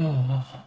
Oh.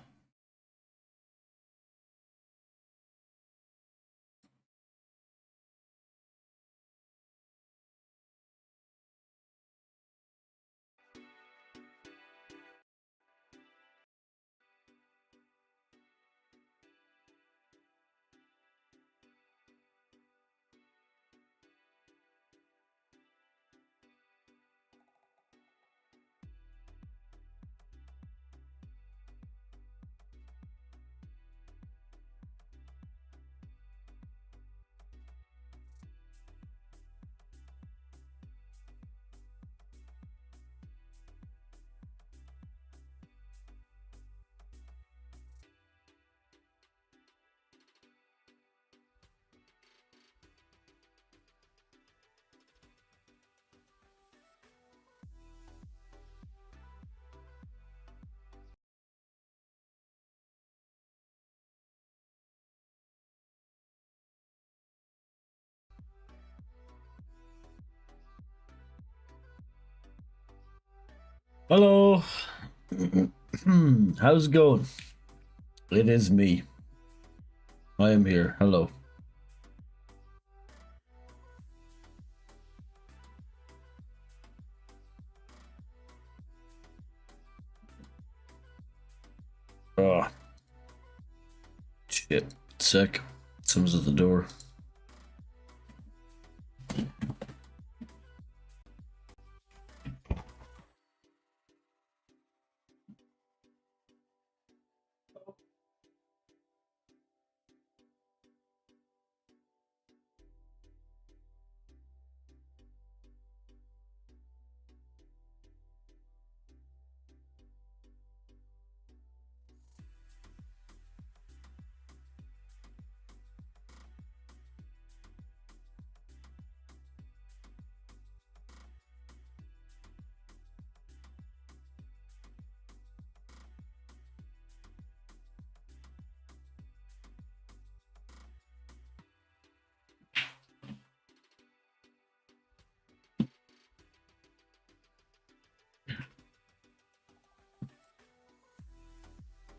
Hello. How's it going? It is me. I am here. Hello. Oh. Shit. Sec. Someone's at the door.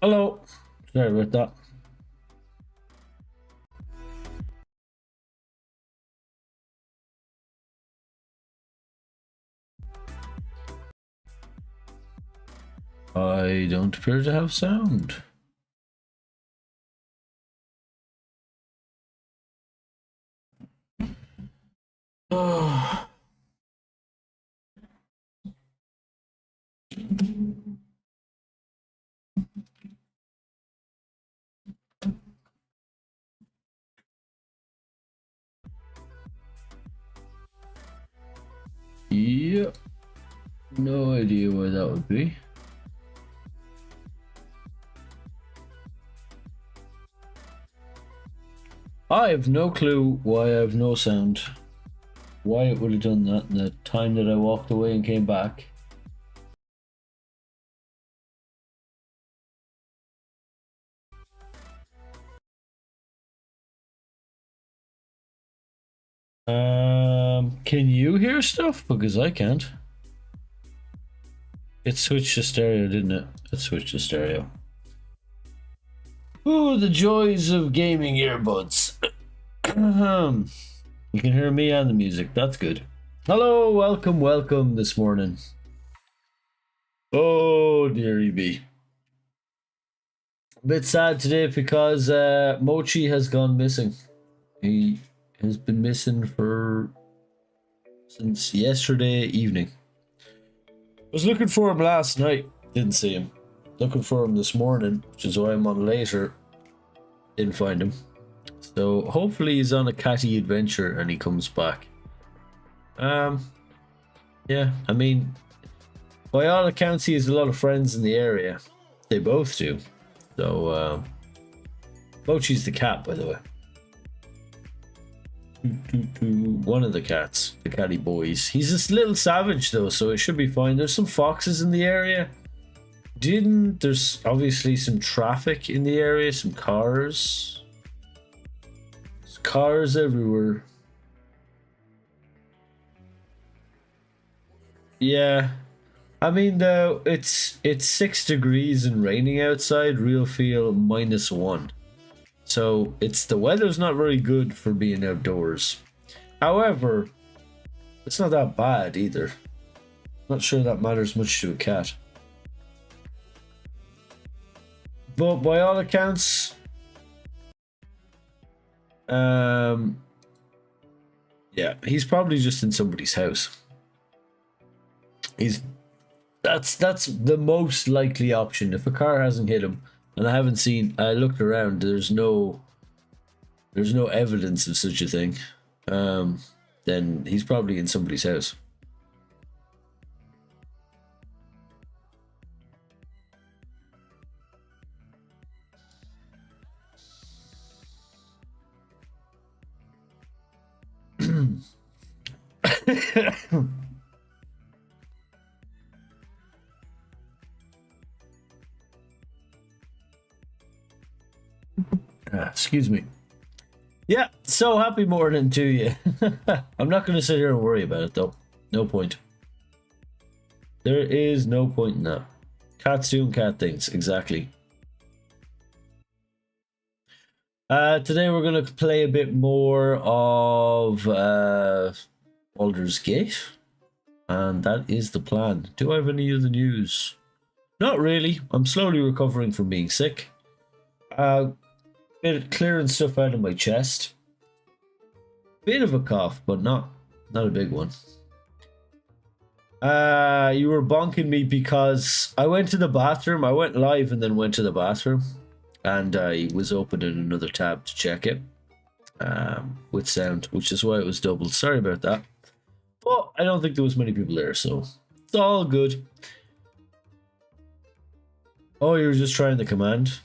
Hello. Sorry about that. I don't appear to have sound. Oh. Yep. No idea why that would be. I have no clue why I have no sound. Why it would have done that in the time that I walked away and came back. Can you hear stuff? Because I can't. It switched to stereo, didn't it? It switched to stereo. Ooh, the joys of gaming earbuds. You can hear me and the music. That's good. Hello, welcome this morning. Oh, dearie me. A bit sad today because Mochi has gone missing. He has been missing since yesterday evening. I was looking for him last night, didn't see him. Looking for him this morning, which is why I'm on later. Didn't find him. So hopefully he's on a catty adventure and he comes back. Yeah, I mean, by all accounts, he has a lot of friends in the area. They both do. So, Mochi's the cat, by the way. One of the cats, the catty boys. He's a little savage though, so it should be fine. There's some foxes in the area. There's obviously some traffic in the area, some cars. There's cars everywhere. Yeah. I mean, though, it's 6 degrees and raining outside. Real feel -1. So the weather's not very good for being outdoors. However, it's not that bad either. Not sure that matters much to a cat. But by all accounts, yeah, he's probably just in somebody's house. That's the most likely option. If a car hasn't hit him, and I looked around, there's no evidence of such a thing. Then he's probably in somebody's house. Excuse me. Yeah, so happy morning to you. I'm not going to sit here and worry about it, though. No point. There is no point in that. Cats doing cat things, exactly. Today we're going to play a bit more of Baldur's Gate. And that is the plan. Do I have any other news? Not really. I'm slowly recovering from being sick. Clearing stuff out of my chest. Bit of a cough, but not a big one. You were bonking me because I went to the bathroom. I went live and then went to the bathroom, and I was opening another tab to check it with sound, which is why it was doubled. Sorry about that. But I don't think there was many people there, so it's all good. Oh, you were just trying the command?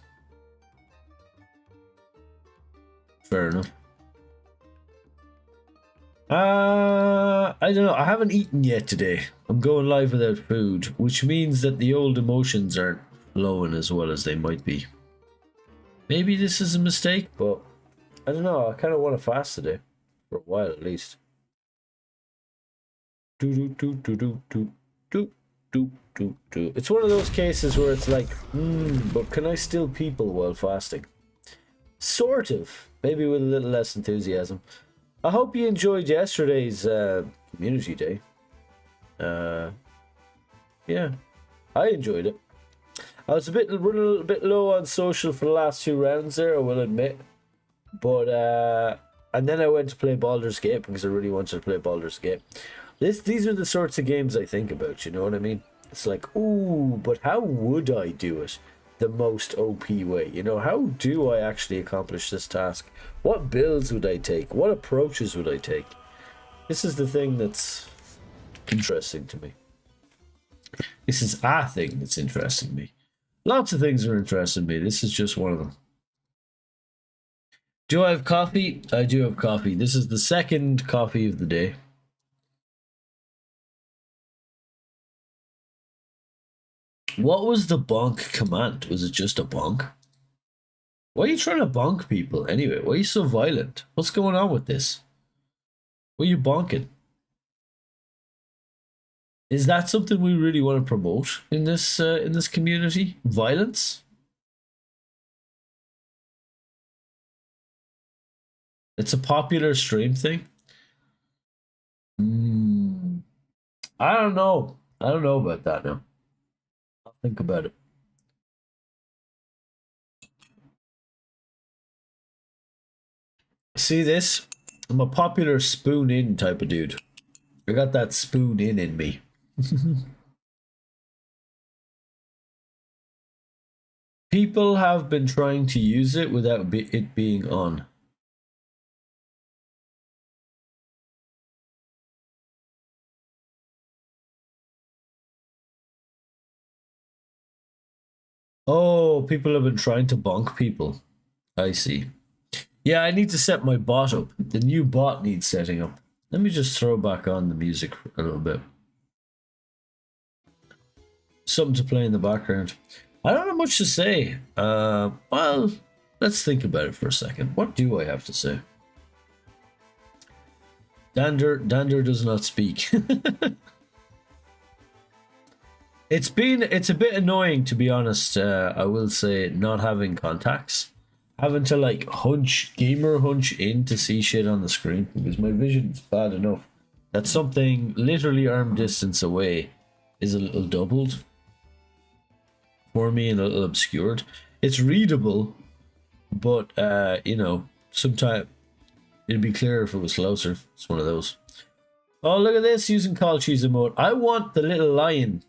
Fair enough. I don't know. I haven't eaten yet today. I'm going live without food, which means that the old emotions aren't flowing as well as they might be. Maybe this is a mistake, but I don't know. I kind of want to fast today. For a while, at least. It's one of those cases where it's like, but can I still people while fasting? Sort of. Maybe with a little less enthusiasm. I hope you enjoyed yesterday's community day. Yeah, I enjoyed it. I was running a little bit low on social for the last 2 rounds there, I will admit. But and then I went to play Baldur's Gate because I really wanted to play Baldur's Gate. These are the sorts of games I think about, you know what I mean? It's like, ooh, but how would I do it the most OP way? You know, how do I actually accomplish this task? What builds would I take? What approaches would I take? This is the thing that's interesting to me. This is a thing that's interesting me. Lots of things are interesting me. This is just one of them. Do I have coffee? I do have coffee. This is the second coffee of the day. What was the bonk command? Was it just a bonk? Why are you trying to bonk people anyway? Why are you so violent? What's going on with this? What are you bonking? Is that something we really want to promote in this community? Violence? It's a popular stream thing. I don't know. I don't know about that now. I'll think about it. See this? I'm a popular spoon in type of dude. I got that spoon in me. People have been trying to use it without it being on. Oh, people have been trying to bonk people. I see. Yeah, I need to set my bot up. The new bot needs setting up. Let me just throw back on the music a little bit. Something to play in the background. I don't have much to say. Well, let's think about it for a second. What do I have to say? Dander does not speak. It's a bit annoying, to be honest. I will say, not having contacts, having to like gamer hunch in to see shit on the screen because my vision's bad enough. That something literally arm distance away is a little doubled for me and a little obscured. It's readable, but you know, sometimes it'd be clearer if it was closer. It's one of those. Oh, look at this, using call cheese emote. I want the little lion.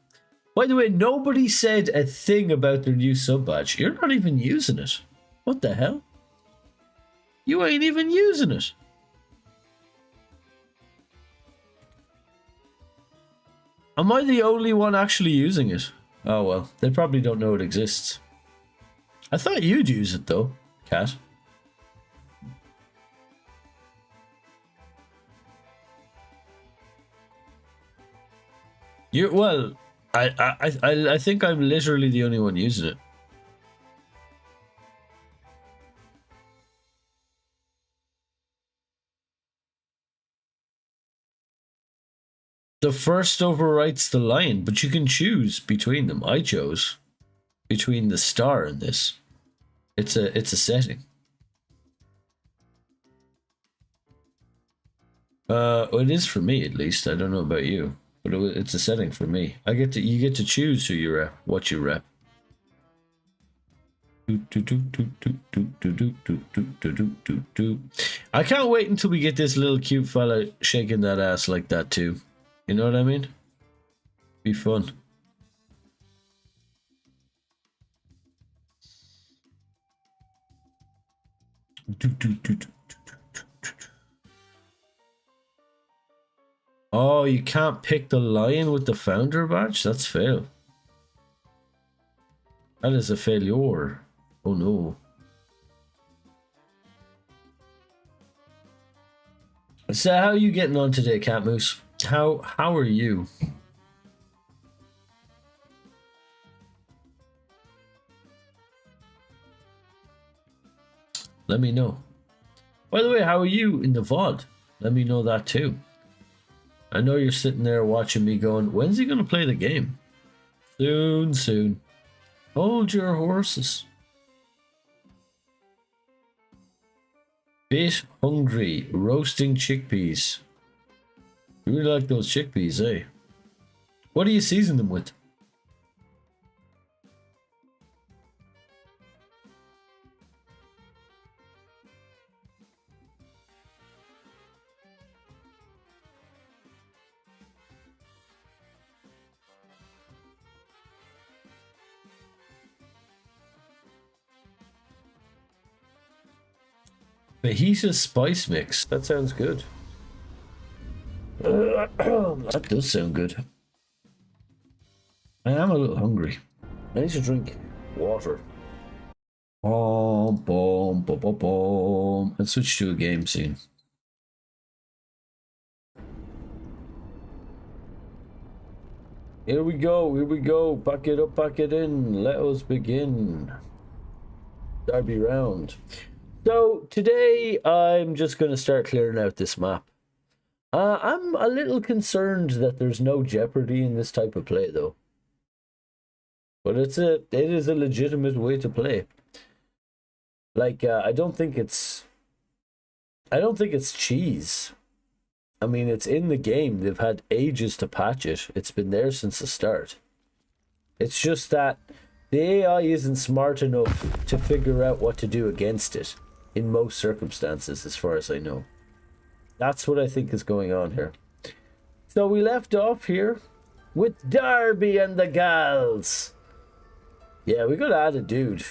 By the way, nobody said a thing about their new sub badge. You're not even using it. What the hell? You ain't even using it. Am I the only one actually using it? Oh well, they probably don't know it exists. I thought you'd use it though, Cat. Well, I think I'm literally the only one using it. The first overwrites the line, but you can choose between them. I chose between the star and this. It's a setting. It is for me at least. I don't know about you. But it's a setting for me. You get to choose who you rep, what you rep. I can't wait until we get this little cute fella shaking that ass like that too. You know what I mean? Be fun. Oh, you can't pick the lion with the founder badge? That's fail. That is a failure. Oh no. So how are you getting on today, Cat Moose? How are you? Let me know. By the way, how are you in the VOD? Let me know that too. I know you're sitting there watching me going, when's he going to play the game? Soon, soon. Hold your horses. Bit hungry. Roasting chickpeas. You really like those chickpeas, eh? What do you season them with? Fajita spice mix. That sounds good. That does sound good. I am a little hungry. I need to drink water. Boom, boom, boom, boom, boom. Let's switch to a game scene. Here we go, here we go. Pack it up, pack it in. Let us begin. Derby round. So today I'm just going to start clearing out this map. I'm a little concerned that there's no jeopardy in this type of play though. But it is a legitimate way to play. Like I don't think it's cheese. I mean, it's in the game. They've had ages to patch it. It's been there since the start. It's just that the AI isn't smart enough to figure out what to do against it in most circumstances, as far as I know. That's what I think is going on here. So we left off here with Darby and the gals. Yeah, we gotta add a dude.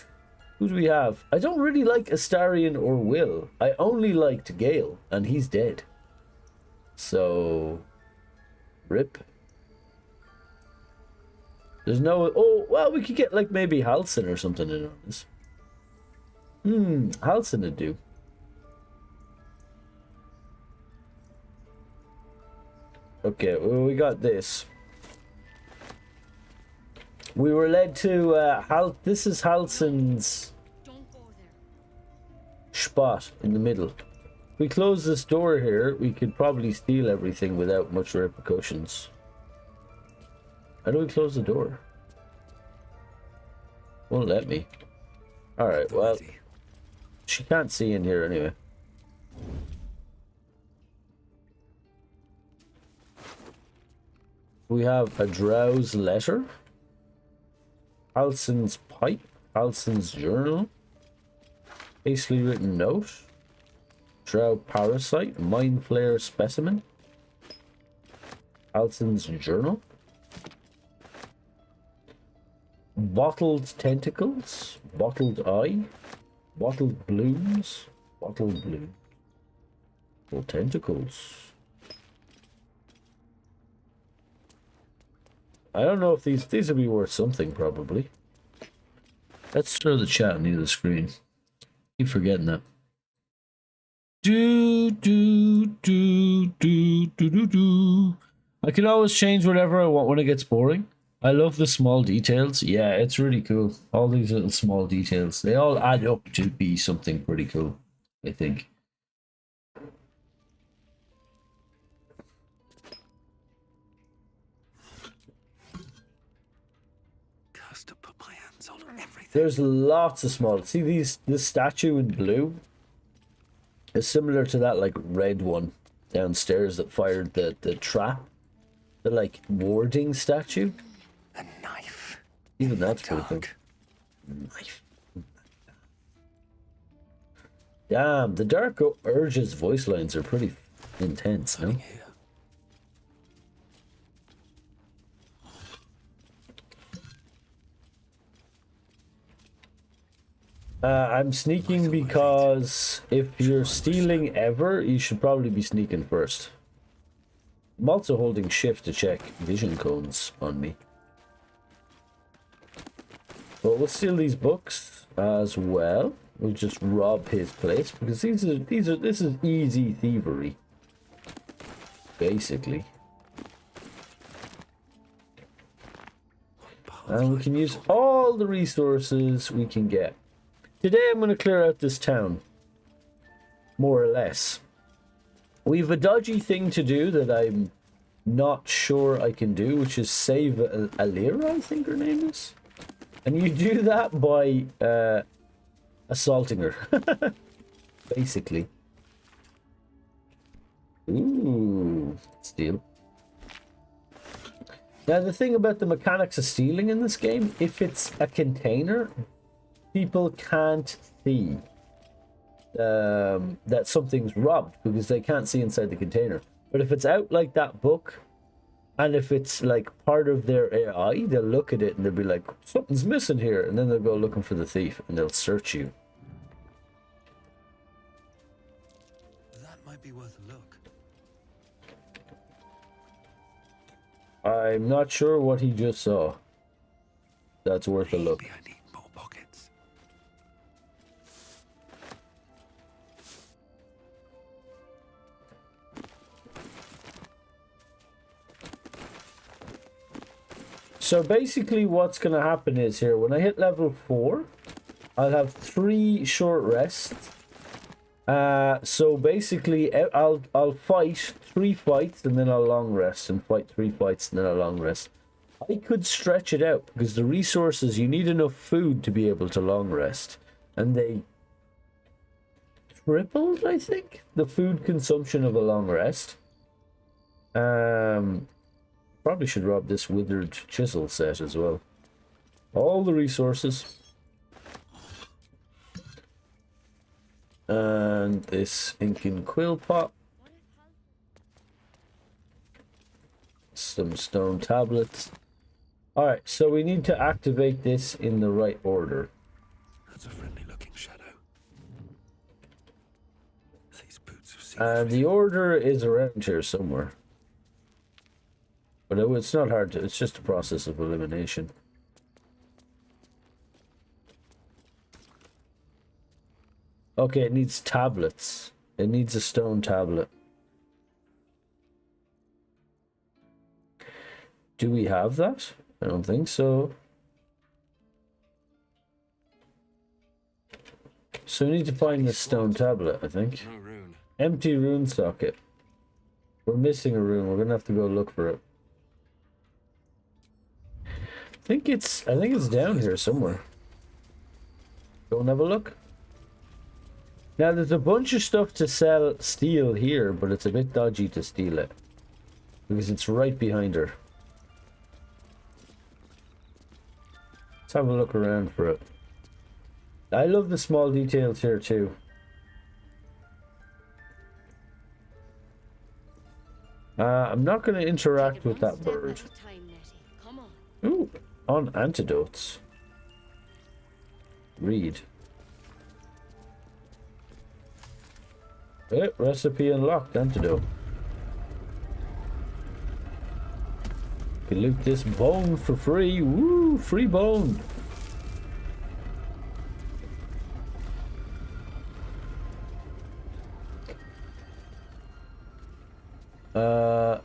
Who do we have? I don't really like Astarion or Will. I only liked Gale, and he's dead. So, rip. There's no... Oh, well, we could get, like, maybe Halson or something in on this. Halson would do. Okay, well, we got this. We were led to, this is Halson's spot in the middle. If we close this door here, we could probably steal everything without much repercussions. How do we close the door? Won't let me. Alright, well, she can't see in here anyway. We have a Drow's letter, Halson's pipe, Halson's journal, hastily written note, Drow parasite, mind flayer specimen, Halson's journal, bottled tentacles, bottled eye, bottled blooms, bottled bloom, or tentacles. I don't know if these will be worth something, probably. Let's throw the chat near the screen. Keep forgetting that. I can always change whatever I want when it gets boring. I love the small details. Yeah, it's really cool. All these little small details. They all add up to be something pretty cool, I think. There's lots of small. See this statue in blue is similar to that like red one downstairs that fired the trap. The like warding statue. A knife. Even that's pretty cool. Knife. Damn, the Dark Urge's voice lines are pretty intense, no? I'm sneaking because if you're stealing ever, you should probably be sneaking first. I'm also holding shift to check vision cones on me. But we'll steal these books as well. We'll just rob his place because this is easy thievery. Basically. And we can use all the resources we can get. Today I'm going to clear out this town. More or less. We've a dodgy thing to do that I'm not sure I can do, which is save Alira, I think her name is. And you do that by assaulting her. Basically. Ooh, steal. Now the thing about the mechanics of stealing in this game, if it's a container, people can't see that something's robbed because they can't see inside the container. But if it's out like that book, and if it's like part of their AI, they'll look at it and they'll be like, something's missing here, and then they'll go looking for the thief and they'll search you. That might be worth a look. I'm not sure what he just saw. That's worth a look. Maybe I need more pockets. So basically what's going to happen is here, when I hit level 4, I'll have 3 short rests. So basically I'll fight 3 fights and then I'll long rest, and fight 3 fights and then I'll long rest. I could stretch it out because the resources, you need enough food to be able to long rest. And they tripled, I think, the food consumption of a long rest. Probably should rob this withered chisel set as well. All the resources. And this ink and quill pot. Some stone tablets. Alright, so we need to activate this in the right order. That's a friendly looking shadow. These boots have seen And the order is around here somewhere. But it's not hard to, it's just a process of elimination. Okay, it needs tablets. It needs a stone tablet. Do we have that? I don't think so. So we need to find the stone tablet, I think. no rune. Empty rune socket. We're missing a rune. We're going to have to go look for it. I think it's down here somewhere. Go and have a look. Now there's a bunch of stuff to steal here, but it's a bit dodgy to steal it. Because it's right behind her. Let's have a look around for it. I love the small details here too. I'm not going to interact with that bird. Ooh, on antidotes. Read. Recipe unlocked, antidote. Can loot this bone for free. Woo, free bone.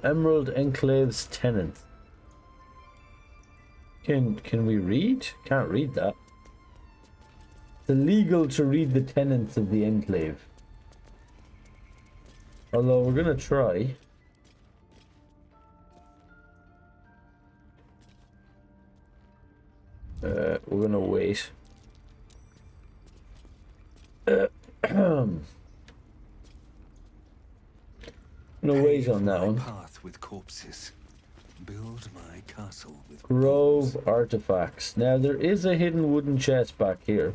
Emerald Enclave's tenant. Can we read? Can't read that. It's illegal to read the tenants of the enclave. Although we're gonna try. We're gonna wait. No ways on that one. Path with corpses. Build my castle with Grove artifacts. Now there is a hidden wooden chest back here.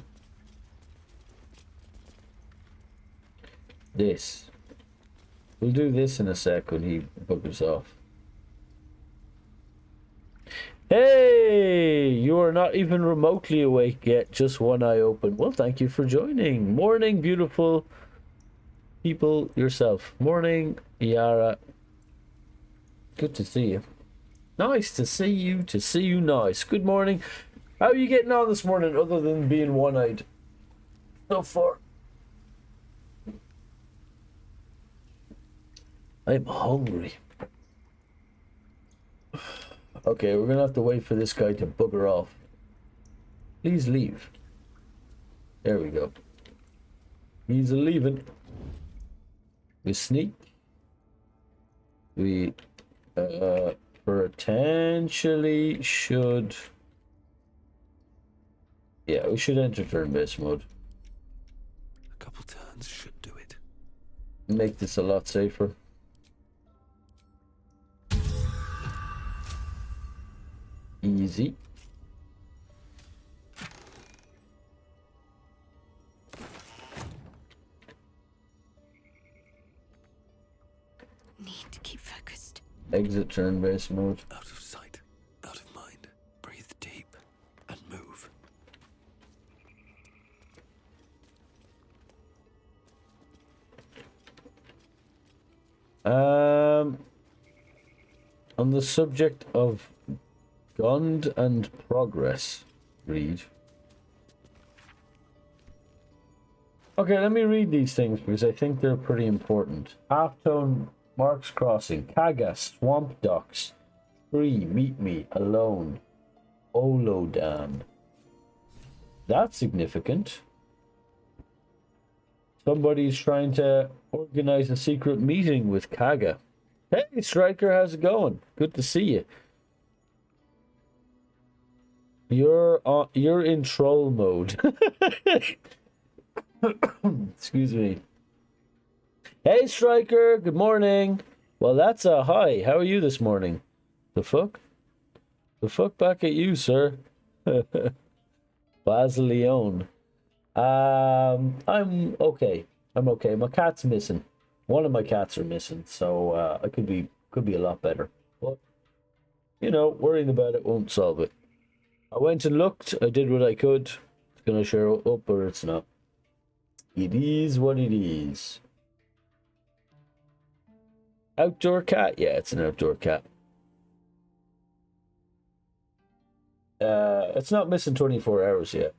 This. We'll do this in a sec when he buggers off. Hey! You are not even remotely awake yet, just one eye open. Well, thank you for joining. Morning, beautiful people yourself. Morning, Yara. Good to see you. Nice to see you, nice. Good morning. How are you getting on this morning other than being one-eyed? So far. I'm hungry. Okay, we're gonna have to wait for this guy to bugger off. Please leave. There we go. He's leaving. We sneak. We potentially should. Yeah, we should enter turn-based mode. a couple turns should do it. Make this a lot safer. Easy. Need to keep focused. Exit turn-based mode. Out of sight, out of mind. Breathe deep and move. On the subject of Gond and progress, read. Okay, let me read these things because I think they're pretty important. Halftone, Mark's Crossing, Kaga, Swamp Docks, Free, Meet Me, Alone, Olodan. That's significant. Somebody's trying to organize a secret meeting with Kaga. Hey, Striker, how's it going? Good to see you. You're in troll mode. Excuse me. Hey, Striker. Good morning. Well, that's a hi. How are you this morning? The fuck? The fuck back at you, sir. Danderlione. I'm okay. I'm okay. My cat's missing. One of my cats are missing, so I could be a lot better. But you know, worrying about it won't solve it. I went and looked. I did what I could. It's gonna show up or it's not. It is what it is. Outdoor cat? Yeah, it's an outdoor cat. It's not missing 24 hours yet.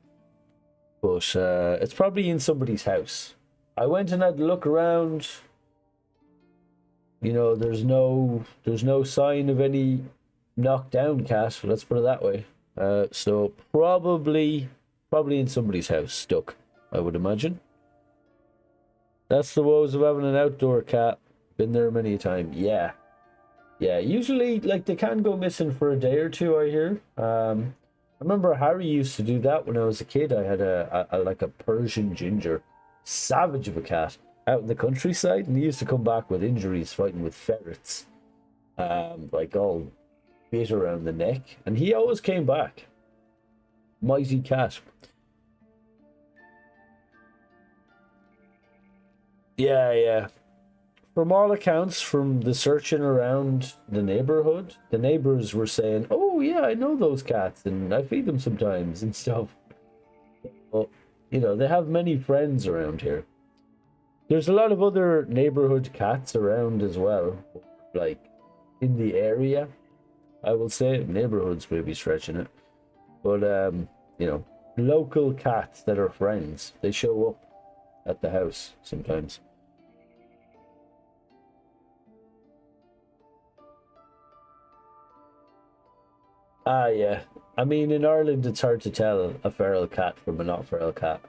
But it's probably in somebody's house. I went and had a look around. You know, there's no sign of any knocked down cat, let's put it that way. So probably in somebody's house, stuck, I would imagine. That's the woes of having an outdoor cat. Been there many a time. Yeah. Usually, like, they can go missing for a day or two, I hear. I remember Harry used to do that when I was a kid. I had a like a Persian ginger, savage of a cat, out in the countryside, and he used to come back with injuries fighting with ferrets, like all bit around the neck, and he always came back. Mighty cat. Yeah, yeah. From all accounts, from the searching around the neighborhood, the neighbors were saying, "Oh yeah, I know those cats, and I feed them sometimes and stuff." Well, you know, they have many friends around here. There's a lot of other neighborhood cats around as well, like in the area. I will say neighborhoods may be stretching it, but you know, local cats that are friends. They show up at the house sometimes. Ah, yeah. I mean, in Ireland, it's hard to tell a feral cat from a not feral cat,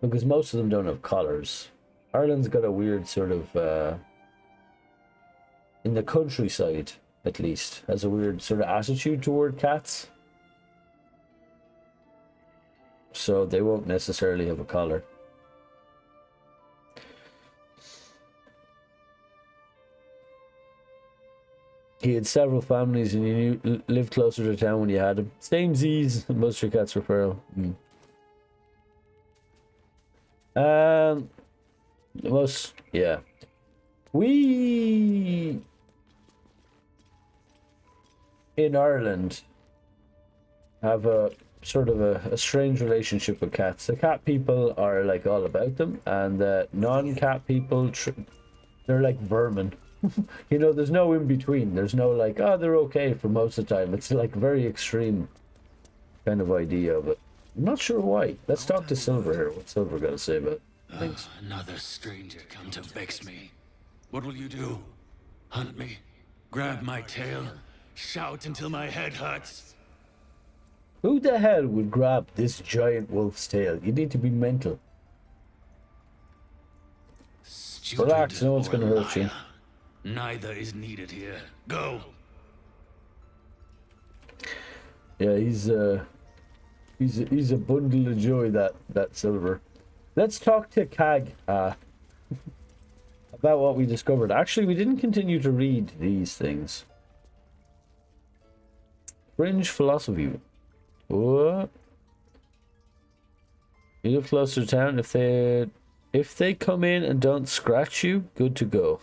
because most of them don't have collars. Ireland's got a weird sort of, in the countryside at least, has a weird sort of attitude toward cats. So they won't necessarily have a collar. He had several families and he lived closer to town when you had him. Same Z's, most of your cats were feral. Most, yeah. We, in Ireland, have a sort of a strange relationship with cats. The cat people are like all about them, and the non-cat people, they're like vermin. You know, there's no in between. There's no like, oh, they're okay for most of the time. It's like very extreme kind of idea of it. I'm not sure why. Let's talk to Silver here. What's Silver got to say about things? Another stranger come to vex me. What will you do? Hunt me? Grab my tail? Shout until my head hurts? Who the hell would grab this giant wolf's tail? You need to be mental. Stupid. Relax, no one's gonna hurt you. Neither is needed here. Go. Yeah, he's a bundle of joy, that Silver. Let's talk to Cag about what we discovered. Actually, we didn't continue to read these things. Fringe philosophy. What? You live closer to town. If they come in and don't scratch you, good to go.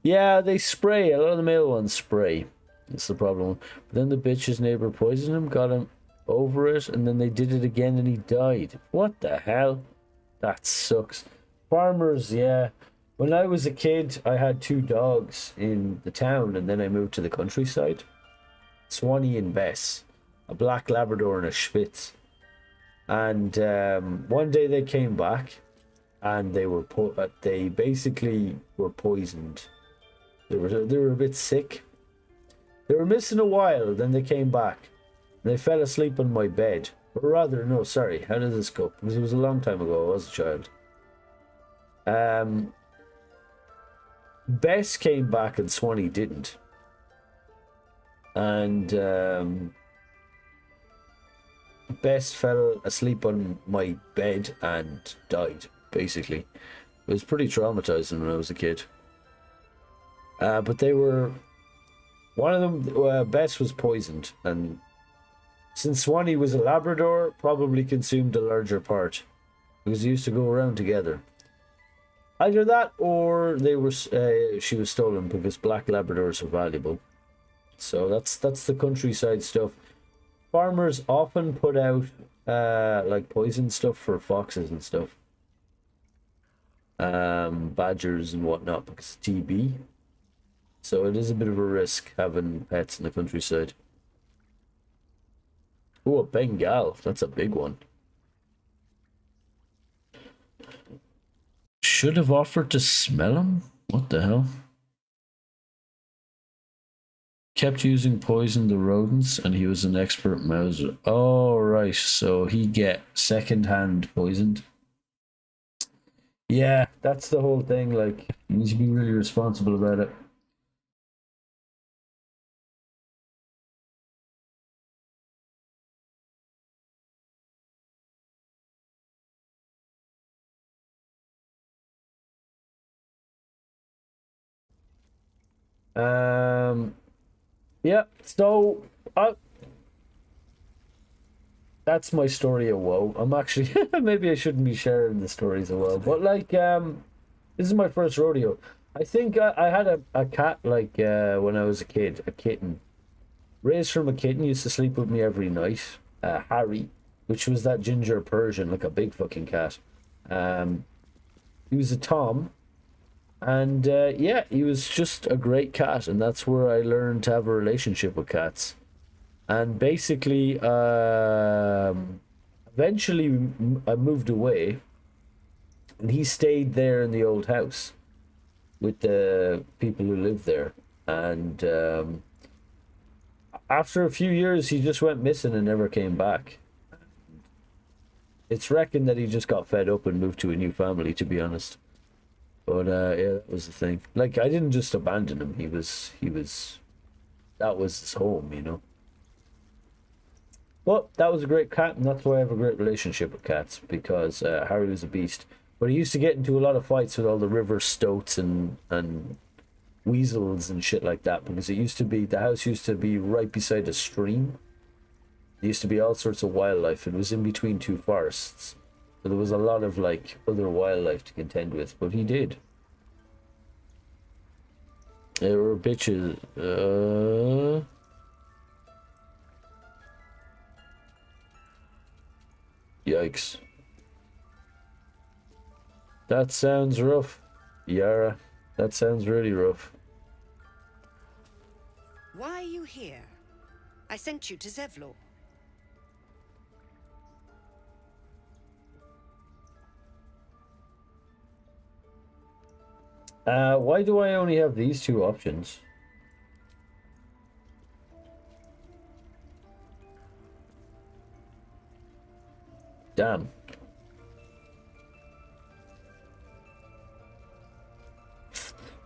Yeah, they spray. A lot of the male ones spray. That's the problem. But then the bitch's neighbor poisoned him, got him over it, and then they did it again and he died. What the hell? That sucks. Farmers, yeah. When I was a kid, I had 2 dogs in the town, and then I moved to the countryside. Swanee and Bess. A black Labrador and a Spitz. And one day they came back, and they basically were poisoned. They were a bit sick. They were missing a while, then they came back. They fell asleep on my bed. Or rather, no, sorry. How did this go? Because it was a long time ago. I was a child. Bess came back and Swanee didn't. And Bess fell asleep on my bed and died, basically. It was pretty traumatizing when I was a kid. But they were... One of them, Bess was poisoned, and since Swanee was a Labrador, probably consumed a larger part, because they used to go around together. Either that, or they were she was stolen, because black Labradors are valuable. So that's the countryside stuff. Farmers often put out like poison stuff for foxes and stuff, badgers and whatnot, because of TB. So it is a bit of a risk having pets in the countryside. Oh, a Bengal. That's a big one. Should have offered to smell him? What the hell? Kept using poison the rodents, and he was an expert mouser. Oh, right. So he get second-hand poisoned. Yeah, that's the whole thing. Like, you need to be really responsible about it. Yeah, so that's my story of woe. I'm actually maybe I shouldn't be sharing the stories of woe, but like this is my first rodeo. I think I had a cat like when I was a kid, a kitten. Raised from a kitten, used to sleep with me every night. Harry, which was that ginger Persian, like a big fucking cat. He was a Tom, and yeah, he was just a great cat, and that's where I learned to have a relationship with cats. And basically, eventually, I moved away, and he stayed there in the old house with the people who lived there. And after a few years, he just went missing and never came back. It's reckoned that he just got fed up and moved to a new family, to be honest. But yeah, that was the thing. Like, I didn't just abandon him. That was his home, you know. Well, that was a great cat, and that's why I have a great relationship with cats, because Harry was a beast. But he used to get into a lot of fights with all the river stoats and weasels and shit like that, because the house used to be right beside a stream. There used to be all sorts of wildlife. It was in between two forests. So there was a lot of like other wildlife to contend with, but he did. There were bitches. Yikes. That sounds rough, Yara. That sounds really rough. Why are you here? I sent you to Zevlor. Why do I only have these two options? Damn.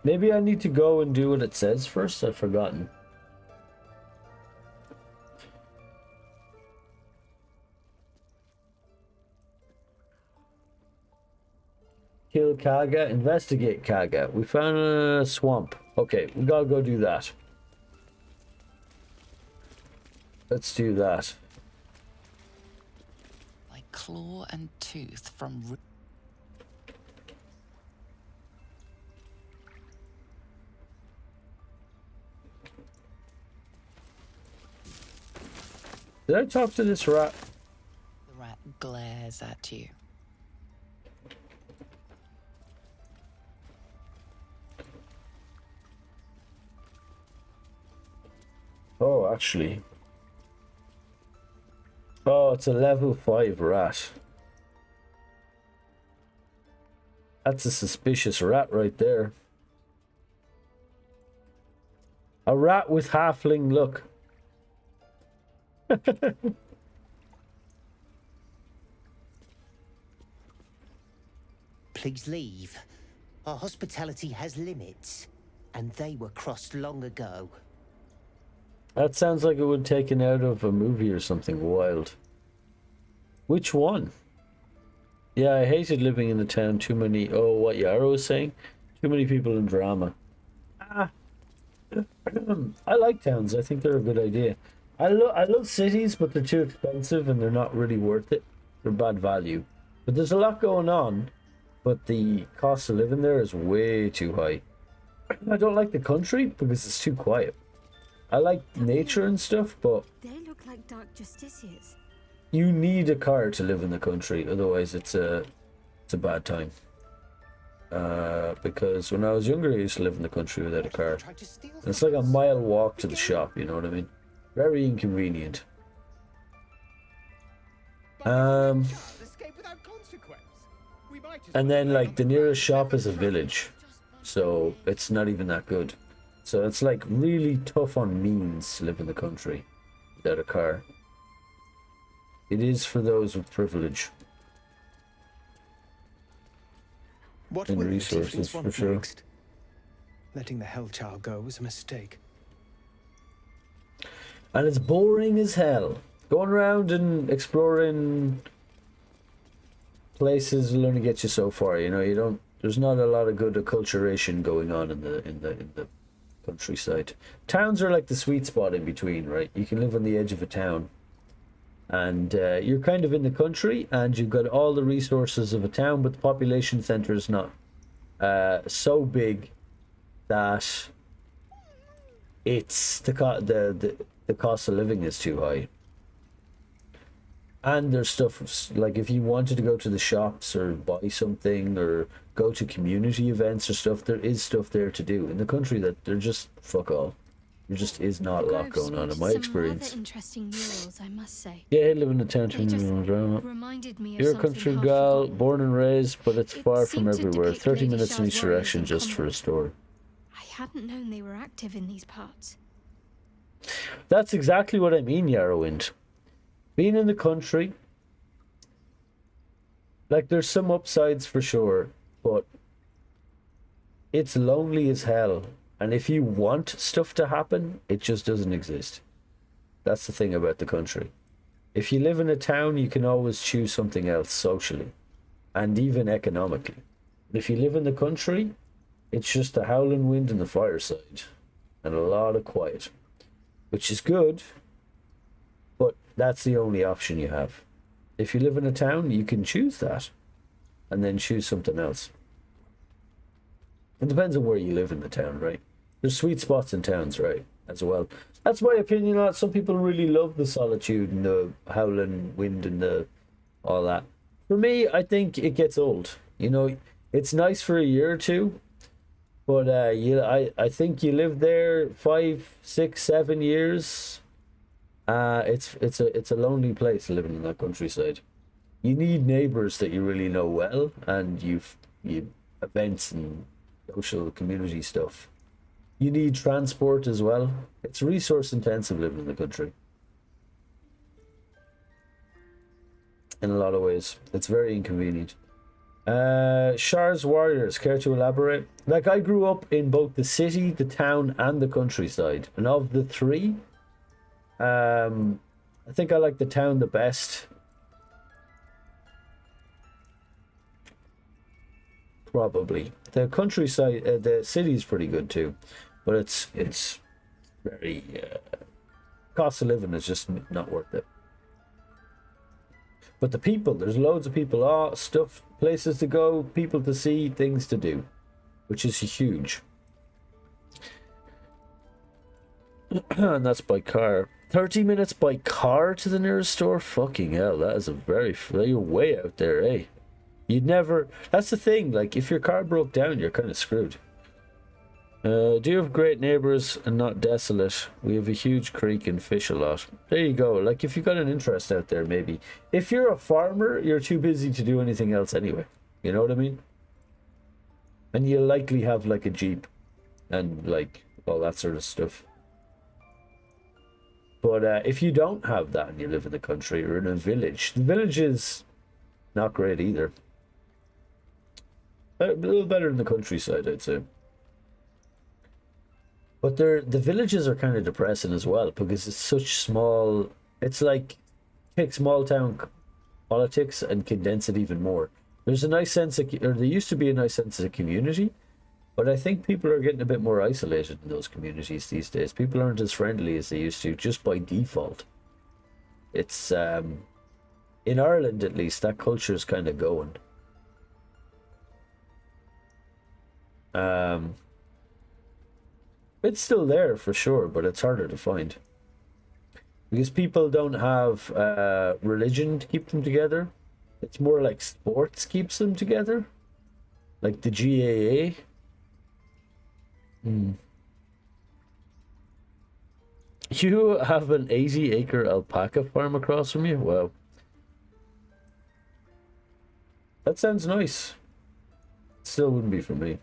Maybe I need to go and do what it says first. I've forgotten. Kill Kaga, investigate Kaga. We found a swamp. Okay, we gotta go do that. Let's do that. Like claw and tooth from... Did I talk to this rat? The rat glares at you. Oh, actually. Oh, it's a level 5 rat. That's a suspicious rat right there. A rat with halfling look. Please leave. Our hospitality has limits, and they were crossed long ago. That sounds like it would taken out of a movie or something wild. Which one? Yeah, I hated living in the town. Too many... Oh, what Yara was saying? Too many people in drama. Ah. I like towns. I think they're a good idea. I love cities, but they're too expensive and they're not really worth it. They're bad value. But there's a lot going on, but the cost of living there is way too high. I don't like the country because it's too quiet. I like nature and stuff, but They look like dark justiciars. you need a car to live in the country, otherwise it's a bad time. Because when I was younger, I used to live in the country without a car. And it's like a mile walk to the shop, you know what I mean? Very inconvenient. And then like the nearest shop is a village, so it's not even that good. So it's like really tough on means to live in the country without a car. It is for those with privilege What and will the resources, tieflings for want sure. next? Letting the Hellchild go was a mistake. And it's boring as hell. Going around and exploring places will only get you so far. You know, you don't. There's not a lot of good acculturation going on in the countryside. Towns are like the sweet spot in between, right? You can live on the edge of a town, and you're kind of in the country, and you've got all the resources of a town, but the population center is not so big that it's the cost of living is too high. And there's stuff like if you wanted to go to the shops or buy something or go to community events or stuff, there is stuff there to do. In the country, that they're just fuck all. There just is not a lot going on in my experience. Some rather interesting murals, I must say. Yeah, I live in a town. They just reminded me of You're a something country half gal, forgotten. born and raised, but it's far from seemed to everywhere. depict 30 Lady minutes in Shah's each warriors direction in just for a combat. store. I hadn't known they were active in these parts. That's exactly what I mean, Yarrowwind. Being in the country, like there's some upsides for sure, but it's lonely as hell. And if you want stuff to happen, it just doesn't exist. That's the thing about the country. If you live in a town, you can always choose something else socially and even economically. But if you live in the country, it's just the howling wind and the fireside and a lot of quiet, which is good, but that's the only option you have. If you live in a town, you can choose that and then choose something else. It depends on where you live in the town, right? There's sweet spots in towns, right, as well. That's my opinion on it. Some people really love the solitude and the howling wind and the all that. For me, I think it gets old. You know, it's nice for a year or two, but I think you live there 5, 6, 7 years. It's a lonely place living in that countryside. You need neighbors that you really know well, and you events and social community stuff. You need transport as well. It's resource intensive living in the country. In a lot of ways. It's very inconvenient. Shah's warriors, care to elaborate? Like, I grew up in both the city, the town, and the countryside. And of the three, I think I like the town the best. Probably. The countryside, the city is pretty good too, but it's very cost of living is just not worth it. But the people, there's loads of people, stuff, places to go, people to see, things to do, which is huge. And that's by car. 30 minutes by car to the nearest store? Fucking hell, that is you're way out there, eh? You'd never, that's the thing, like, if your car broke down, you're kind of screwed. Do you have great neighbours and not desolate? We have a huge creek and fish a lot. There you go, like, if you've got an interest out there, maybe. If you're a farmer, you're too busy to do anything else anyway. You know what I mean? And you'll likely have, like, a Jeep and, like, all that sort of stuff. But if you don't have that and you live in the country or in a village, the village is not great either. A little better in the countryside, I'd say. But the villages are kind of depressing as well because it's such small. It's like take small town politics and condense it even more. There's a nice sense of, or there used to be a nice sense of community, but I think people are getting a bit more isolated in those communities these days. People aren't as friendly as they used to just by default. It's in Ireland at least that culture is kind of going. It's still there for sure, but it's harder to find because people don't have religion to keep them together. It's more like sports keeps them together, like the GAA. You have an 80-acre alpaca farm across from you? Wow. That sounds nice. Still wouldn't be for me.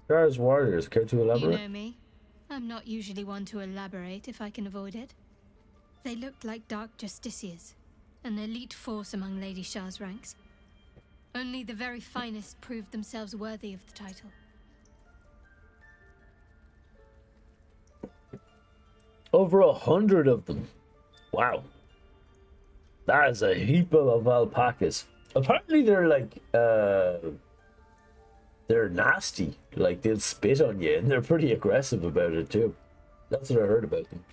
Shah's warriors, care to elaborate? You know me. I'm not usually one to elaborate if I can avoid it. They looked like dark justiciars, an elite force among Lady Shah's ranks. Only the very finest proved themselves worthy of the title. Over 100 of them. Wow. That is a heap of alpacas. Apparently they're like they're nasty. Like, they'll spit on you, and they're pretty aggressive about it too. That's what I heard about them.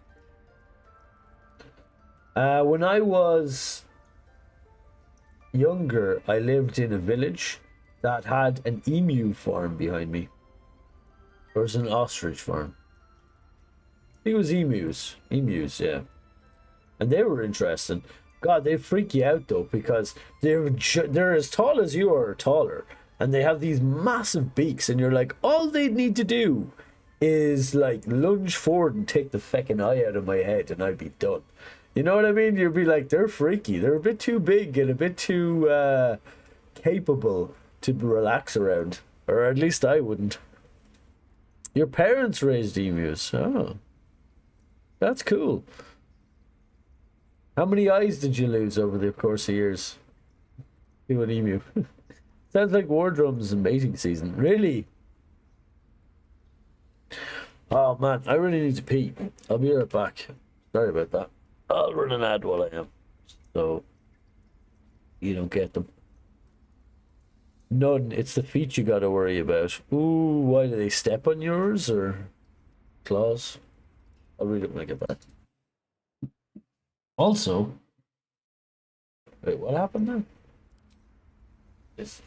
When I was younger, I lived in a village that had an emu farm behind me. Or was it an ostrich farm? I think it was emus. Emus, yeah. And they were interesting. God, they freak you out though, because they're as tall as you are, or taller, and they have these massive beaks, and you're like, all they need to do is like lunge forward and take the feckin' eye out of my head, and I'd be done. You know what I mean? You'd be like, they're freaky. They're a bit too big and a bit too capable to relax around, or at least I wouldn't. Your parents raised emus. Oh, that's cool. How many eyes did you lose over the course of years? To an emu. Sounds like war drums and mating season. Really? Oh man, I really need to pee. I'll be right back. Sorry about that. I'll run an ad while I am, so you don't get them. None. It's the feet you gotta worry about. Ooh, why do they step on yours or claws? I'll read it when I get back. Also, wait, what happened there? This.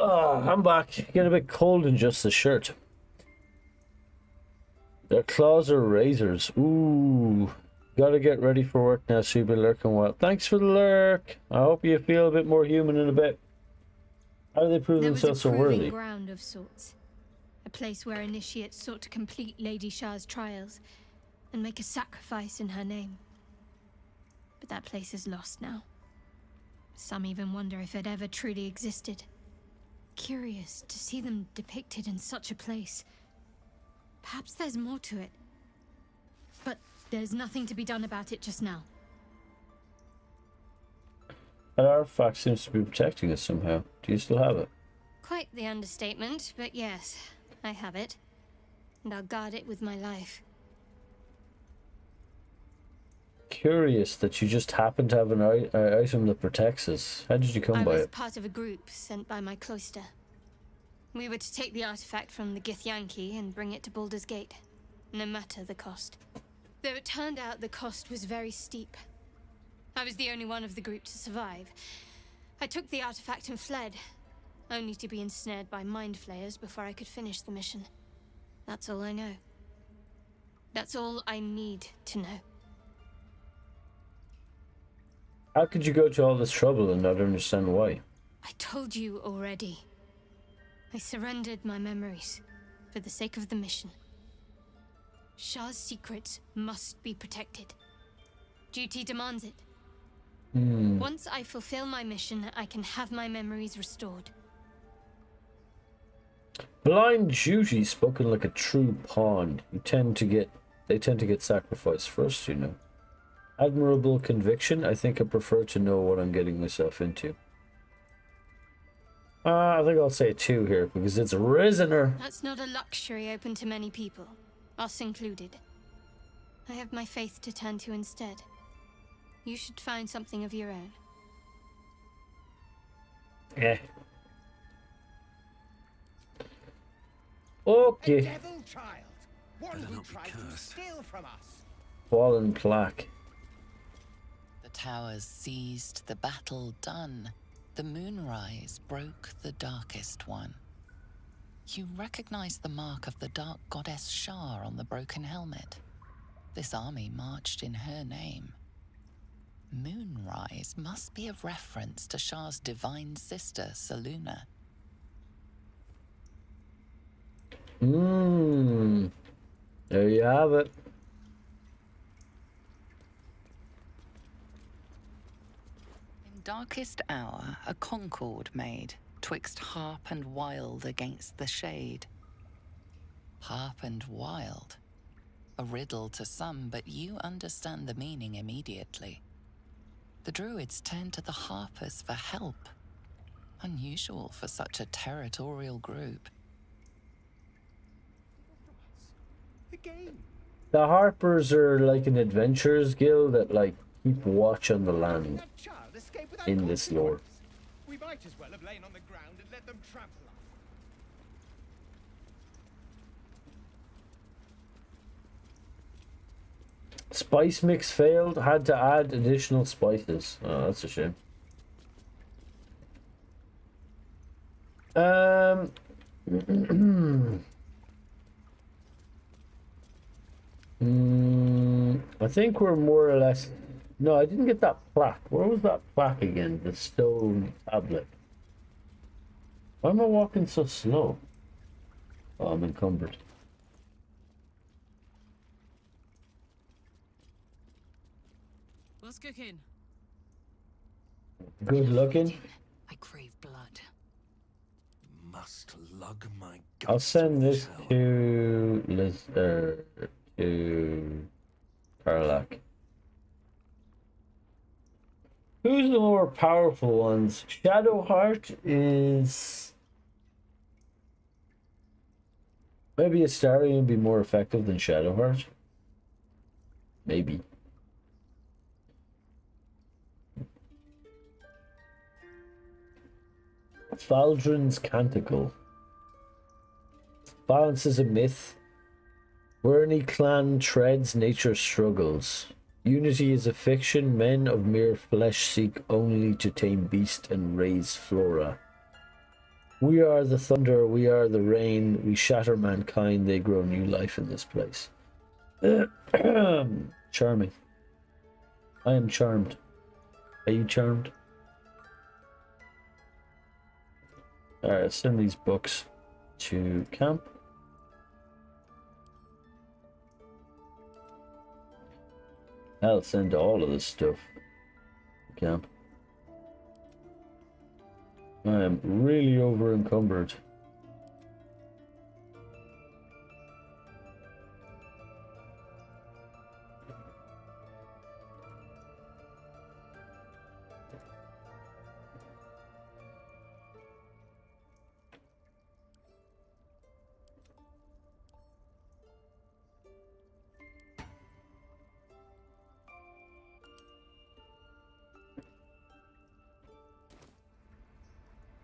Oh, I'm back. Getting a bit cold in just the shirt. Their claws are razors. Ooh. Gotta get ready for work now, so you'll be lurking well. Thanks for the lurk. I hope you feel a bit more human in a bit. How do they prove There was themselves so a proving worthy? ground of sorts. A place where initiates sought to complete Lady Shah's trials and make a sacrifice in her name. But that place is lost now. Some even wonder if it ever truly existed. Curious to see them depicted in such a place. Perhaps there's more to it. But there's nothing to be done about it just now. That artifact seems to be protecting us somehow. Do you still have it? Quite the understatement, but yes, I have it. And I'll guard it with my life. curious that you just happen to have an item that protects us. How did you come I by was it? part of a group sent by my cloister. We were to take the artifact from the Githyanki and bring it to Baldur's Gate, no matter the cost. Though it turned out the cost was very steep. I was the only one of the group to survive. I took the artifact and fled, only to be ensnared by mind flayers before I could finish the mission. That's all I know. That's all I need to know. How could you go to all this trouble and not understand why? I told you already. I surrendered my memories for the sake of the mission. Shah's secrets must be protected. Duty demands it. Once I fulfill my mission, I can have my memories restored. Blind duty, spoken like a true pawn. They tend to get sacrificed first, you know. Admirable conviction. I think I prefer to know what I'm getting myself into. I think I'll say 2 here because it's Risoner. That's not a luxury open to many people, us included. I have my faith to turn to instead. You should find something of your own. Yeah. Okay. Devil child! One who not be tried to cursed. steal from us! Fallen plaque. The towers seized, the battle done. The moonrise broke the darkest one. You recognize the mark of the dark goddess Shah on the broken helmet. This army marched in her name. Moonrise must be a reference to Shah's divine sister, Saluna. There you have it. In darkest hour, a concord made, twixt harp and wild against the shade. Harp and wild. A riddle to some, but you understand the meaning immediately. The druids turned to the harpers for help. Unusual for such a territorial group. The Harpers are like an adventurers guild that like keep watch on the land in this lore. We might as well have lain on the ground and let them trample us. Spice mix failed. Had to add additional spices. Oh, that's a shame. I think we're more or less... No, I didn't get that plaque. Where was that plaque again? The stone tablet. Why am I walking so slow? Oh, I'm encumbered. What's cooking? Good looking. I crave blood. Must lug my guts. I'll send with this hell. to to Karlak. Who's the more powerful ones? Shadowheart is... Maybe Astarion would be more effective than Shadowheart. Maybe. Faldron's Canticle. Balance is a myth. Where any clan treads, nature struggles. Unity is a fiction. Men of mere flesh seek only to tame beast and raise flora. We are the thunder, we are the rain. We shatter mankind, they grow new life in this place. Charming. I am charmed. Are you charmed? Alright, let's send these books to camp. I'll send all of this stuff to camp. I am really over encumbered.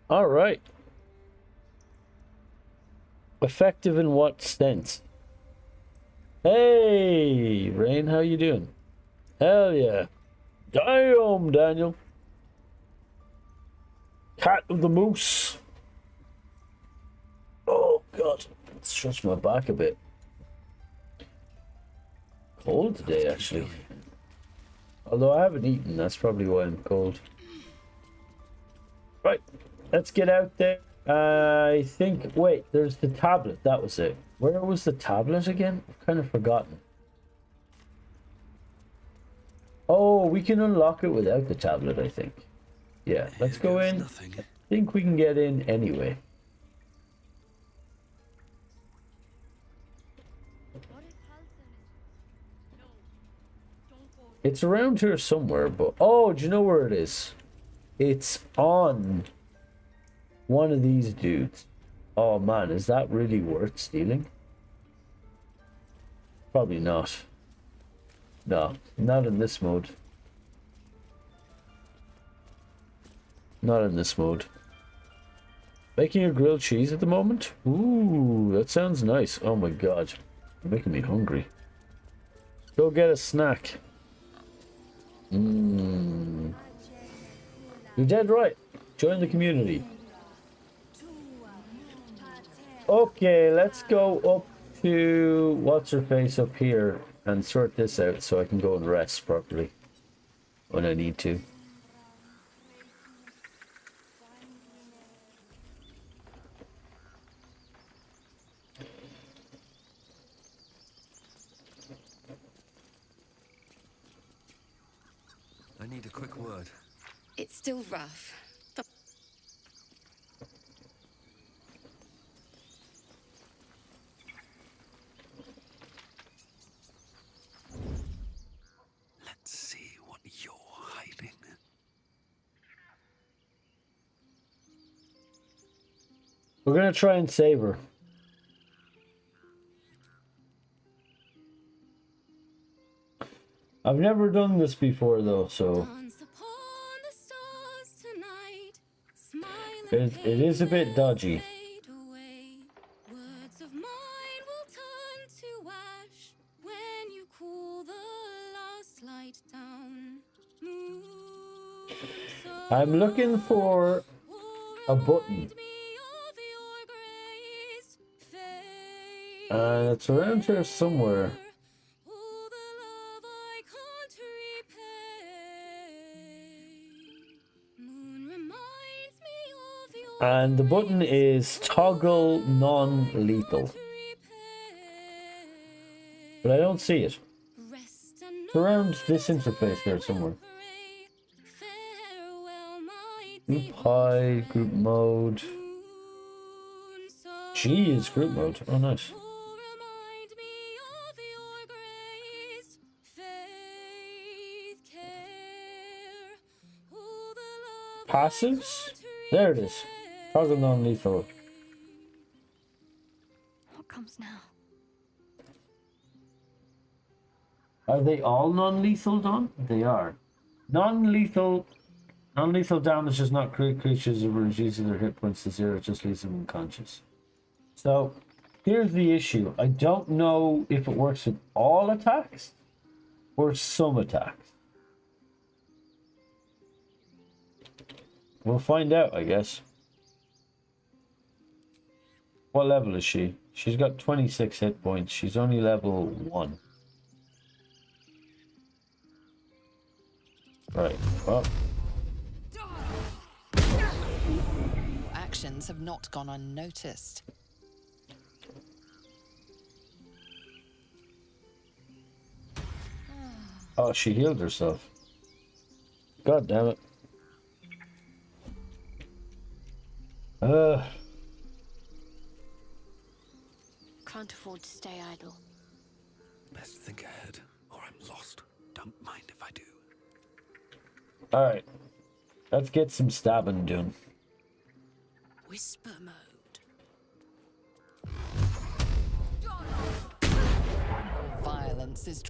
All right. Effective in what sense? Hey, Rain, how you doing? Hell yeah. Damn, Daniel. Cat of the Moose. Oh, God. Stretch my back a bit. Cold today, actually. Although I haven't eaten, that's probably why I'm cold. Right, let's get out there. I think, wait, there's the tablet. That was it. Where was the tablet again? I've kind of forgotten. Oh, we can unlock it without the tablet, I think. Yeah, let's go in. Nothing. I think we can get in anyway. It's around here somewhere, but... Oh, do you know where it is? It's on one of these dudes. Oh man, is that really worth stealing? Probably not. No, not in this mode. Not in this mode. Making a grilled cheese at the moment? Ooh, that sounds nice. Oh my god. You're making me hungry. Go get a snack. You're dead right. Join the community. Okay, let's go up to what's her face up here and sort this out so I can go and rest properly when I need to. I need a quick word. It's still rough. Let's see what you're hiding. We're gonna try and save her. I've never done this before though, so it is a bit dodgy. I'm looking for a button. It's around here somewhere. And the button is toggle non-lethal. But I don't see it. It's around this interface there somewhere. Group high, group mode. G is group mode. Oh, nice. Passives? There it is. Toggle non-lethal. What comes now? Are they all non-lethal, Don? They are. Non-lethal damage does not create creatures or reduces their hit points to 0, it just leaves them unconscious. So, here's the issue. I don't know if it works with all attacks or some attacks. We'll find out, I guess. What level is she? She's got 26 hit points. She's only level 1. Right, well. Actions have not gone unnoticed. Oh, she healed herself. God damn it. Can't afford to stay idle. Best think ahead, or I'm lost. Don't mind if I do. Alright. Let's get some stabbing done. Whisper mode. Violence is...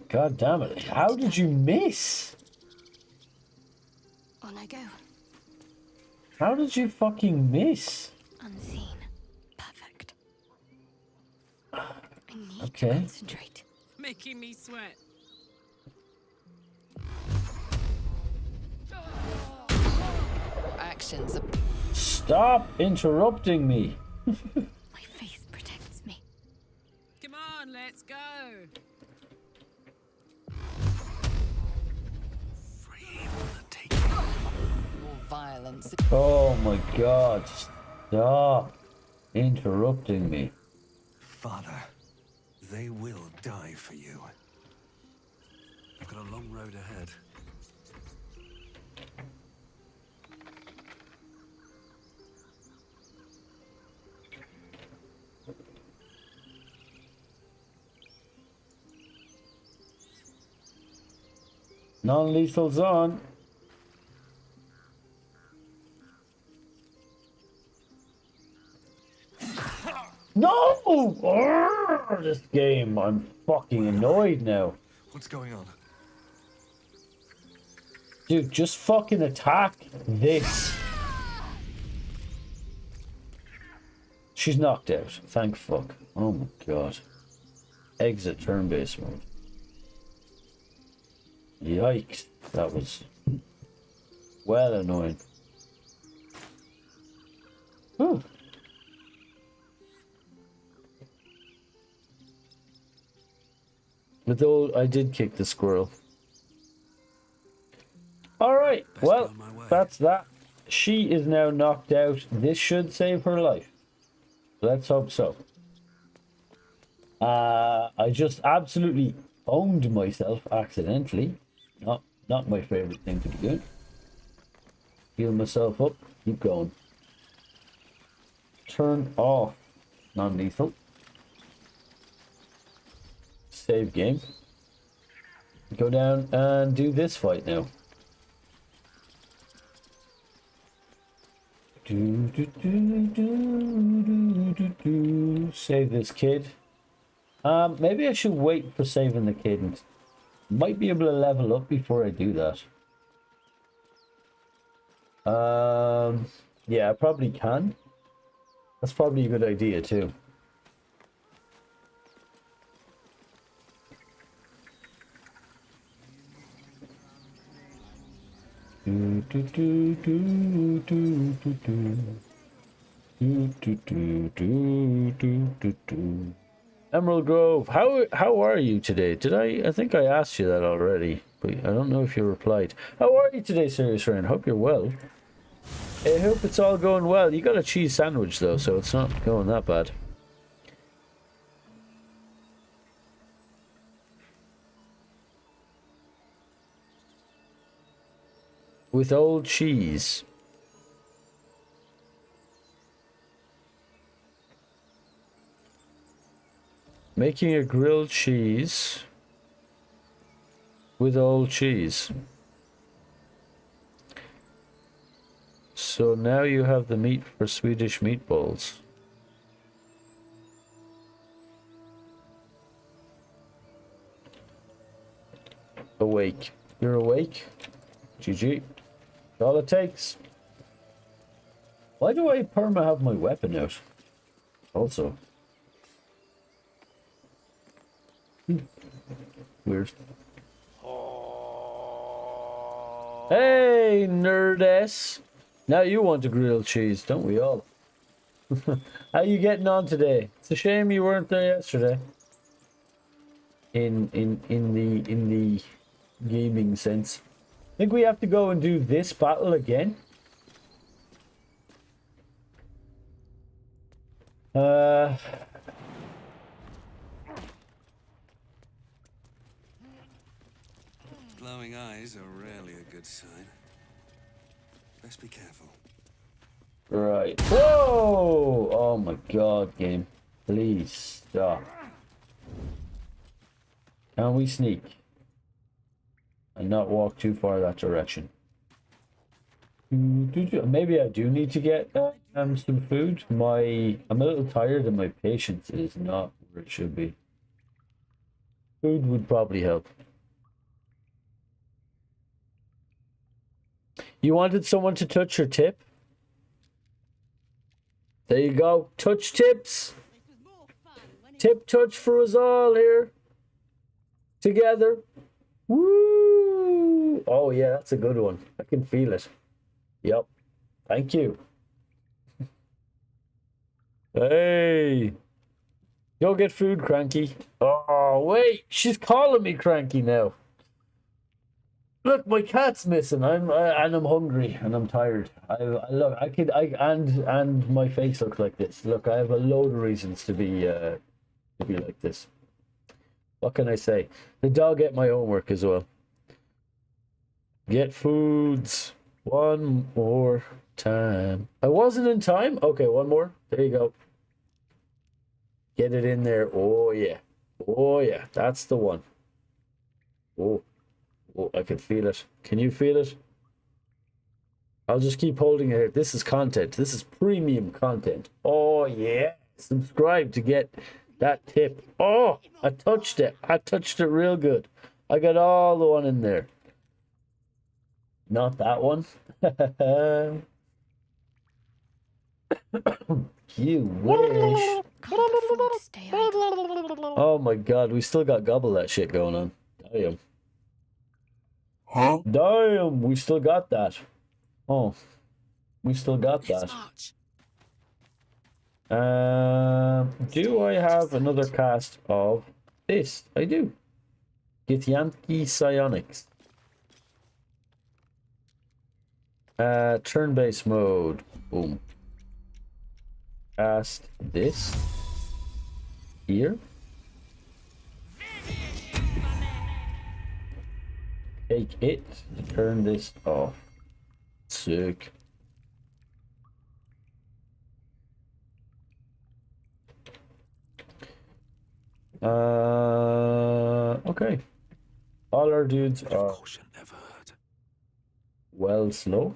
God damn it. How did you miss? I go? How did you fucking miss? Unseen. Perfect. I need to Okay. concentrate. Making me sweat. Actions are Stop interrupting me. My faith protects me. Come on, let's go. Free for the taking. more violence. Oh my god. Stop interrupting me. Father, they will die for you. I've got a long road ahead. Non-lethal's on. No! Urgh, this game, I'm fucking annoyed now. What's going on? Dude, just fucking attack this. She's knocked out. Thank fuck. Oh my god. Exit turn-based mode. Yikes. That was well annoying. Whew. But though I did kick the squirrel. Alright, well, that's that. She is now knocked out. This should save her life. Let's hope so. I just absolutely owned myself accidentally. Not my favorite thing to be doing. Heal myself up. Keep going. Turn off non-lethal. Save game. Go down and do this fight now. Save this kid. Maybe I should wait for saving the kid and might be able to level up before I do that. Yeah, I probably can. That's probably a good idea too. Emerald Grove, how are you today? I think I asked you that already, but I don't know if you replied. How are you today, Serious Rain? Hope you're well. I hope it's all going well. You got a cheese sandwich though, so it's not going that bad. With old cheese. Making a grilled cheese with old cheese. So now you have the meat for Swedish meatballs. Awake. You're awake? GG. That's all it takes. Why do I perma have my weapon out? Also. Weird. Hey, nerdess. Now you want a grilled cheese, don't we all? How you getting on today? It's a shame you weren't there yesterday. In the gaming sense. I think we have to go and do this battle again. Glowing eyes are rarely a good sign. Best be careful. Right. Whoa! Oh my god, game. Please stop. Can we sneak? And not walk too far that direction. Maybe I do need to get some food. I'm a little tired and my patience is not where it should be. Food would probably help. You wanted someone to touch your tip? There you go. Touch tips. Tip touch for us all here. Together. Woo! Oh, yeah, that's a good one. I can feel it. Yep. Thank you. Hey. Go get food, Cranky. Oh, wait. She's calling me Cranky now. Look, my cat's missing. I'm hungry and I'm tired. And my face looks like this. Look, I have a load of reasons to be like this. What can I say? The dog ate my homework as well. Get foods one more time. I wasn't in time. Okay, one more. There you go. Get it in there. Oh yeah. Oh yeah. That's the one. Oh. Oh, I can feel it. Can you feel it? I'll just keep holding it here. This is content. This is premium content. Oh, yeah. Subscribe to get that tip. Oh, I touched it. I touched it real good. I got all the one in there. Not that one. You wish. Oh, my God. We still got gobble that shit going on. Damn. Huh? Damn, we still got that. Oh, we still got that. Do I have another cast of this? I do. Githyanki Psionics. Turn-based mode. Boom. Cast this. Here. Take it, turn this off. Sick. Okay. All our dudes are well slow.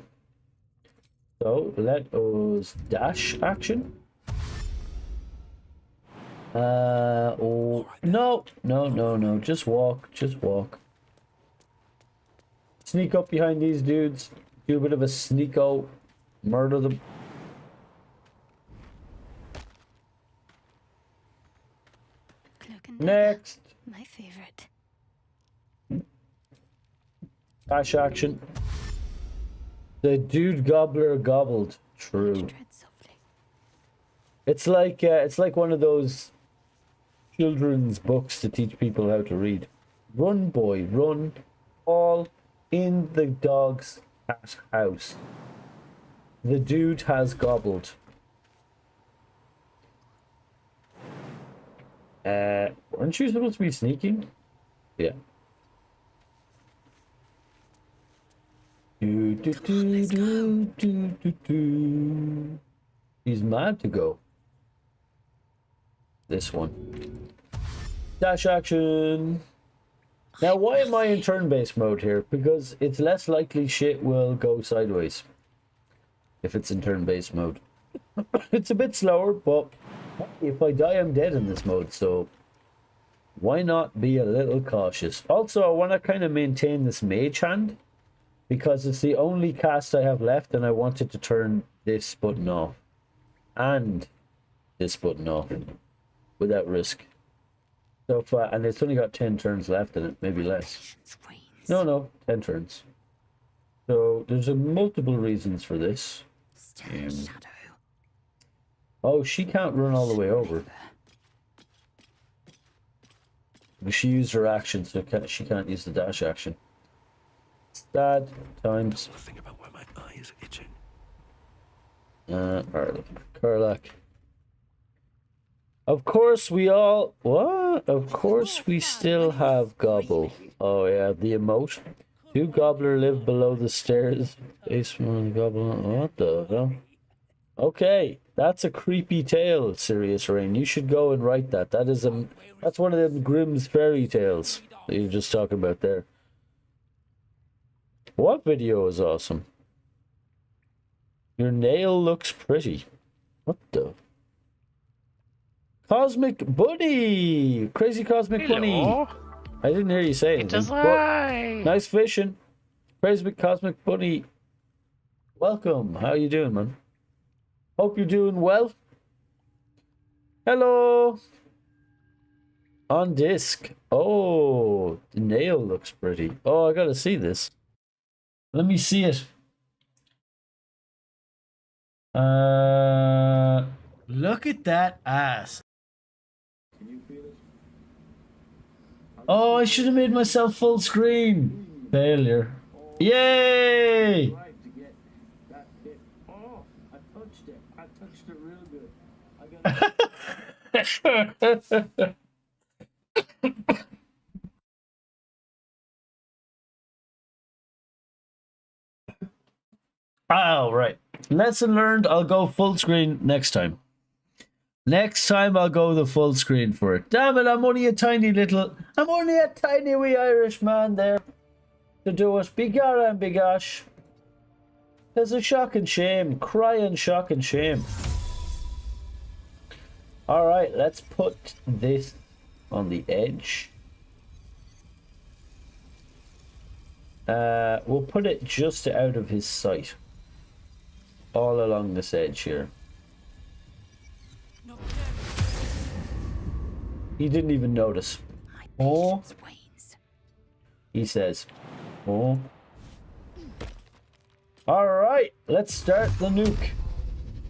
So let us dash action. Oh no, no. Just walk. Sneak up behind these dudes. Do a bit of a sneako. Murder them. Next. My favorite. Dash action. The dude gobbler gobbled. True. It's like one of those children's books to teach people how to read. Run, boy, run. All in the dog's cat house. The dude has gobbled. Weren't you supposed to be sneaking? Yeah. He's mad to go. This one. Dash action. Now, why am I in turn-based mode here? Because it's less likely shit will go sideways if it's in turn-based mode. It's a bit slower, but if I die, I'm dead in this mode, so why not be a little cautious? Also, I want to kind of maintain this mage hand because it's the only cast I have left, and I wanted to turn this button off and this button off without risk. So far, and it's only got 10 turns left in it, maybe less. No, 10 turns. So there's multiple reasons for this. Oh, she can't run all the way over. But she used her action, so she can't use the dash action. Stat times. Think about where my eyes are itching. Alright, Karlak. Of course we all... What? Of course we still have Gobble. Oh yeah, the emote. Do Gobbler live below the stairs? Basement Gobbler. What the hell? Okay, that's a creepy tale, Sirius Rain. You should go and write that. That's one of them Grimm's fairy tales that you're just talking about there. What video is awesome? Your nail looks pretty. What the... Cosmic Bunny! Crazy Cosmic Bunny! I didn't hear you say anything. Nice fishing. Crazy Cosmic Bunny Welcome. How you doing, man? Hope you're doing well. Hello. On disc. Oh, the nail looks pretty. Oh, I gotta see this. Let me see it. Look at that ass. Can you feel it? Oh, I should have made myself full screen. Failure. Yay! Oh, I touched it. I touched it real good. Oh, right. Lesson learned. I'll go full screen next time. Next time I'll go the full screen for it. Damn it, I'm only a tiny wee Irish man there to do it. Begorra and begosh. There's a shock and shame. Crying shock and shame. Alright, let's put this on the edge. We'll put it just out of his sight. All along this edge here. He didn't even notice. Oh, he says, oh. Alright, let's start the nuke.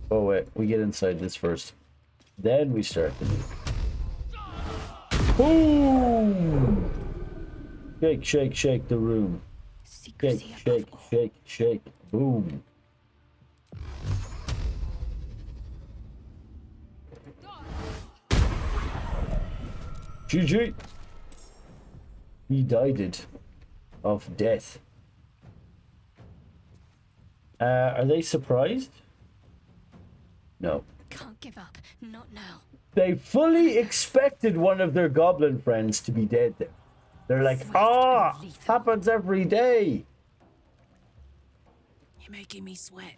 Oh wait, we get inside this first. Then we start the nuke. Boom! Shake, shake, shake the room. Shake, shake, shake, shake. Boom. GG. He died of death. Are they surprised? No. Can't give up. Not now. They fully expected one of their goblin friends to be dead there. They're like, ah, happens every day. You're making me sweat.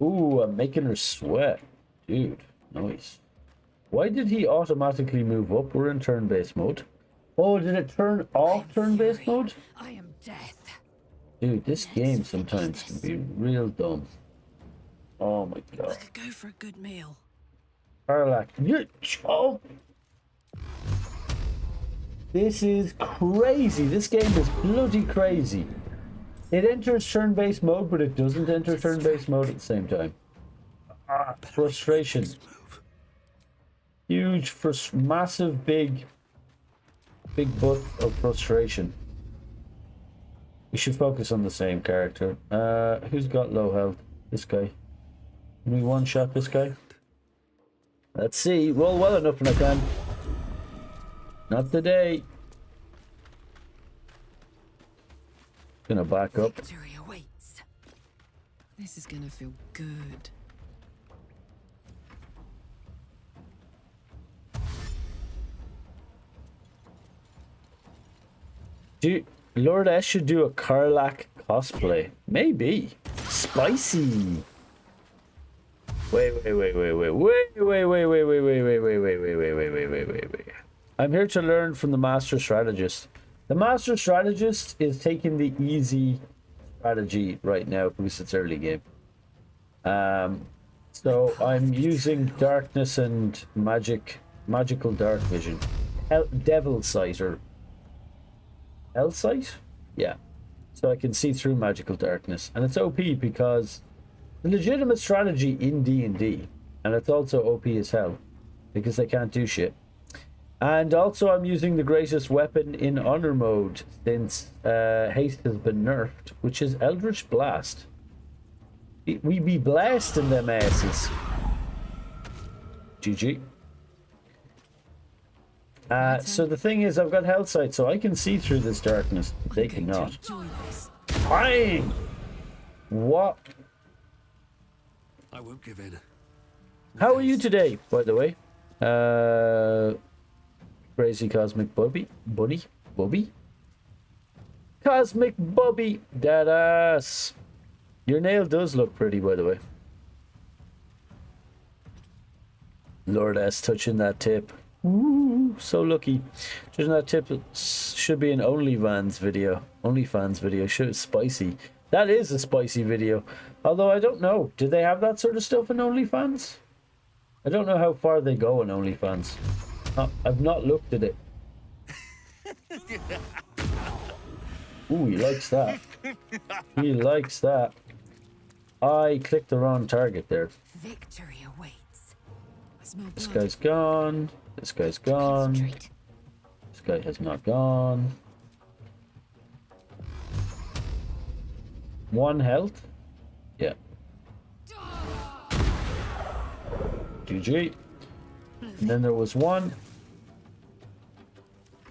Ooh, I'm making her sweat. Dude, nice. Why did he automatically move up? We're in turn-based mode. Oh, did it turn off turn-based mode? I am death. Dude, this game sometimes can be real dumb. Oh my god. I could go for a good meal. Arlac, oh. This is crazy. This game is bloody crazy. It enters turn-based mode, but it doesn't enter turn-based mode at the same time. Ah, frustration. Huge, massive, big butt of frustration. We should focus on the same character. Who's got low health? This guy. Can we one-shot this guy? Let's see. Roll well enough when I can. Not today. Gonna back up. Victory awaits. This is gonna feel good. Lord S should do a Karlach cosplay. Maybe. Spicy. Wait. I'm here to learn from the Master Strategist. The Master Strategist is taking the easy strategy right now because it's early game. So I'm using darkness and magical dark vision. Devil sight or Hell sight? Yeah. So I can see through magical darkness. And it's OP because the legitimate strategy in D&D. And it's also OP as hell. Because they can't do shit. And also I'm using the greatest weapon in honor mode since haste has been nerfed, which is Eldritch Blast. We be blasting them asses. GG. So the thing is, I've got Hell Sight, so I can see through this darkness. They cannot. Fine! What? I won't give in. How are you today, by the way? Crazy Cosmic Bubby? Bubby? Cosmic Bubby! That ass! Your nail does look pretty, by the way. Lord S touching that tip. Ooh, so lucky. Touching that tip should be an OnlyFans video. Should spicy. That is a spicy video. Although I don't know. Do they have that sort of stuff in OnlyFans? I don't know how far they go in OnlyFans. I've not looked at it. Ooh, he likes that. He likes that. I clicked the wrong target there. Victory awaits. This guy's gone. This guy's gone. This guy has not gone. 1 health. Yeah. GG. And then there was 1.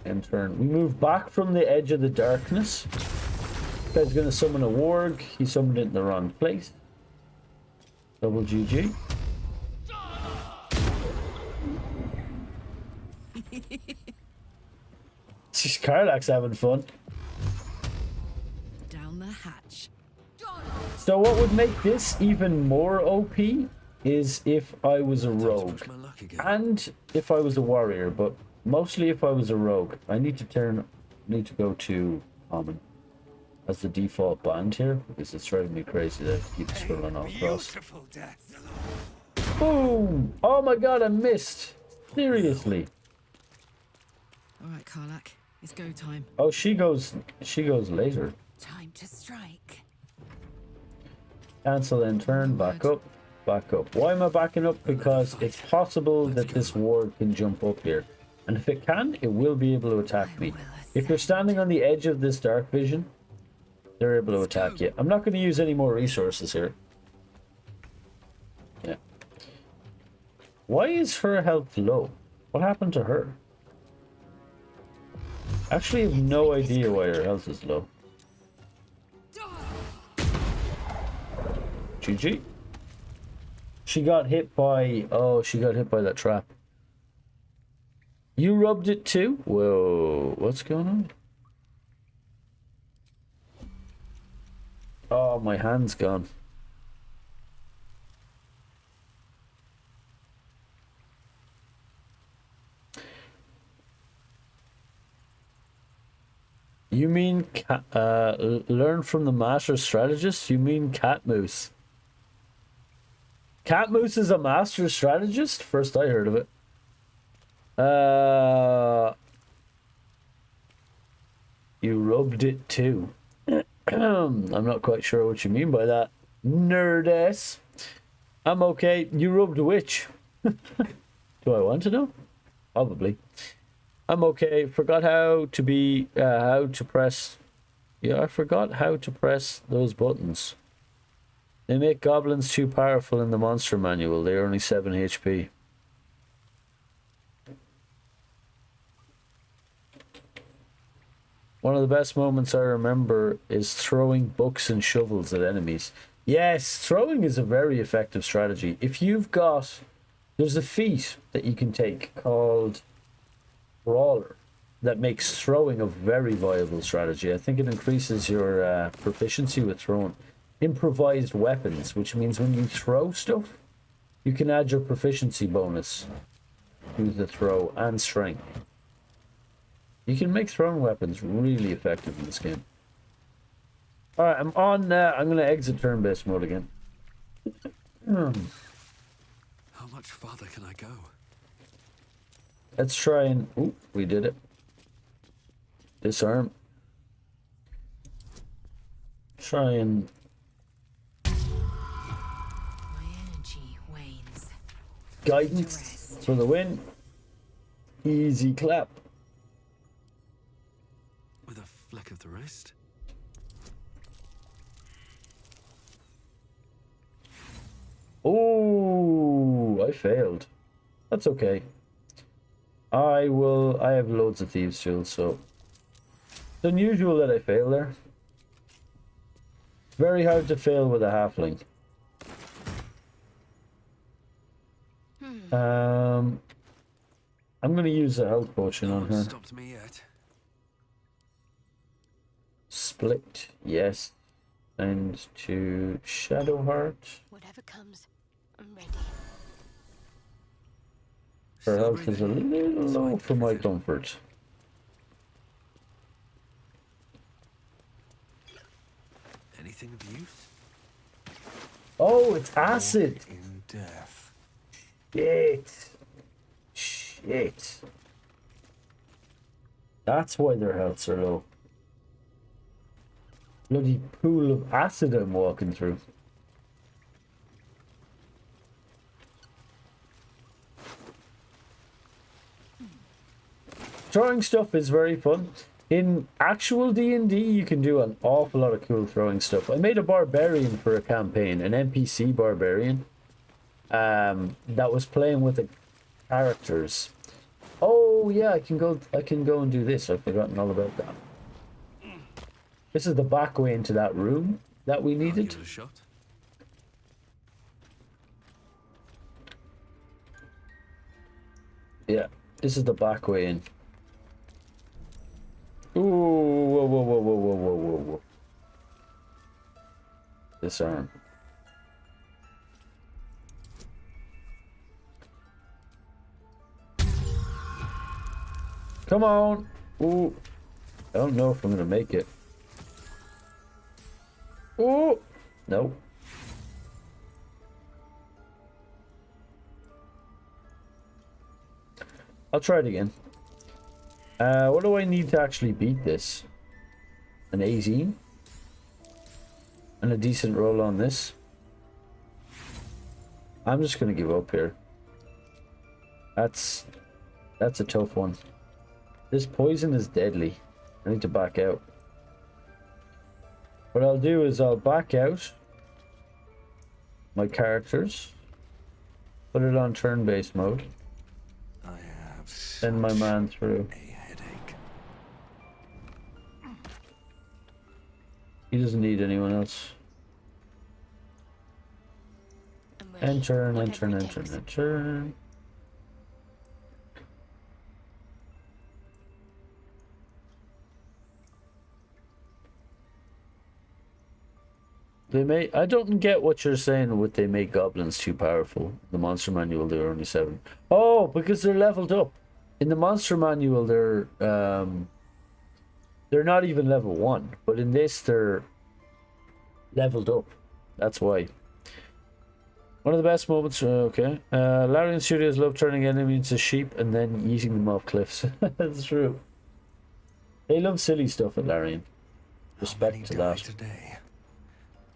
And turn. We move back from the edge of the darkness. This guy's gonna summon a warg. He summoned it in the wrong place. Double GG. Karlach's having fun. Down the hatch. So what would make this even more OP is if I was a rogue. And if I was a warrior, but mostly if I was a rogue. I need to go to common as the default band here because it's driving me crazy that I keep scrolling all across. Boom! Oh my god, I missed! Seriously. Alright, Karlach. It's go time. Oh, she goes later. Time to strike. Cancel and turn, back up, back up. Why am I backing up? Because it's possible that this ward can jump up here. And if it can, it will be able to attack me. If you're standing on the edge of this dark vision, they're able to attack you. I'm not going to use any more resources here. Yeah. Why is her health low? What happened to her? Actually, I have no idea why her health is low. GG. She got hit by... Oh, she got hit by that trap. You rubbed it too? Whoa, what's going on? Oh, my hand's gone. You mean learn from the master strategist? You mean Cat Moose? Cat Moose is a master strategist? First I heard of it. You rubbed it too. I'm not quite sure what you mean by that. Nerd-ass. I'm okay. You rubbed which? Do I want to know? Probably. I'm okay. Forgot how to press. Yeah, I forgot how to press those buttons. They make goblins too powerful in the monster manual. They're only 7 HP. One of the best moments I remember is throwing books and shovels at enemies. Yes, throwing is a very effective strategy. If you've got... There's a feat that you can take called Brawler that makes throwing a very viable strategy. I think it increases your proficiency with throwing. Improvised weapons, which means when you throw stuff, you can add your proficiency bonus to the throw and strength. You can make throwing weapons really effective in this game. Alright, I'm on I'm going to exit turn-based mode again. How much farther can I go? Let's try and... Ooh, we did it. Disarm. Try and... My energy wanes. Guidance for the win. Easy clap. With a fleck of the wrist? Oh, I failed. That's okay. I have loads of thieves tools, so it's unusual that I fail there. Very hard to fail with a halfling. I'm gonna use a health potion on her. Stopped me yet. Split, yes. And to Shadowheart. Whatever comes, I'm ready. Her health is a little low for my comfort. Anything of use? Oh, it's acid. Walk in death. Shit. That's why their healths are low. Bloody pool of acid I'm walking through. Throwing stuff is very fun. In actual D&D, you can do an awful lot of cool throwing stuff. I made a barbarian for a campaign, an NPC barbarian, that was playing with the characters. Oh yeah, I can go and do this. I've forgotten all about that. This is the back way into that room that we needed. Give it a shot. Yeah, this is the back way in. Ooh, whoa. Disarm. Come on. Ooh. I don't know if I'm gonna make it. Ooh. No. I'll try it again. What do I need to actually beat this? An 18? And a decent roll on this? I'm just gonna give up here. That's a tough one. This poison is deadly. I need to back out. What I'll do is I'll back out my characters, put it on turn-based mode, I have send my man through. a headache. He doesn't need anyone else. I'm ready. Enter, Whatever it takes. enter. I don't get what you're saying with they make goblins too powerful. The monster manual they're only 7. Oh, because they're leveled up. In the monster manual they're not even level 1, but in this they're leveled up. That's why. One of the best moments, okay. Larian Studios love turning enemies into sheep and then eating them off cliffs. That's true. They love silly stuff at Larian. Respect to that. Today?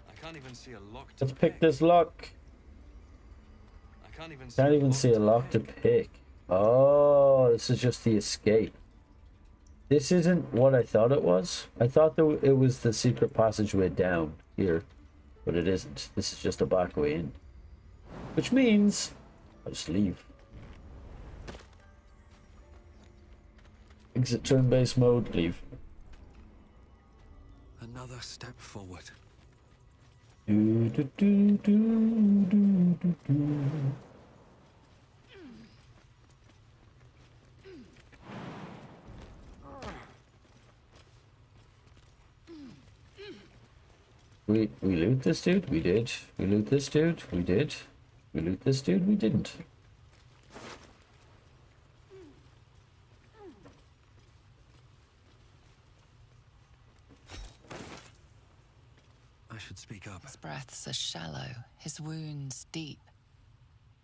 I can't even see a lock to Let's pick this lock. I can't even See a lock to pick. Oh, this is just the escape. This isn't what I thought it was. I thought that it was the secret passageway down here, but it isn't. This is just a back way in. Which means I'll just leave. Exit turn-based mode, leave. Another step forward. Do, do, do, do, do, do, do. We loot this dude? We did. We loot this dude? We did. We loot this dude? We didn't. I should speak up. His breaths are shallow, his wounds deep.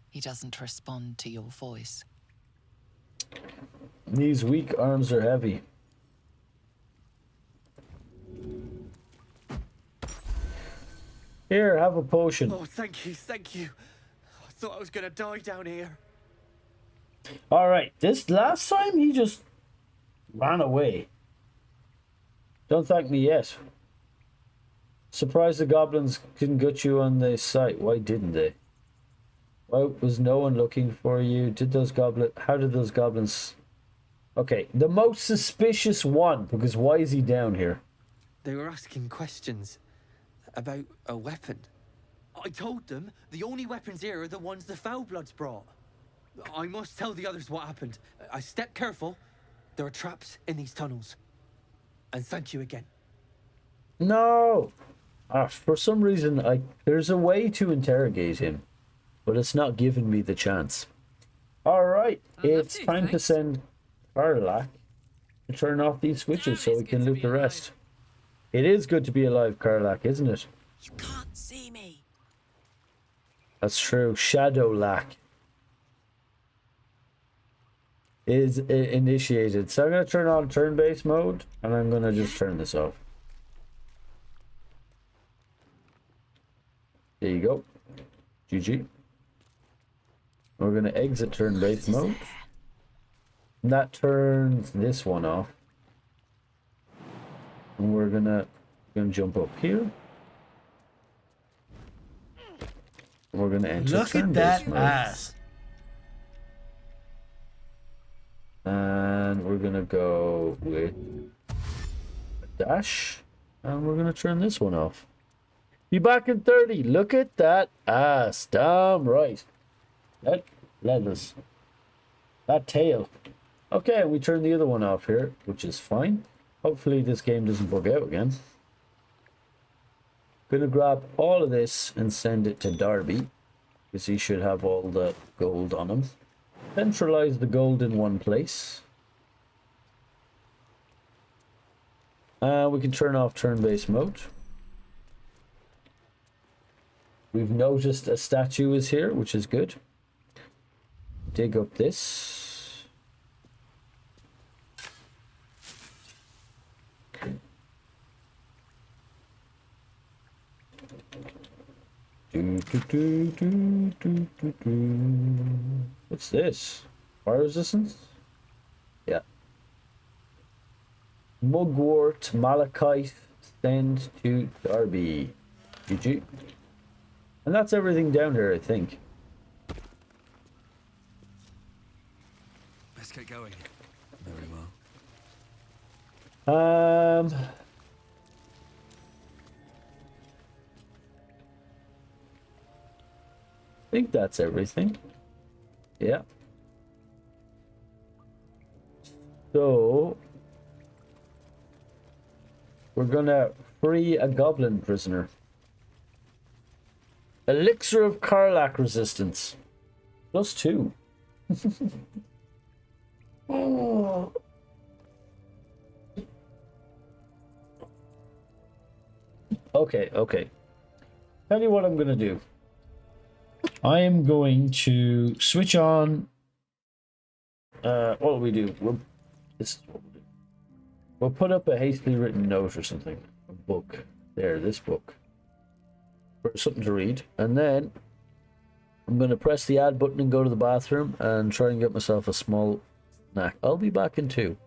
He doesn't respond to your voice. These weak arms are heavy. Here, have a potion. Oh, thank you. I thought I was gonna die down here. Alright, this last time he just ran away. Don't thank me yet. Surprised the goblins couldn't get you on the site. Why didn't they? Why was no one looking for you? How did those goblins... Okay, the most suspicious one, because why is he down here? They were asking questions about a weapon. I told them the only weapons here are the ones the Foulbloods brought. I must tell the others what happened. I stepped careful. There are traps in these tunnels. And thank you again. No! For some reason, there's a way to interrogate him, but it's not giving me the chance. Alright, it's time to send Karlak to turn off these switches so we can loot the rest. It is good to be alive, Karlak, isn't it? You can't see me. That's true. Shadow lack is initiated. So I'm going to turn on turn-based mode, and I'm going to just turn this off. There you go. GG. We're going to exit turn-based mode. And that turns this one off. And we're gonna jump up here. We're gonna enter Look at that mode. ass. And we're gonna go with a dash. And we're gonna turn this one off. Be back in 30. Look at that ass. Damn right. That us. That tail. Okay, we turn the other one off here, which is fine. Hopefully this game doesn't bug out again. Gonna grab all of this and send it to Darby, because he should have all the gold on him. Centralize the gold in one place. We can turn off turn-based mode. We've noticed a statue is here, which is good. Dig up this. What's this? Fire resistance? Yeah. Mugwort, Malachite, send to Darby. GG. And that's everything down here, I think. Let's get going. Very well. I think that's everything. Yeah. So we're gonna free a goblin prisoner. Elixir of Karlak resistance. +2. Oh. Okay. Tell you what I'm gonna do. I am going to switch on. What will we do? This is what we'll do. We'll put up a hastily written note or something. A book. There, this book. For something to read. And then I'm going to press the add button and go to the bathroom and try and get myself a small snack. I'll be back in 2.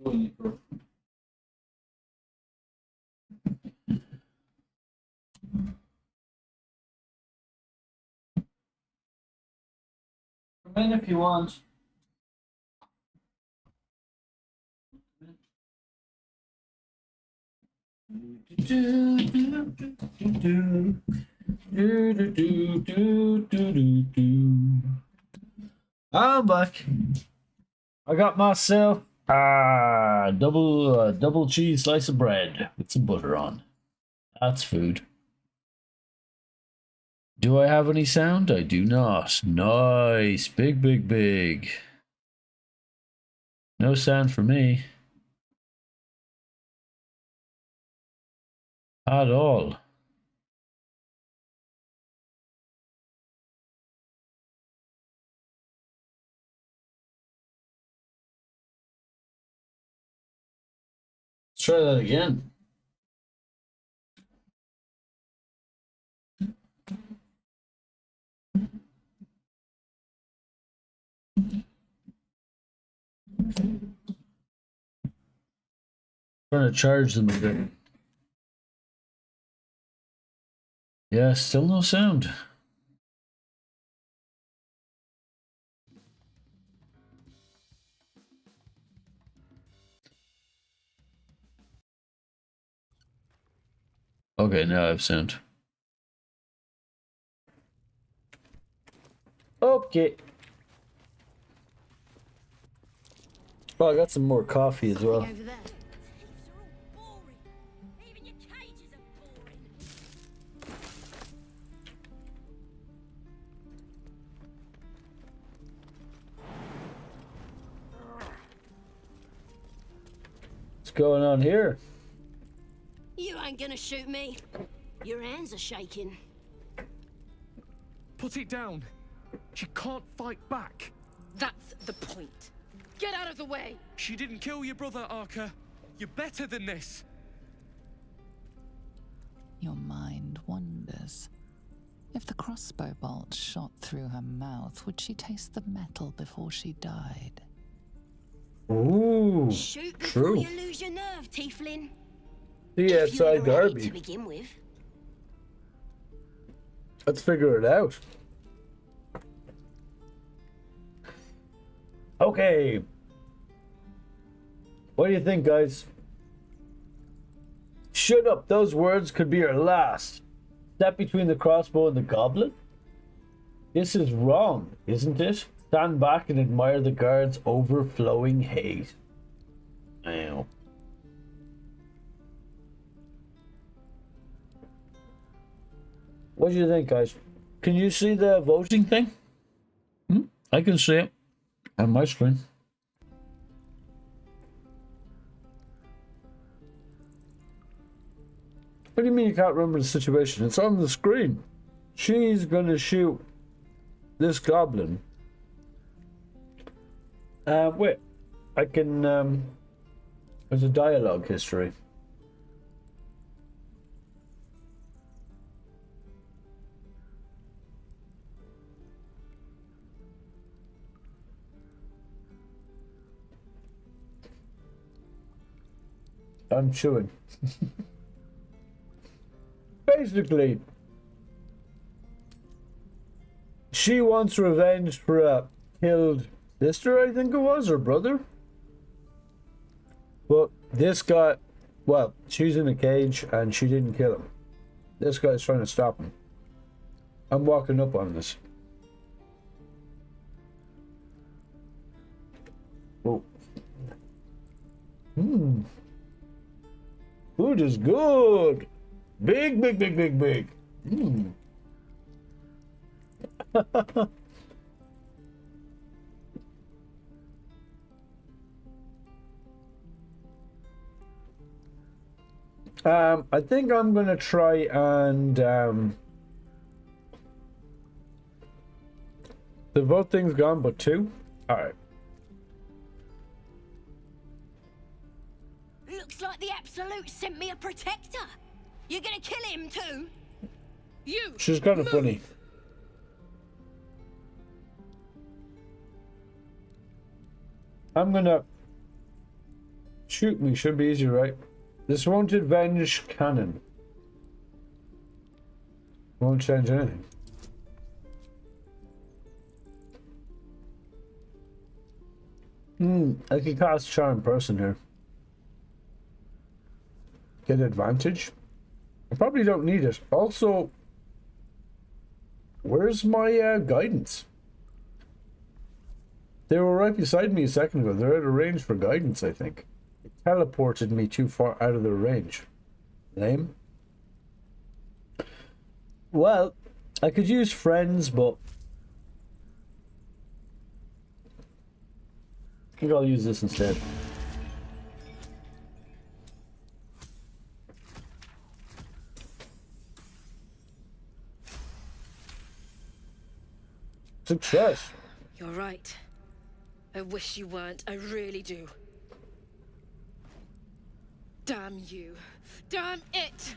Come in if you want. I'm back. I got myself double cheese slice of bread with some butter on. That's food. Do I have any sound? I do not. Nice. Big, big, big. No sound for me. At all. Let's try that again. Trying to charge them a bit. Yeah, still no sound. Okay, now I have sound. Okay. Oh, I got some more coffee as well. What's going on here? You ain't gonna shoot me. Your hands are shaking. Put it down. She can't fight back. That's the point. Get out of the way! She didn't kill your brother, Arca. You're better than this. Your mind wanders. If the crossbow bolt shot through her mouth, would she taste the metal before she died? Ooh, Shoot before true. you lose your nerve, Tiefling. See If you outside were ready Darby. to begin with. Let's figure it out. Okay. What do you think, guys? Shut up. Those words could be your last. Step between the crossbow and the goblin? This is wrong, isn't it? Stand back and admire the guard's overflowing hate. Ow. What do you think, guys? Can you see the voting thing? I can see it on my screen. What do you mean you can't remember the situation? It's on the screen. She's gonna shoot this goblin. Wait. I can, there's a dialogue history. I'm chewing. Basically, she wants revenge for a killed sister, I think it was, or brother. But this guy, well, she's in a cage and she didn't kill him. This guy's trying to stop him. I'm walking up on this. Oh. Food is good. Big, big, big, big, big. I think I'm gonna try and the vote thing's gone, but 2. All right. Looks like the Absolute sent me a protector. You're gonna kill him too? You. She's kind of funny. I'm gonna Shoot me should be easy, right? This won't avenge cannon. Won't change anything. I can cast Charm Person here. Get advantage. I probably don't need it. Also, where's my guidance? They were right beside me a second ago. They're out of range for guidance, I think. It teleported me too far out of their range. Lame. Well, I could use friends, but I think I'll use this instead. Success. You're right. I wish you weren't. I really do. Damn you. Damn it!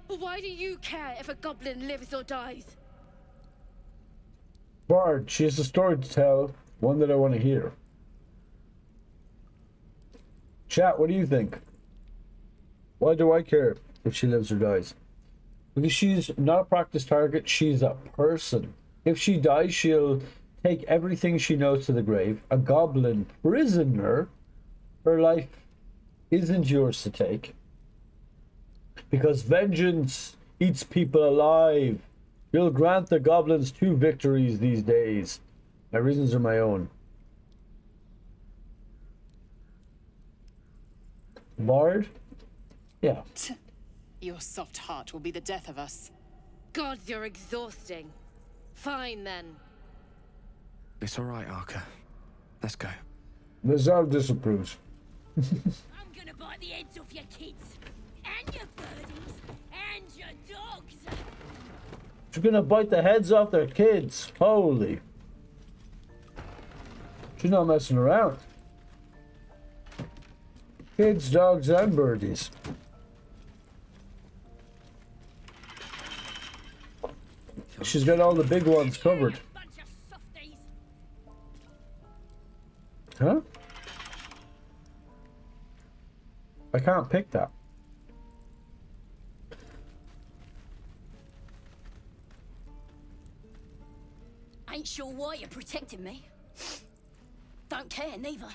Why do you care if a goblin lives or dies? Bard, she has a story to tell, one that I want to hear. Chat, what do you think? Why do I care if she lives or dies? Because she's not a practice target, she's a person. If she dies, she'll take everything she knows to the grave. A goblin prisoner, her life isn't yours to take. Because vengeance eats people alive. You'll grant the goblins 2 victories these days. My reasons are my own. Bard? Yeah. Your soft heart will be the death of us. Gods, you're exhausting. Fine then. It's all right, Arca. Let's go. The Zal disapproves. I'm gonna bite the heads off your kids, and your birdies, and your dogs. She's gonna bite the heads off their kids. Holy. She's not messing around. Kids, dogs, and birdies. She's got all the big ones covered. Huh? I can't pick that. Ain't sure why you're protecting me. Don't care neither.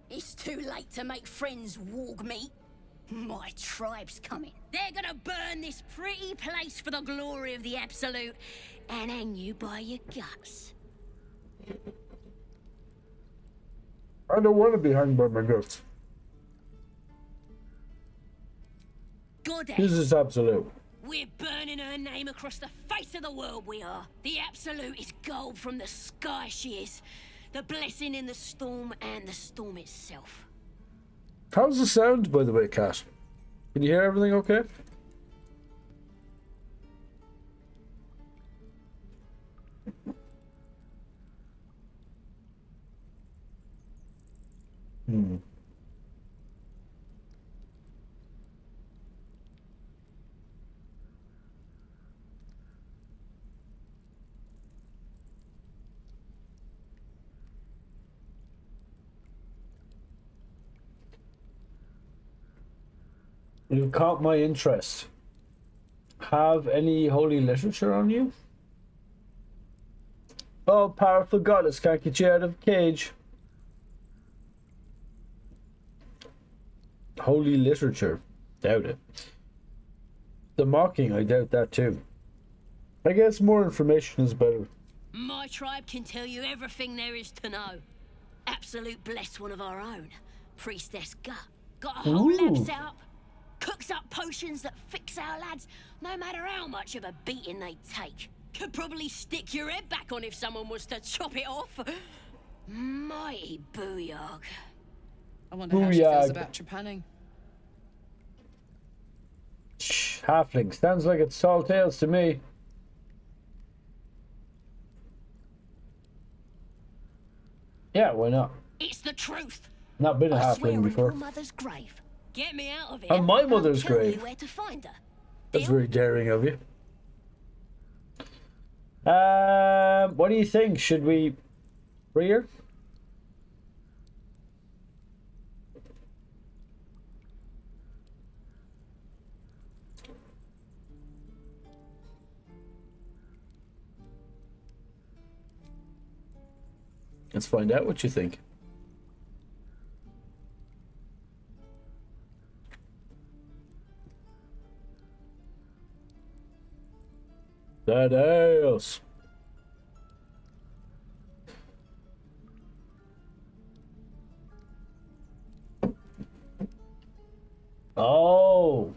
It's too late to make friends, warg meat. My tribe's coming. They're gonna burn this pretty place for the glory of the Absolute and hang you by your guts. I don't want to be hung by my guts. Goddess. This is Absolute. We're burning her name across the face of the world, we are. The Absolute is gold from the sky, she is. The blessing in the storm and the storm itself. How's the sound, by the way, Cat? Can you hear everything okay? You've caught my interest. Have any holy literature on you? Oh, powerful goddess can't get you out of the cage. Holy literature. Doubt it. The mocking, I doubt that too. I guess more information is better. My tribe can tell you everything there is to know. Absolute bless one of our own. Priestess Gut. Got a whole lab set up. Cooks up potions that fix our lads, no matter how much of a beating they take. Could probably stick your head back on if someone was to chop it off. Mighty booyog. I wonder how she feels about trepanning. Halfling. Sounds like it's tall tales to me. Yeah, why not? It's the truth. Not been a I swear halfling on before. your mother's grave. Get me out of here. On my mother's I'll tell grave. you where to find her. That's very daring of you. What do you think? Should we free her? Let's find out what you think. That ass. Oh.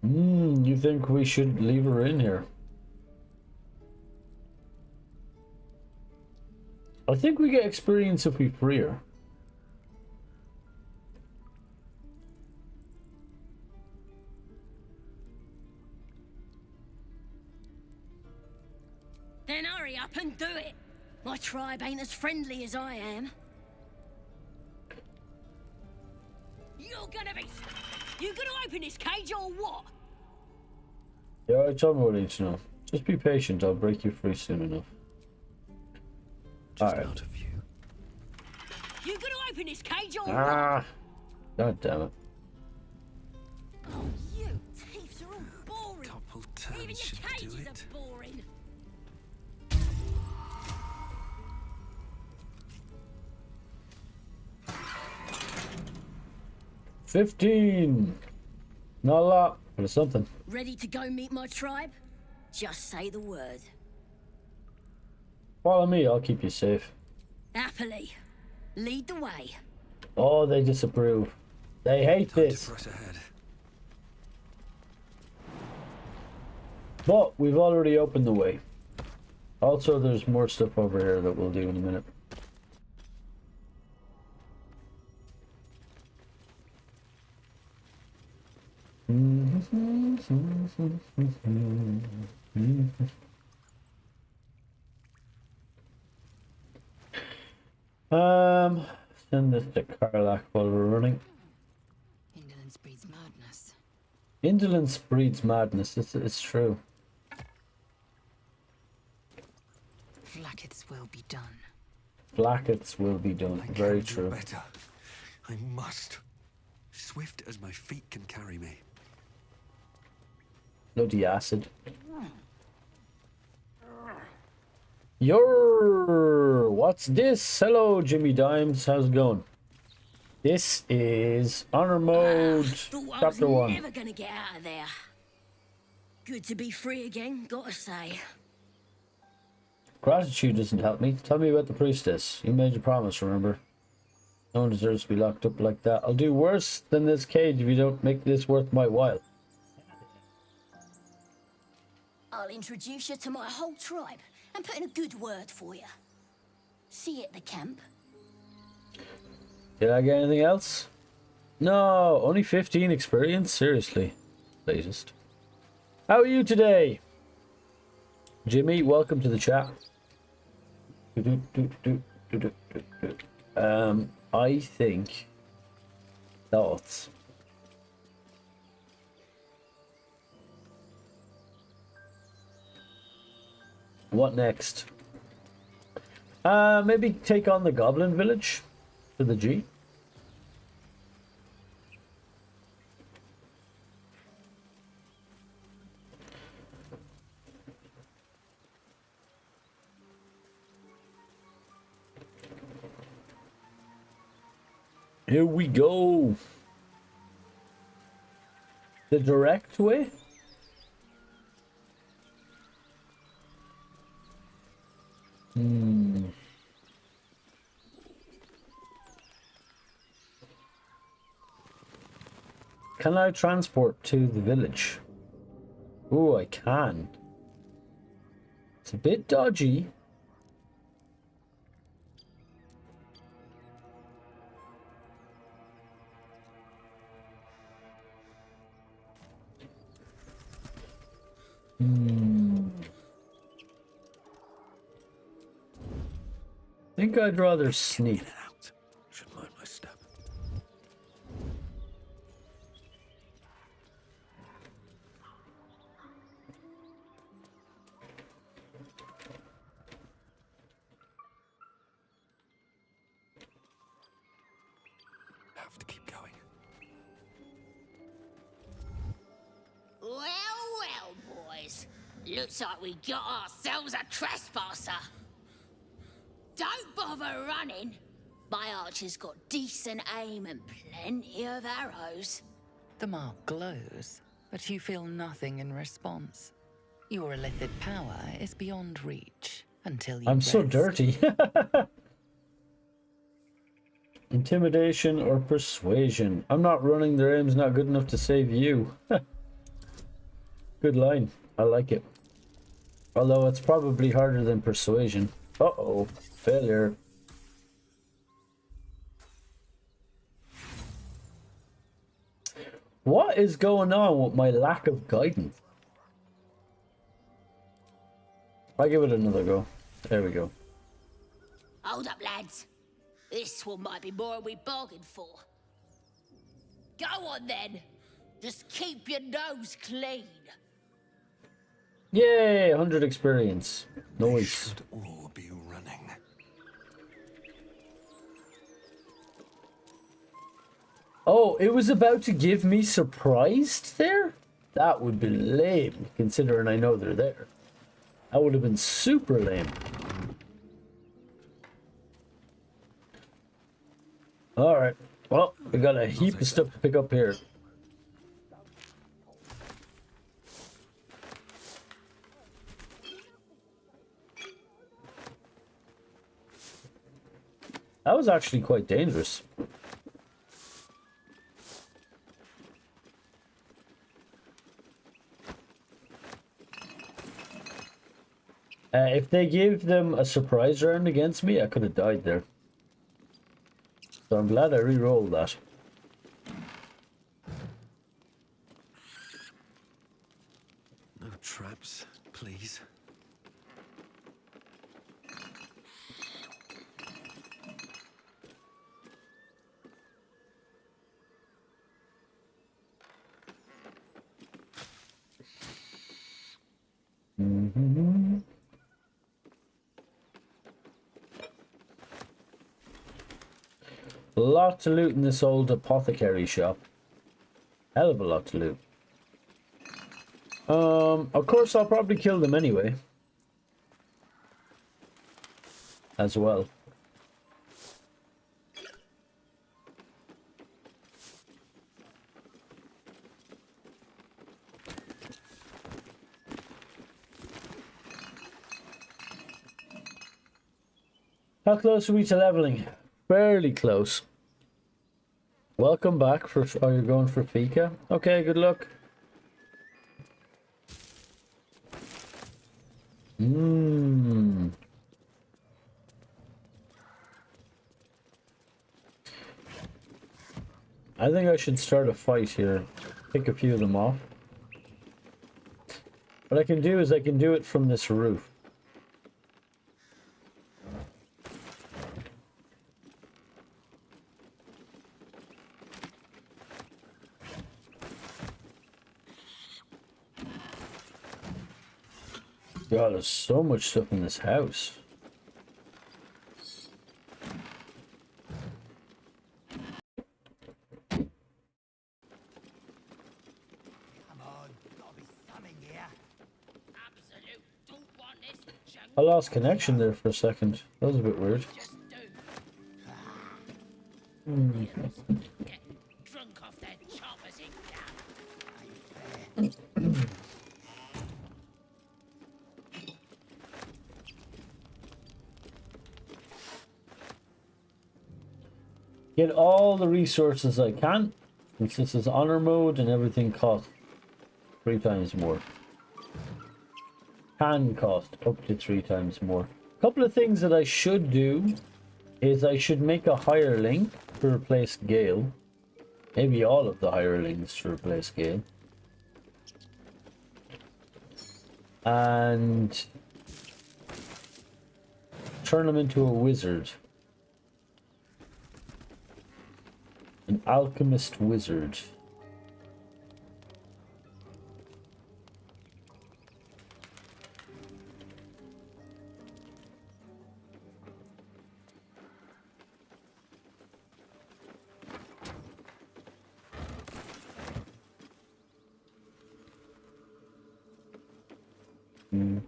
You think we should leave her in here? I think we get experience if we free her. Then hurry up and do it. My tribe ain't as friendly as I am. You gonna open this cage or what? Yeah, I told me what I need to know. Just be patient, I'll break you free soon enough. Just out of view. You gonna open this cage or what? God damn it. Oh, you thieves are all boring. Couple Even turns should your do cages it. are boring. $15. Not a lot, but it's something. Ready to go meet my tribe? Just say the word. Follow me, I'll keep you safe. Happily. Lead the way. Oh, they disapprove. They hate this. Press ahead. But we've already opened the way. Also, there's more stuff over here that we'll do in a minute. Send this to Karlach while we're running. Indolence breeds madness. Indolence breeds madness. It's true. Flackets will be done. Flackets will be done. Very do true. Better. I must. Swift as my feet can carry me. Bloody acid. What's this? Hello, Jimmy Dimes. How's it going? This is Honor Mode, Chapter 1. Never gonna get out of there. Good to be free again, gotta say. Gratitude doesn't help me. Tell me about the priestess. You made your promise, remember? No one deserves to be locked up like that. I'll do worse than this cage if you don't make this worth my while. I'll introduce you to my whole tribe and put in a good word for you. See you at the camp. Did I get anything else? No, only 15 experience? Seriously. Latest. How are you today? Jimmy, welcome to the chat. I think... Thoughts. What next? Maybe take on the Goblin Village for the G. Here we go. The direct way? Can I transport to the village? Oh, I can. It's a bit dodgy. I think I'd rather sneak. Should mind my step. Have to keep going. Well, well, boys. Looks like we got ourselves a trespasser. Don't bother running. My archer's got decent aim and plenty of arrows. The mark glows, but you feel nothing in response. Your illithid power is beyond reach until you I'm so rest. dirty. Intimidation or persuasion. I'm not running, their aim's not good enough to save you. Good line. I like it. Although it's probably harder than persuasion. Uh-oh. Failure. What is going on with my lack of guidance? I'll give it another go. There we go. Hold up, lads. This one might be more than we bargained for. Go on, then. Just keep your nose clean. Yay! 100 experience. They Nice. should all be running. Oh, it was about to give me surprised there? That would be lame, considering I know they're there. That would have been super lame. Alright. Well, we got a heap of stuff to pick up here. That was actually quite dangerous. If they gave them a surprise round against me, I could have died there. So I'm glad I re-rolled that. No traps, please. A lot to loot in this old apothecary shop. Hell of a lot to loot. Of course I'll probably kill them anyway. As well. How close are we to leveling? Fairly close. Welcome back for... Oh, you're going for Fika? Okay, good luck. I think I should start a fight here. Pick a few of them off. What I can do is I can do it from this roof. God, there's so much stuff in this house. I lost connection there for a second. That was a bit weird. Drunk off their choppers Get all the resources I can, since this is honor mode and everything costs 3 times more. Can cost up to 3 times more. A couple of things that I should do is I should make a hireling to replace Gale. Maybe all of the hirelings to replace Gale. And turn him into a wizard. An alchemist wizard.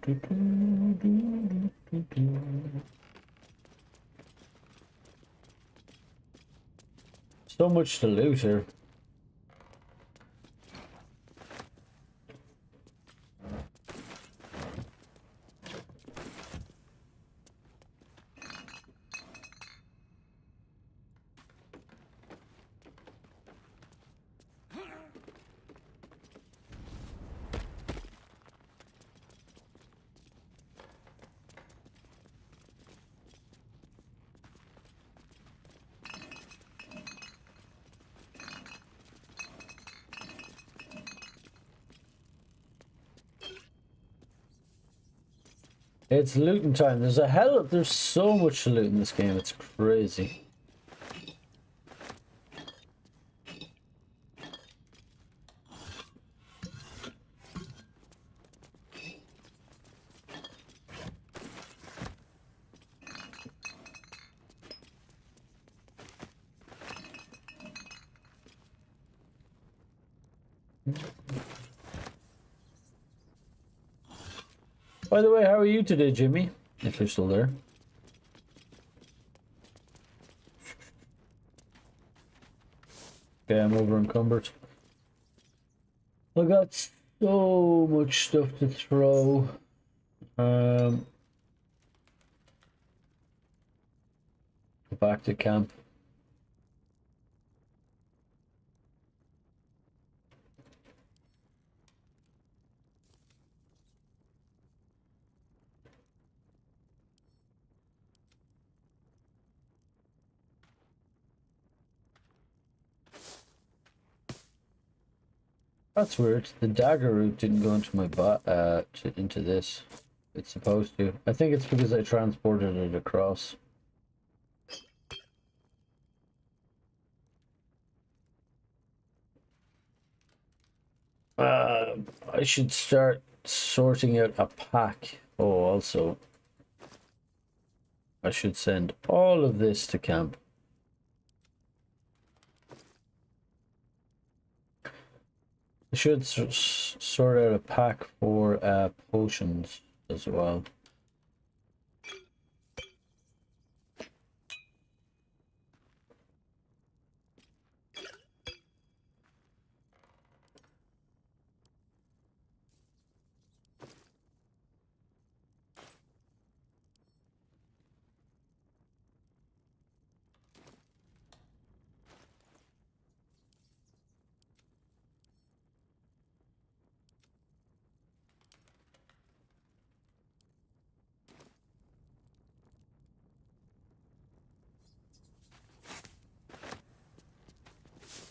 So much to loot here. It's looting time. There's so much to loot in this game. It's crazy. By the way, how are you today, Jimmy? If you're still there. Okay, I'm over encumbered. I got so much stuff to throw. Go back to camp. That's weird. The dagger route didn't go into my into this. It's supposed to. I think it's because I transported it across. I should start sorting out a pack. Oh, also, I should send all of this to camp. I should sort out a pack for potions as well.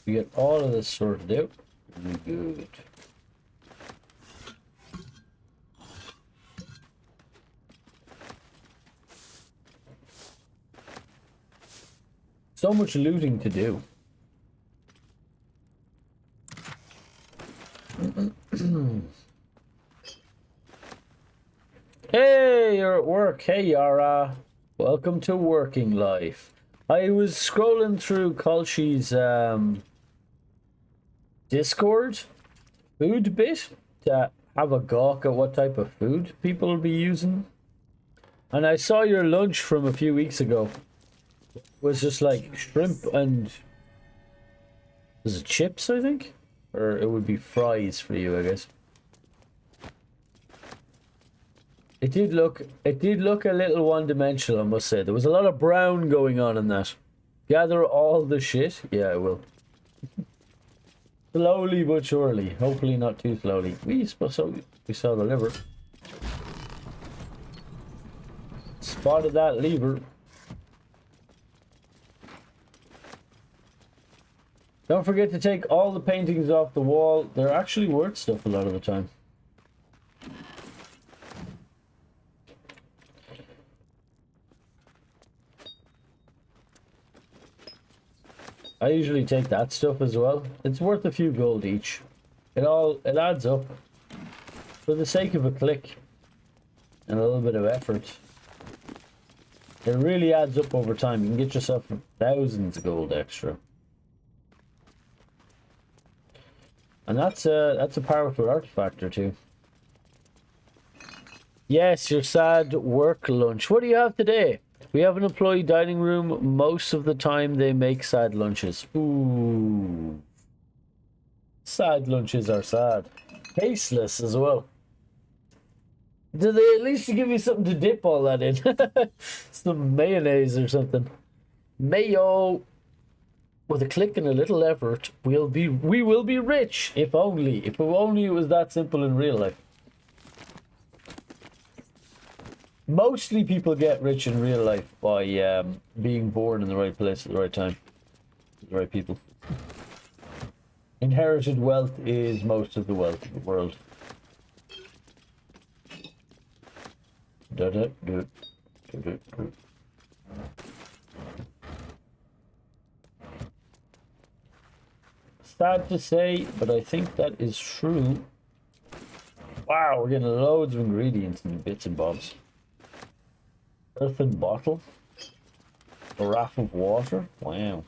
We get all of this sorted out. Good. So much looting to do. Hey, you're at work. Hey, Yara. Welcome to working life. I was scrolling through Kolshi's Discord food bit to have a gawk at what type of food people will be using. And I saw your lunch from a few weeks ago. It was just like shrimp and... was it chips, I think? Or it would be fries for you, I guess. It did look a little one-dimensional, I must say. There was a lot of brown going on in that. Gather all the shit? Yeah, I will. Slowly but surely. Hopefully not too slowly. We saw the liver. Spotted that lever. Don't forget to take all the paintings off the wall. They're actually worth stuff a lot of the time. I usually take that stuff as well. It's worth a few gold each. It adds up. For the sake of a click and a little bit of effort. It really adds up over time. You can get yourself thousands of gold extra. And that's a powerful artifact or two. Yes, your sad work lunch. What do you have today? We have an employee dining room. Most of the time they make sad lunches. Ooh. Sad lunches are sad. Tasteless as well. Do they at least give you something to dip all that in? Some mayonnaise or something. Mayo. With a click and a little effort, we will be rich. If only it was that simple in real life. Mostly people get rich in real life by being born in the right place at the right time. The right people. Inherited wealth is most of the wealth in the world. Sad to say, but I think that is true. Wow, we're getting loads of ingredients and bits and bobs. Earthen bottle. A raft of water. Wow.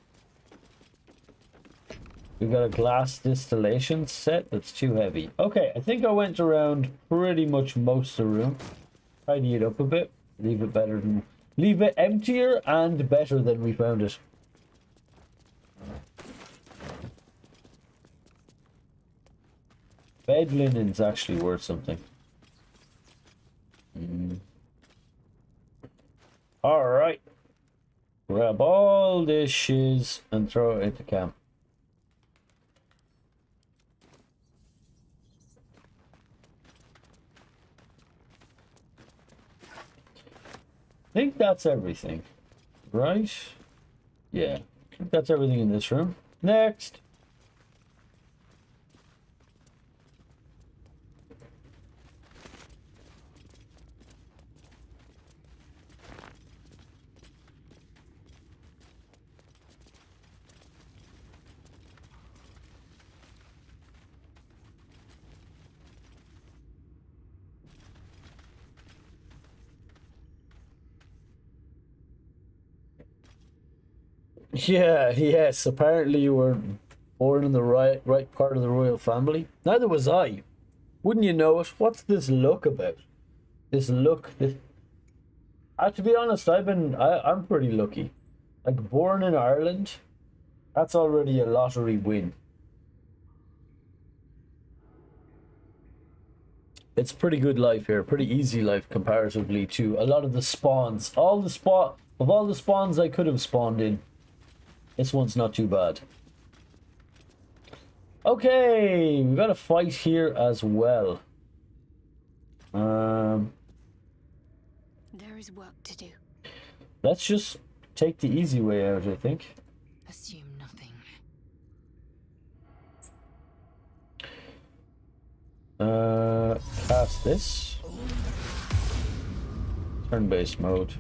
We've got a glass distillation set that's too heavy. Okay, I think I went around pretty much most of the room. Tidy it up a bit. Leave it emptier and better than we found it. Bed linen's actually worth something. Alright. Grab all this shiz and throw it into camp. I think that's everything. Right? Yeah. I think that's everything in this room. Next. Yeah, yes. Apparently you were born in the right part of the royal family. Neither was I. Wouldn't you know it? What's this look about? This look. To be honest, I'm pretty lucky. Like, born in Ireland, that's already a lottery win. It's pretty good life here. Pretty easy life comparatively to a lot of the spawns. All the spawns I could have spawned in. This one's not too bad. Okay, we've got a fight here as well. There is work to do. Let's just take the easy way out, I think. Assume nothing. Cast this. Turn-based mode.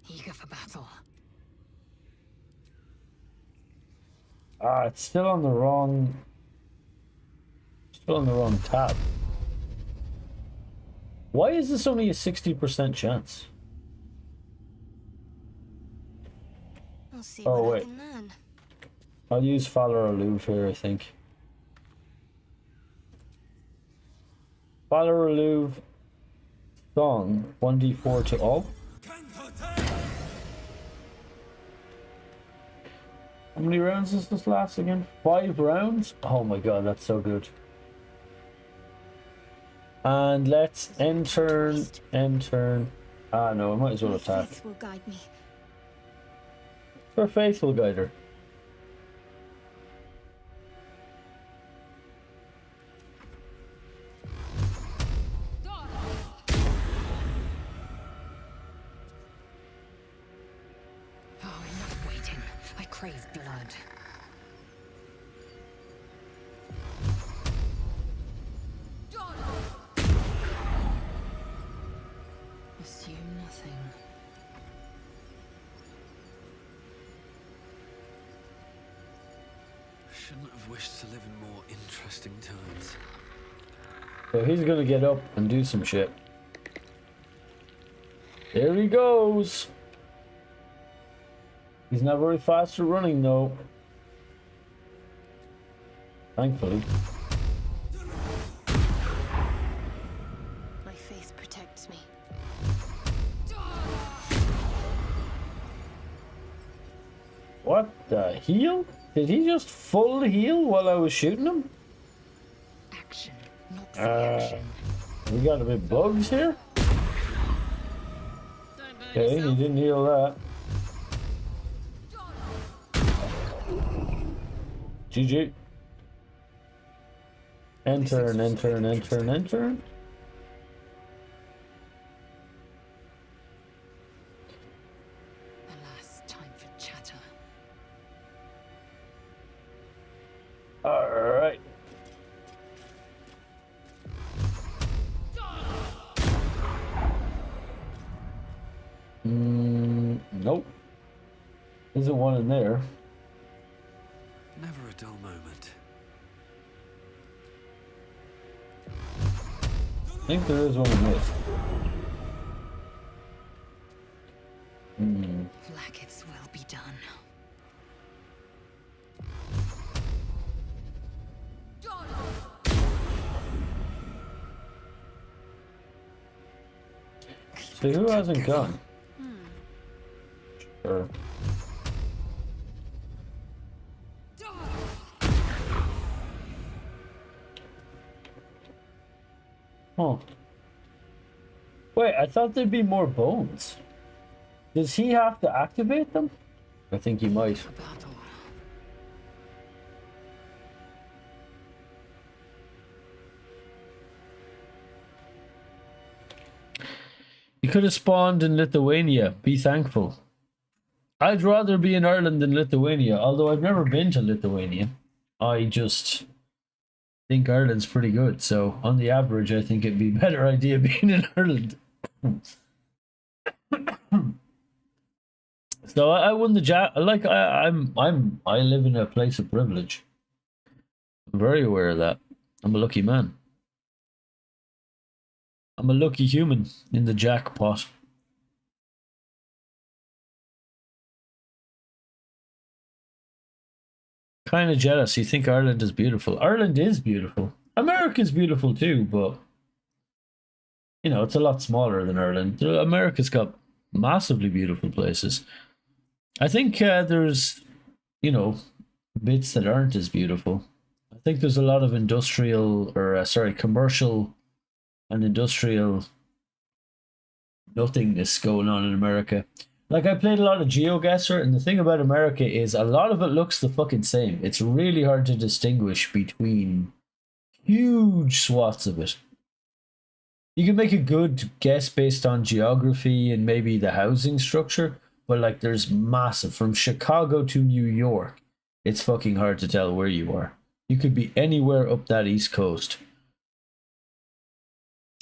Eager for battle. It's still on the wrong tab. Why is this only a 60% chance? I'll see Oh, what wait. I can learn. I'll use Fowler Alluve here, I think. Fowler Alluve song 1d4 to all. How many rounds does this last again? 5 rounds? Oh my god, that's so good. And let's end turn. Ah no, I might as well attack. Faith will guide me. For faithful guider. Oh, enough waiting. I crave blood. Assume nothing. Shouldn't have wished to live in more interesting times. So he's gonna get up and do some shit. There he goes. He's not very fast at running though. Thankfully. My faith protects me. What the heal? Did he just full heal while I was shooting him? Action, not reaction. We got a bit bugs here. Okay, he didn't heal that. GG. Enter and enter and enter and enter. Alas, time for chatter. Alright. Nope. Isn't one in there. Never a dull moment. I think there is one in this. Like its will be done. So who hasn't gone? Sure. Huh. Wait, I thought there'd be more bones. Does he have to activate them? I think he might. You could have spawned in Lithuania. Be thankful. I'd rather be in Ireland than Lithuania, although I've never been to Lithuania. I just think Ireland's pretty good, so on the average I think it'd be a better idea being in Ireland. So I won the jack. Like I live in a place of privilege. I'm very aware of that. I'm a lucky man. I'm a lucky human in the jackpot. Kind of jealous. You think Ireland is beautiful. Ireland is beautiful. America's beautiful too, but you know, it's a lot smaller than Ireland. America's got massively beautiful places. I think there's, you know, bits that aren't as beautiful. I think there's a lot of industrial, or commercial and industrial nothingness going on in America. Like, I played a lot of GeoGuessr, and the thing about America is a lot of it looks the fucking same. It's really hard to distinguish between huge swaths of it. You can make a good guess based on geography and maybe the housing structure, but like there's massive, from Chicago to New York. It's fucking hard to tell where you are. You could be anywhere up that East Coast.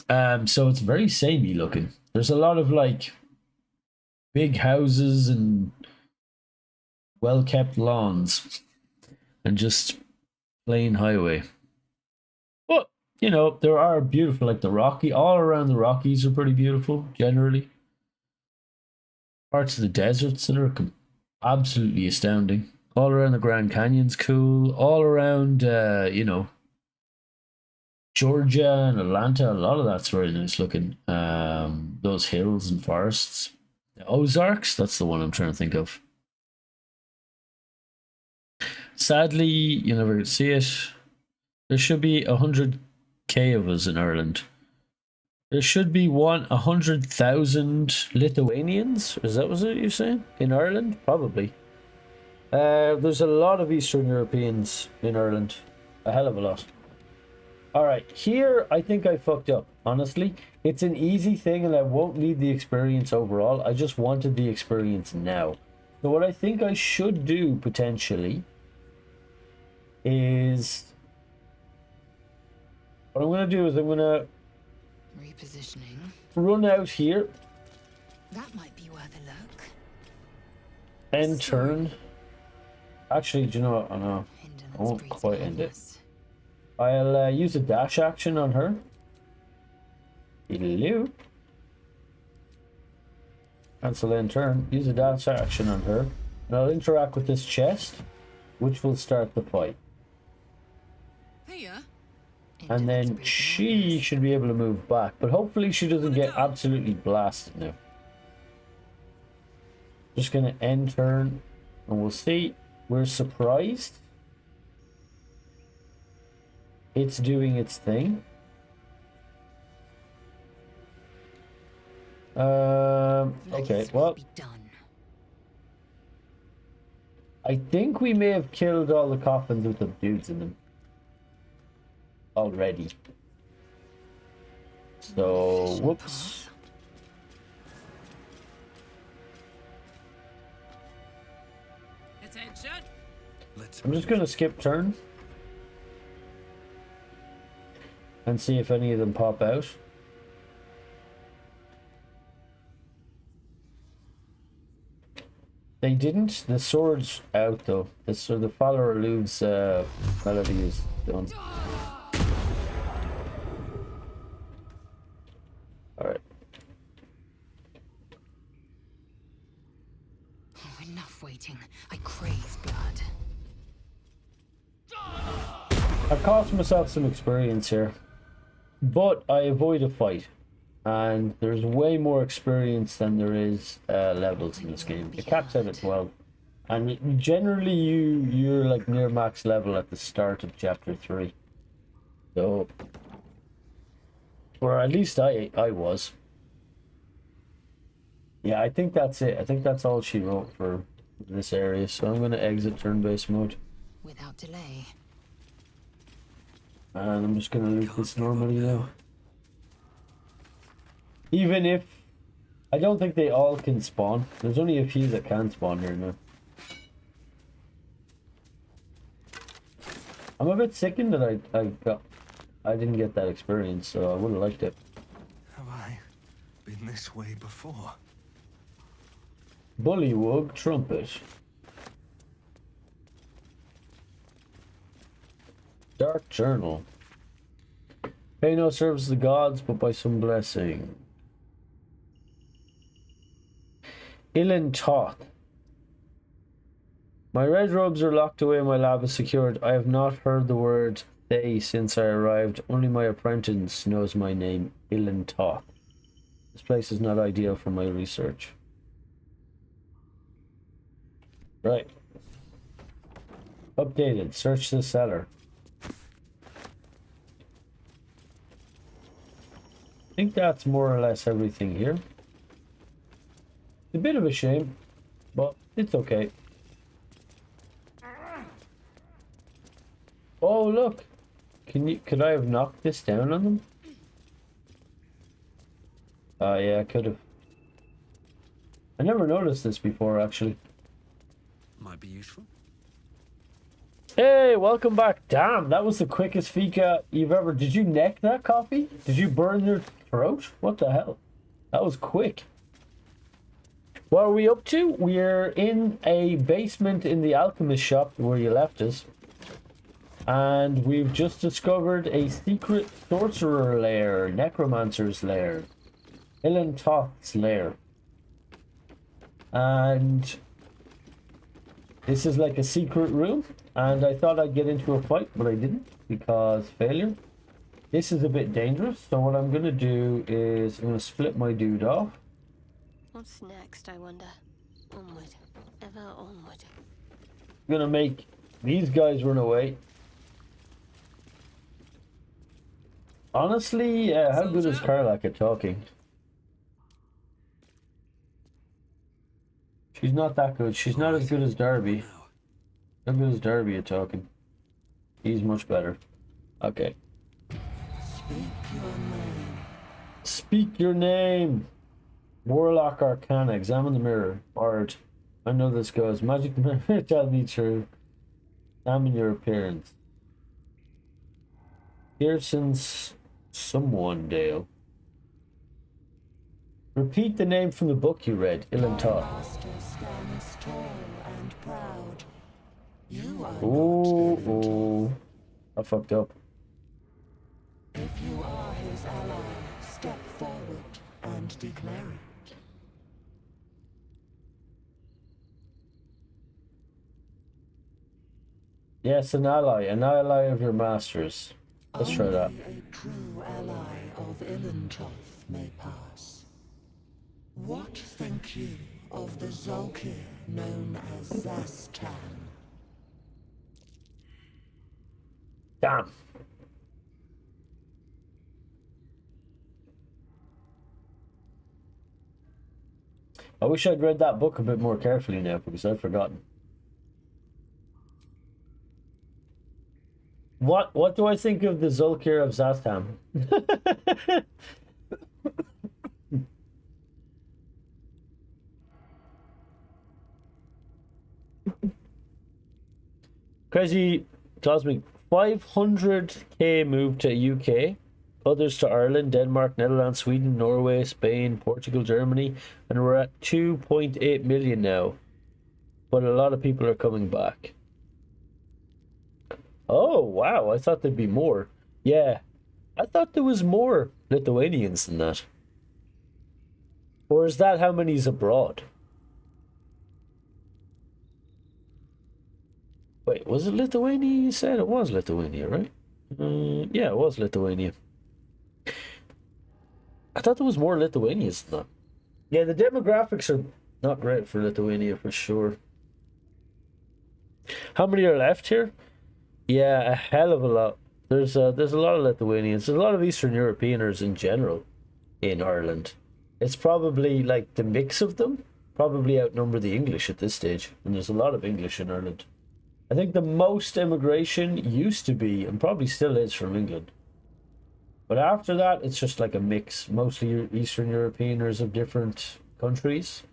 So it's very samey looking. There's a lot of like big houses and well-kept lawns and just plain highway. But, you know, there are beautiful, like all around the Rockies are pretty beautiful, generally. Parts of the deserts that are absolutely astounding. All around the Grand Canyon's cool. All around, you know, Georgia and Atlanta, a lot of that's very nice looking. Those hills and forests. The Ozarks, that's the one I'm trying to think of. Sadly, you never get to see it. There should be 100k of us in Ireland. There should be 100,000 Lithuanians. Is that what you're saying? In Ireland? Probably. There's a lot of Eastern Europeans in Ireland. A hell of a lot. Alright, here I think I fucked up, honestly. It's an easy thing and I won't need the experience overall. I just wanted the experience now. So what I think I should do, potentially, is... What I'm going to do is I'm going to... Repositioning. Run out here. That might be worth a look. End turn. Actually, do you know what? Oh no. I won't quite end it. I'll use a dash action on her. Hello. Cancel end turn. Use a dash action on her. And I'll interact with this chest, which will start the fight. And then she should be able to move back, but hopefully she doesn't get absolutely blasted now. Just gonna end turn, and we'll see. We're surprised. It's doing its thing. Okay, well, I think we may have killed all the coffins with the dudes in them already. So, whoops. Attention. I'm just gonna skip turn and see if any of them pop out. They didn't. The sword's out though. So the follower Luve's melody is done. Alright. Oh, enough waiting. I crave blood. I cost myself some experience here, but I avoid a fight. And there's way more experience than there is levels in this game. It caps out at 12, and generally you're like near max level at the start of chapter 3. So, or at least I was. Yeah, I think that's it. I think that's all she wrote for this area. So I'm gonna exit turn-based mode. Without delay. And I'm just gonna loot this normally now. Even if... I don't think they all can spawn. There's only a few that can spawn here now. I'm a bit sickened that I didn't get that experience, so I would have liked it. Have I been this way before? Bullywug Trumpet. Dark Journal. Pay no service to the gods, but by some blessing. Ilan Toth. My red robes are locked away, my lab is secured. I have not heard the word they since I arrived. Only my apprentice knows my name, Ilan Toth. This place is not ideal for my research. Right. Updated. Search the cellar. I think that's more or less everything here. It's a bit of a shame, but it's okay. Oh look! Could I have knocked this down on them? Yeah, I could have. I never noticed this before, actually. Might be useful. Hey, welcome back. Damn, that was the quickest fika you've ever... Did you neck that coffee? Did you burn your throat? What the hell? That was quick. What are we up to? We're in a basement in the alchemist shop where you left us. And we've just discovered a secret sorcerer lair, necromancer's lair. Ilan Toth's lair. And this is like a secret room. And I thought I'd get into a fight, but I didn't because failure. This is a bit dangerous, so what I'm going to do is I'm going to split my dude off. What's next, I wonder? Onward. Ever onward. I'm going to make these guys run away. Honestly, how good is Karlak at talking? She's not that good. She's not as good as Darby. How good is Darby at talking? He's much better. Okay. Speak your name. Warlock Arcana. Examine the mirror. Bard. I know this goes. Magic mirror. Tell me true. Examine your appearance. Here since someone, Dale. Repeat the name from the book you read. Ilan Toth. Ooh. I fucked up. If you are his ally, step forward and declare it. Yes, an ally of your masters. Let's try that. Only a true ally of Ilintoth may pass. What think you of the Zolkir known as Zastan? Damn. I wish I'd read that book a bit more carefully now because I've forgotten. What do I think of the Zolkir of Zastam? Crazy Cosmic 500k moved to UK, others to Ireland, Denmark, Netherlands, Sweden, Norway, Spain, Portugal, Germany, and we're at 2.8 million now. But a lot of people are coming back. Oh, wow, I thought there'd be more. Yeah, I thought there was more Lithuanians than that. Or is that how many's abroad? Wait, was it Lithuania you said? It was Lithuania, right? Yeah, it was Lithuania. I thought there was more Lithuanians than that. Yeah, the demographics are not great for Lithuania for sure. How many are left here? Yeah, a hell of a lot. There's a lot of Lithuanians. There's a lot of Eastern Europeaners in general in Ireland. It's probably like the mix of them probably outnumber the English at this stage. And there's a lot of English in Ireland. I think the most immigration used to be, and probably still is, from England. But after that, it's just like a mix. Mostly Eastern Europeaners of different countries.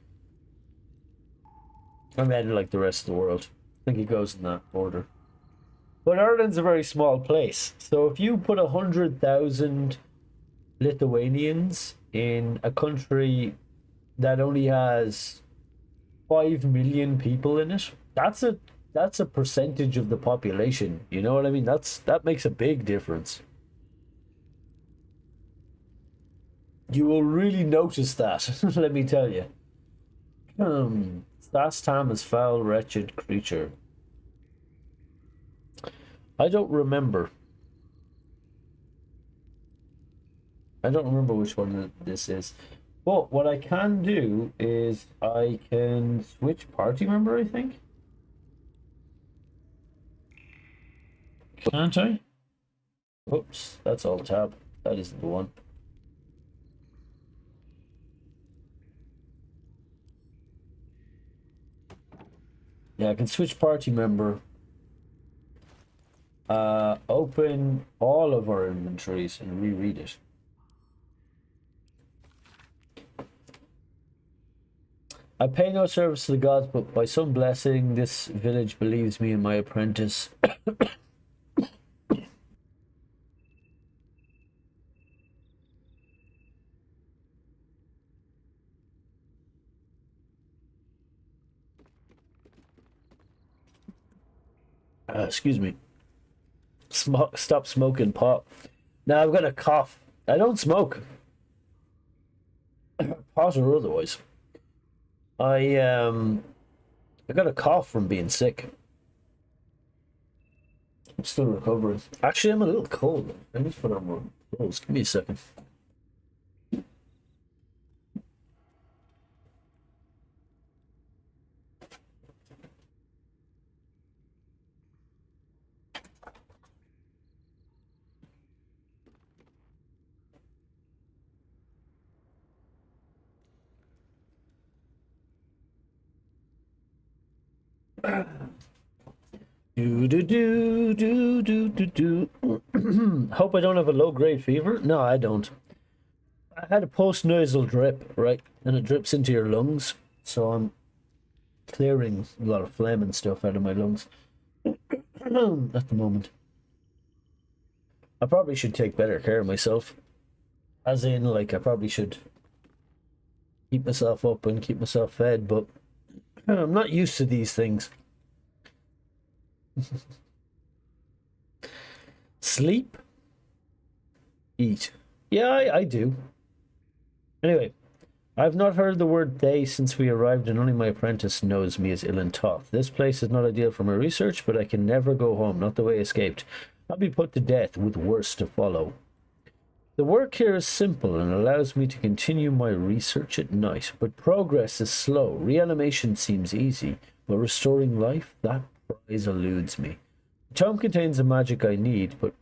And then like the rest of the world. I think it goes in that order. But Ireland's a very small place. So if you put 100,000 Lithuanians in a country that only has 5 million people in it, that's a percentage of the population. You know what I mean? That makes a big difference. You will really notice that, let me tell you. Zastam is foul, wretched creature. I don't remember. I don't remember which one this is. But what I can do is I can switch party member, I think. Can't I? Oops, that's all tab. That isn't the one. Yeah, I can switch party member. Open all of our inventories and reread it. I pay no service to the gods, but by some blessing, this village believes me and my apprentice. Excuse me. Stop smoking pot. Now I've got a cough. I don't smoke. Pot or otherwise. I got a cough from being sick. I'm still recovering. Actually, I'm a little cold. I need to put on more clothes. Give me a second. Hope I don't have a low-grade fever. No, I don't. I had a post-nasal drip, right? And it drips into your lungs. So I'm clearing a lot of phlegm and stuff out of my lungs at the moment. I probably should take better care of myself. As in, like, I probably should keep myself up and keep myself fed, but I'm not used to these things. Sleep? Eat. Yeah, I do. Anyway, I've not heard the word they since we arrived, and only my apprentice knows me as Ilan Toth. This place is not ideal for my research, but I can never go home, not the way I escaped. I'll be put to death, with worse to follow. The work here is simple and allows me to continue my research at night, but progress is slow. Reanimation seems easy, but restoring life, that prize eludes me. The tome contains the magic I need, but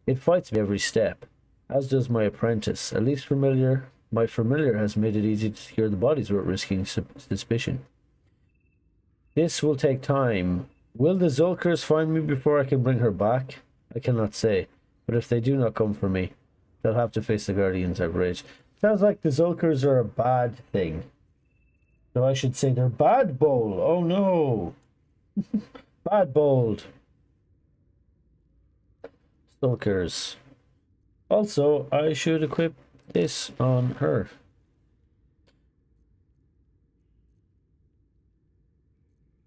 it fights me every step, as does my apprentice. At least my familiar has made it easy to secure the bodies without risking suspicion. This will take time. Will the Zulkers find me before I can bring her back? I cannot say, but if they do not come for me, they'll have to face the Guardians I've raised. Sounds like the Zulkers are a bad thing. So I should say they're bad bold. Oh no. Bad bold. Zulkers. Also, I should equip this on her.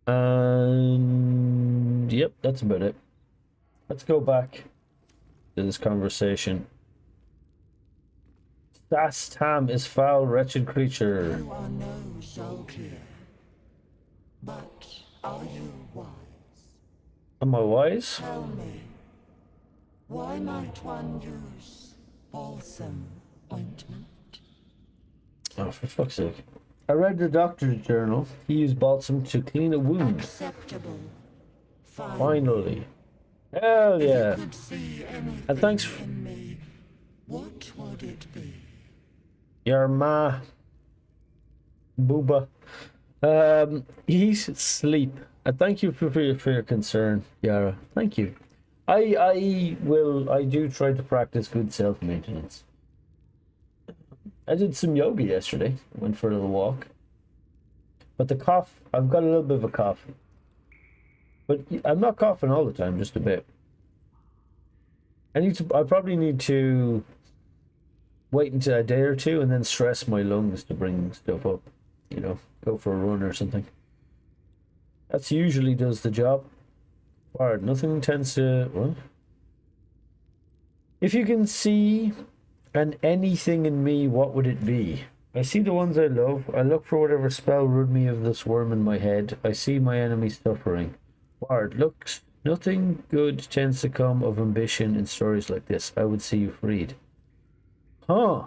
And yep, that's about it. Let's go back to this conversation. Sastam is foul, wretched creature. You are no Zolkir, but are you wise? Am I wise? Tell me, why might one use balsam ointment? Oh, for fuck's sake. I read the doctor's journal. He used balsam to clean a wound. Acceptable. Finally. Hell yeah. If you could see anything And thanks. in me, what would it be? Your ma. Booba. He's asleep. Thank you for your concern, Yara. Thank you. I do try to practice good self-maintenance. I did some yoga yesterday. Went for a little walk. But the cough, I've got a little bit of a cough. But I'm not coughing all the time, just a bit. I probably need to wait until a day or two and then stress my lungs to bring stuff up. You know, go for a run or something. That's usually does the job. Hard. Nothing tends to... What? If you can see an anything in me, what would it be? I see the ones I love. I look for whatever spell rid me of this worm in my head. I see my enemy suffering. Bard, looks, nothing good tends to come of ambition in stories like this. I would see you freed. Huh.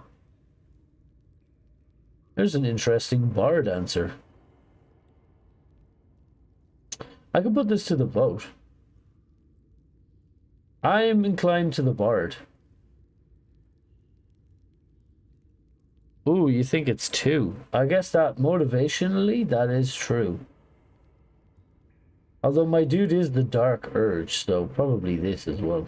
There's an interesting Bard answer. I could put this to the vote. I am inclined to the Bard. Ooh, you think it's 2. I guess that motivationally, that is true. Although my dude is the Dark Urge, so probably this as well.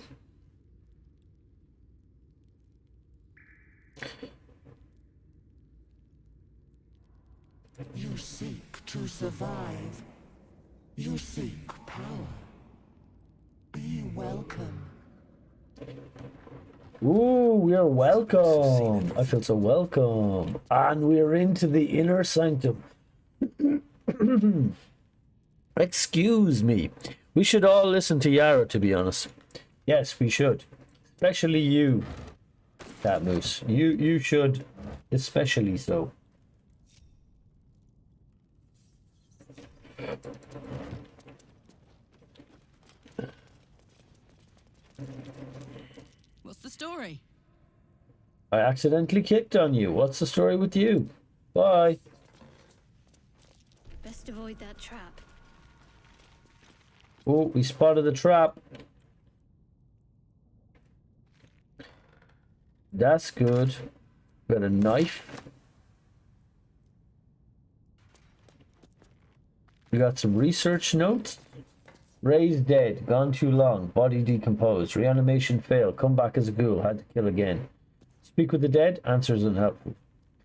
You seek to survive. You seek power. Be welcome. Ooh, we are welcome. I feel so welcome. And we're into the inner sanctum. Excuse me. We should all listen to Yara, to be honest. Yes, we should. Especially you, Cat Moose. You should, especially so. What's the story? I accidentally kicked on you. What's the story with you? Bye. Best avoid that trap. Oh, we spotted the trap. That's good. Got a knife. We got some research notes. Raised dead. Gone too long. Body decomposed. Reanimation failed. Come back as a ghoul. Had to kill again. Speak with the dead. Answers unhelpful.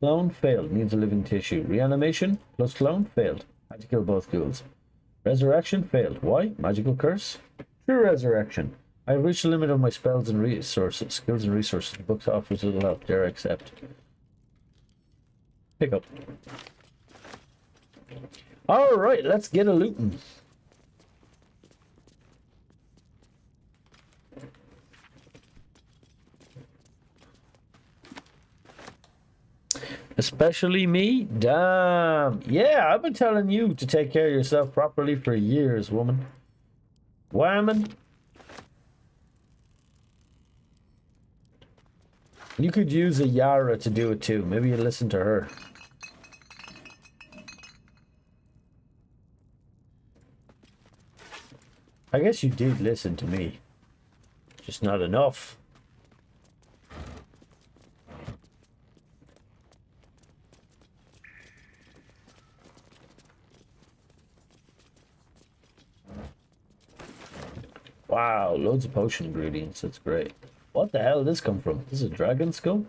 Clone failed. Needs a living tissue. Reanimation plus clone failed. Had to kill both ghouls. Resurrection failed. Why? Magical curse? True resurrection. I have reached the limit of my spells and resources. Skills and resources. The book offers little help. Dare I accept. Pick up. Alright, let's get a looting. Especially me? Damn. Yeah, I've been telling you to take care of yourself properly for years, woman. Whammon. You could use a Yara to do it too. Maybe you listen to her. I guess you did listen to me. Just not enough. Wow, loads of potion ingredients. That's great. What the hell did this come from? This is a dragon skull?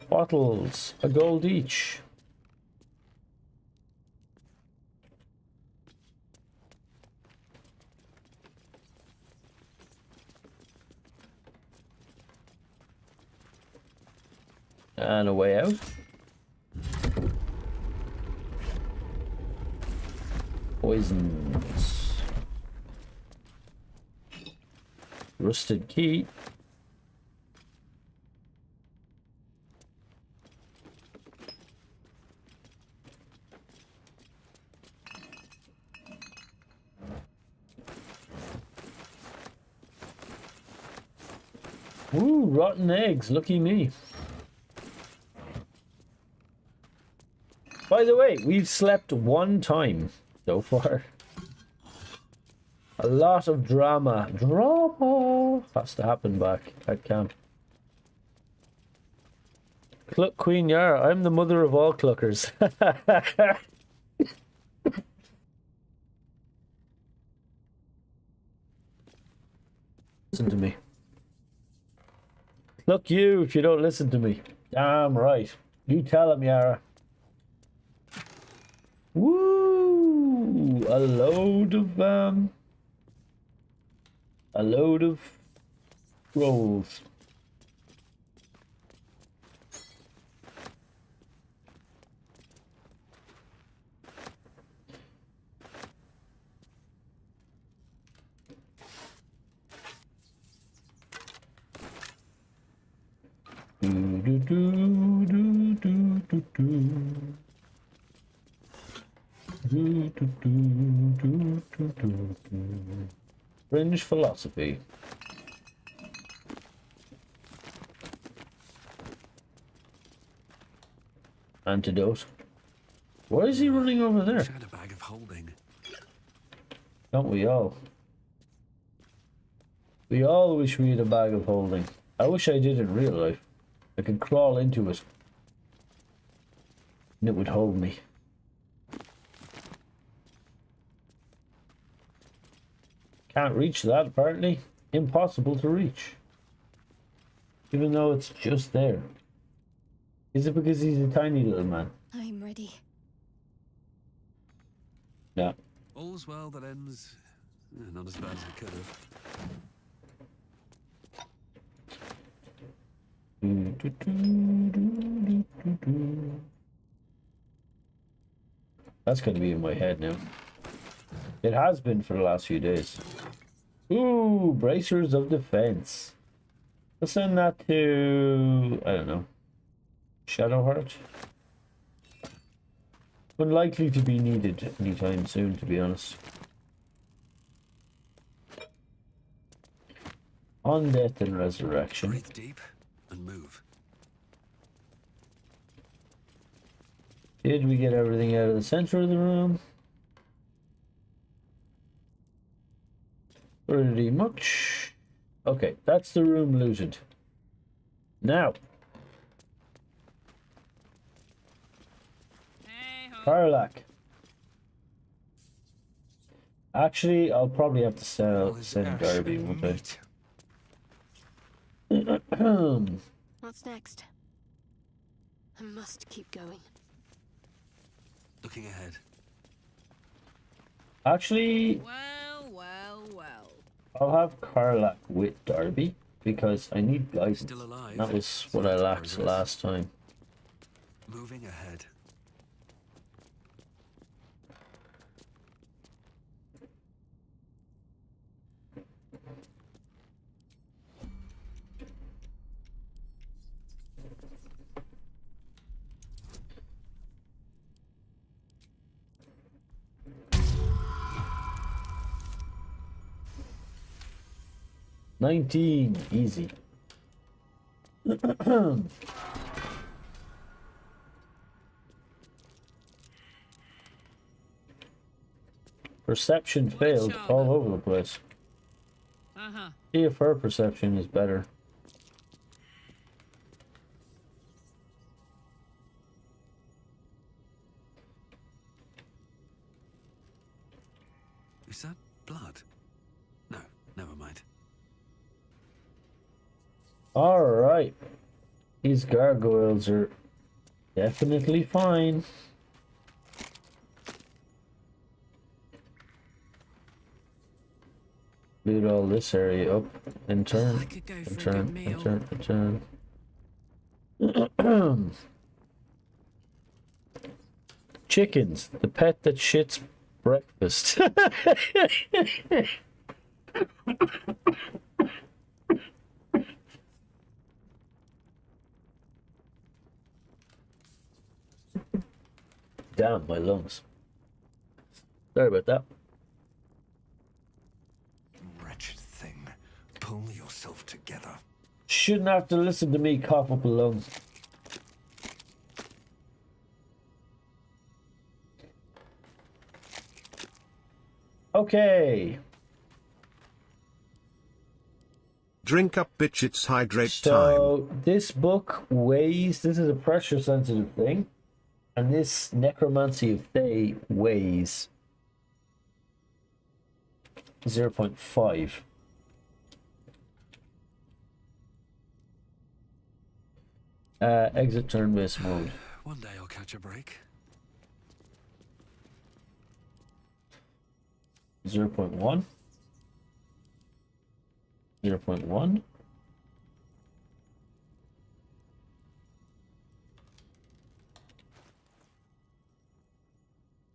Bottles, a gold each. And a way out. Poisons. Rusted key. Ooh, rotten eggs. Lucky me. By the way, we've slept one time so far. A lot of drama. Drama has to happen back at camp. Cluck Queen Yara, I'm the mother of all cluckers. Listen to me. Look you if you don't listen to me. Damn right. You tell him, Yara. Woo! A load of rolls. Fringe philosophy. Antidote. Why is he running over there? Had a bag of holding. Don't we all? We all wish we had a bag of holding. I wish I did in real life. I could crawl into it. And it would hold me. Can't reach that, apparently. Impossible to reach. Even though it's just there. Is it because he's a tiny little man? I'm ready. Yeah. All's well that ends not as bad as it could have. That's going to be in my head now. It has been for the last few days. Ooh, bracers of defense. Let's send that to, I don't know, Shadowheart. Unlikely to be needed anytime soon, to be honest. On death and resurrection. Breathe deep and move. Did we get everything out of the center of the room? Pretty much. Okay, that's the room looted. Now. Karlach. Actually, I'll probably have to send Darby, won't I? What's next? I must keep going. Looking ahead. Actually, Well. I'll have Karlach with Darby because I need guidance. Still alive. That was what I lacked last time. Moving ahead. 19. Easy. Perception failed all over the place. See if her perception is better. Is that blood? No, never mind. Alright. These gargoyles are definitely fine. Loot all this area up and turn. And turn. And turn. And turn. Chickens, the pet that shits breakfast. Damn, my lungs. Sorry about that. Wretched thing. Pull yourself together. Shouldn't have to listen to me cough up a lung. Okay. Drink up, bitch, it's hydrate time. So this book weighs, this is a pressure sensitive thing, and this Necromancy of Day weighs 0.5. Exit turn-based mode. One day I'll catch a break. 0.1. 0.1.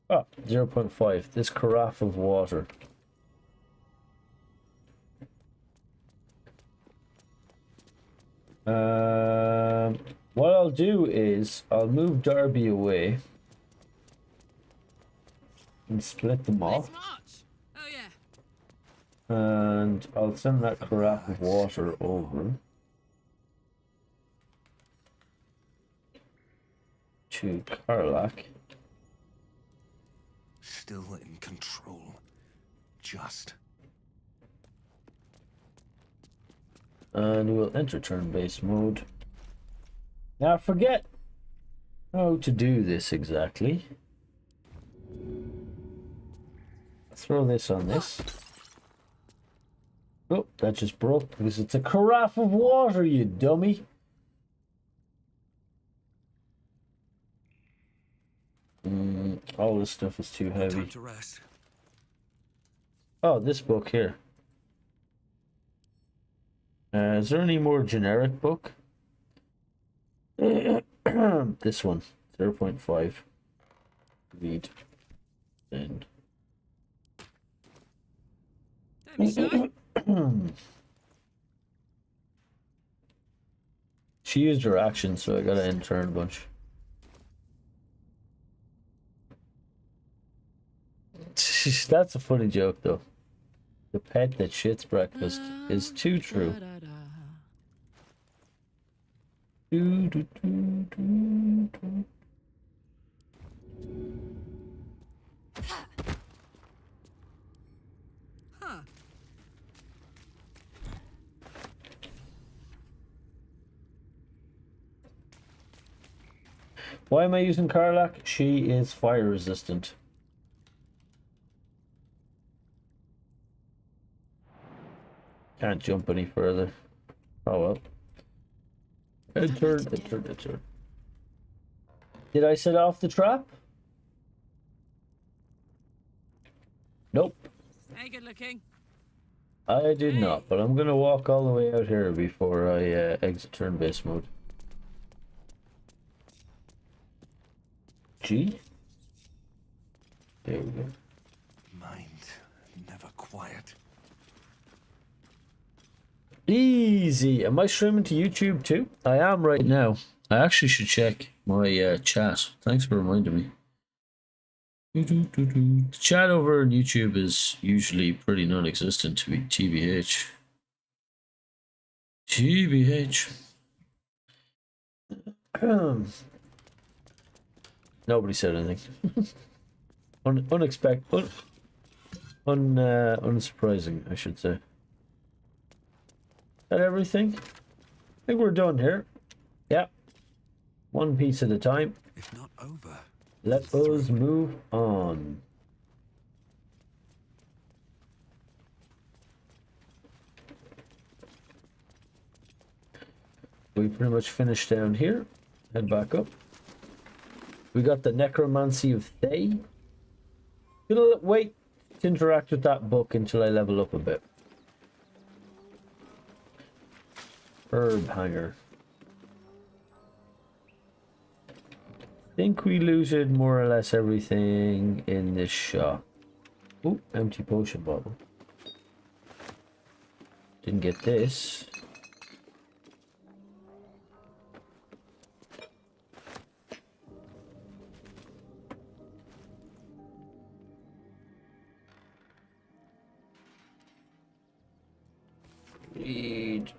Oh, 0.5. This carafe of water. What I'll do is I'll move Darby away and split them off. And I'll send that carafe of water over to Karlak. Still in control. Just. And we'll enter turn-based mode. Now I forget how to do this exactly. Throw this on this. Oh, that just broke because it's a carafe of water, you dummy. All this stuff is too heavy. Time to rest. Oh, this book here. Is there any more generic book? This one, 0.5. Read. End. She used her action, so I gotta end turn a bunch. That's a funny joke, though. The pet that shits breakfast is too true. Why am I using Karlak? She is fire resistant. Can't jump any further. Oh well. Enter. Did I set off the trap? Nope. Hey, good looking. I did not, but I'm gonna walk all the way out here before I exit turn-based mode. G? There we go. Mind never quiet. Easy. Am I streaming to YouTube too? I am right now. I actually should check my chat. Thanks for reminding me. The chat over on YouTube is usually pretty non-existent, to be TBH. GBH. Nobody said anything. Unexpected. Unsurprising, I should say. That everything? I think we're done here. Yeah. One piece at a time. If not over. Let us move on. We pretty much finished down here. Head back up. We got the Necromancy of Thay. Gonna wait to interact with that book until I level up a bit. Herb hanger. Think we looted more or less everything in this shop. Ooh, empty potion bottle. Didn't get this. Read.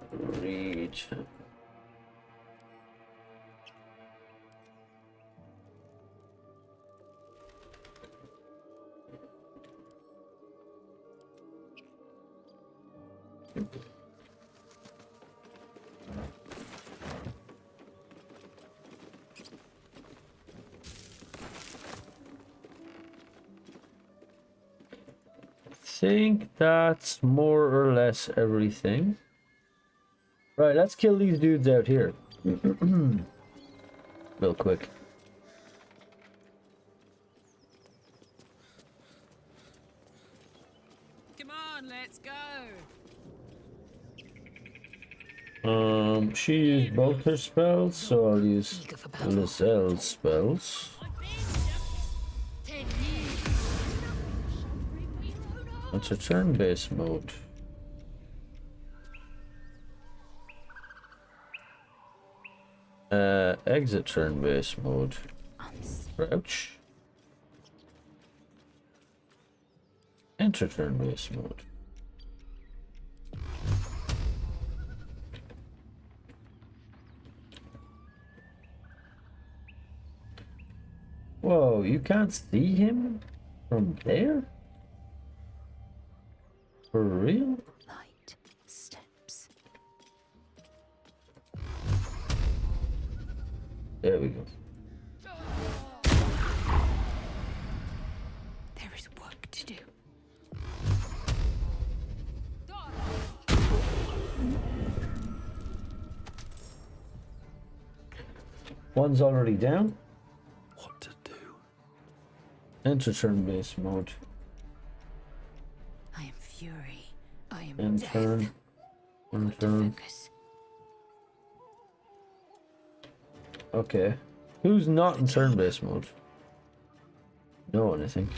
Think that's more or less everything. Right, let's kill these dudes out here. Real quick. Come on, let's go. She used both her spells, so I'll use Lazelle's spells. What's a turn-based mode? Exit turn-based mode. Crouch. Enter turn-based mode. Whoa, you can't see him from there? For real? Light steps. There we go. There is work to do. One's already down. What to do? Enter turn-based mode. I am fury. I am And death. turn. And turn. Focus. Okay. Who's not in turn-based mode? No one, I think.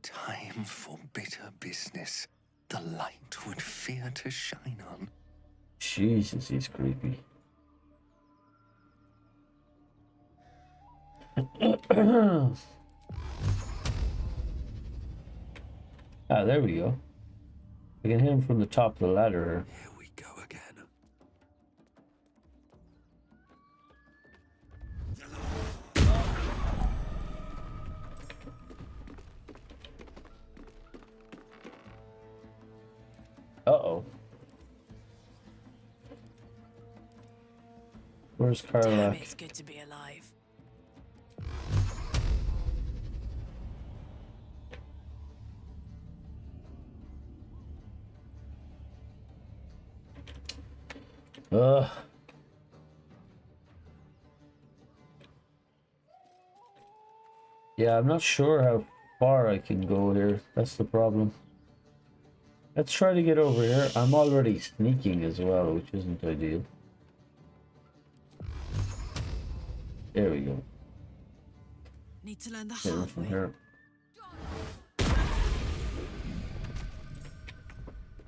Time for bitter business. The light would fear to shine on. Jesus, he's creepy. Ah, there we go. I can hit him from the top of the ladder. Here we go again. Uh-oh. Where's Damn, Karlach? it's good to be alive. Ugh. Yeah, I'm not sure how far I can go here. That's the problem. Let's try to get over here. I'm already sneaking as well, which isn't ideal. There we go. Need to learn the Get in hard from way. here.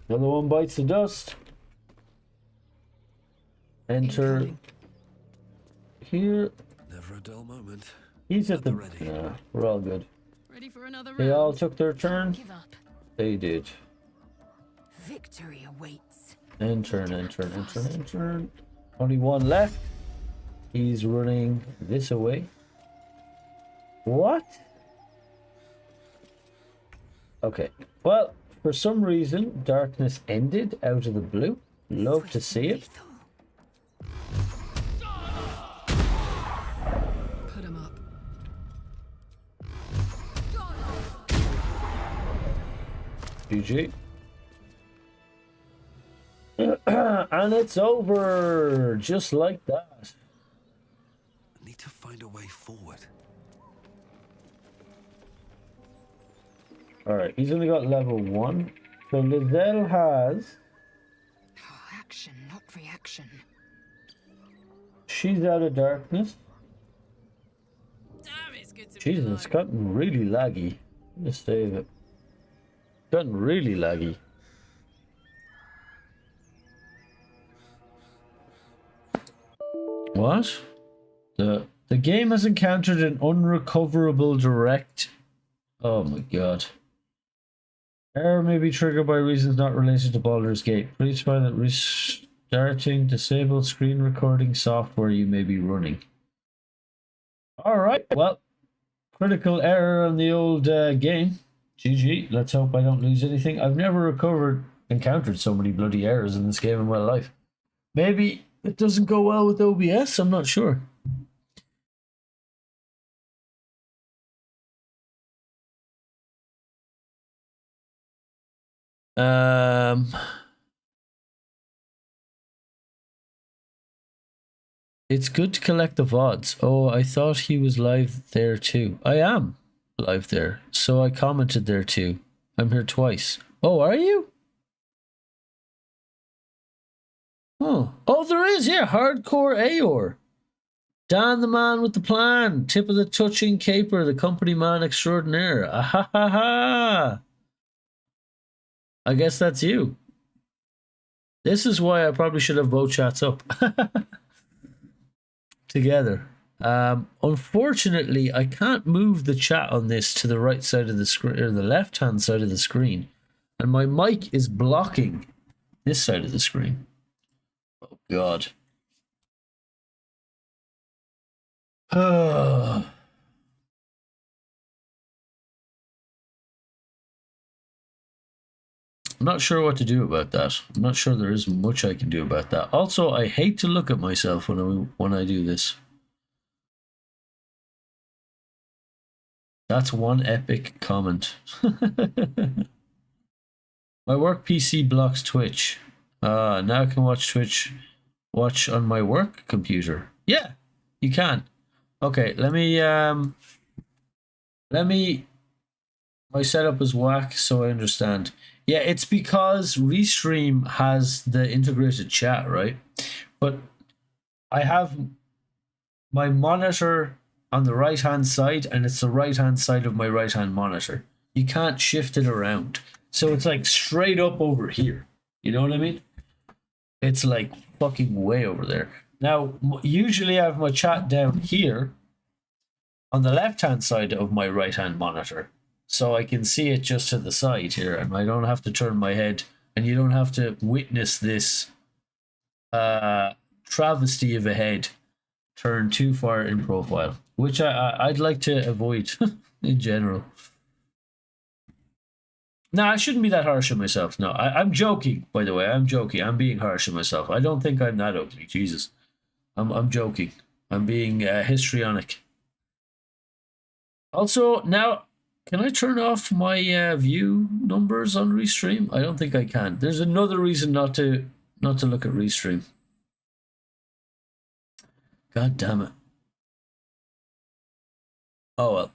Another one bites the dust. Enter Incoming. here. Never a dull moment. He's at the. Ready. Nah, we're all good. Ready for another round? They all took their turn. Give up. They did. Victory awaits. And turn, and turn, and turn, and turn. Only one left. He's running this away. What? Okay. Well, for some reason, darkness ended out of the blue. Love to see it. Put him up. GG. And it's over, just like that. I need to find a way forward. Alright, he's only got level 1. So Lizelle has... Action, not reaction. She's out of darkness. Damn, it's good to Jesus, it's gotten really laggy. Let's save it. Gotten really laggy. What? The game has encountered an unrecoverable direct... Oh my god. Error may be triggered by reasons not related to Baldur's Gate. Please find that restarting disabled screen recording software you may be running. Alright, well. Critical error on the old game. GG. Let's hope I don't lose anything. I've never encountered so many bloody errors in this game in my life. Maybe it doesn't go well with OBS, I'm not sure. It's good to collect the VODs. Oh, I thought he was live there too. I am live there, so I commented there too. I'm here twice. Oh, are you? Oh, there is, yeah. Hardcore Aor. Dan the man with the plan. Tip of the touching caper, the company man extraordinaire. Ah ha ha ha. I guess that's you. This is why I probably should have both chats up. Together. Unfortunately, I can't move the chat on this to the right side of the screen, or the left-hand side of the screen. And my mic is blocking this side of the screen. Oh, God. I'm not sure what to do about that. I'm not sure there is much I can do about that. Also, I hate to look at myself when I do this. That's one epic comment. My work PC blocks Twitch. Now I can watch Twitch on my work computer. Yeah, you can. Okay, let me my setup is whack, so I understand. Yeah, it's because Restream has the integrated chat, right? But I have my monitor on the right-hand side, and it's the right-hand side of my right-hand monitor. You can't shift it around. So it's like straight up over here. You know what I mean? It's like fucking way over there. Now, usually I have my chat down here on the left-hand side of my right-hand monitor. So I can see it just to the side here, and I don't have to turn my head, and you don't have to witness this travesty of a head turn too far in profile, which I'd like to avoid in general. No, I shouldn't be that harsh on myself. No, I'm joking, by the way. I'm joking. I'm being harsh on myself. I don't think I'm that ugly. Jesus. I'm joking. I'm being histrionic. Also, now, can I turn off my view numbers on Restream? I don't think I can. There's another reason not to look at Restream. God damn it. Oh well.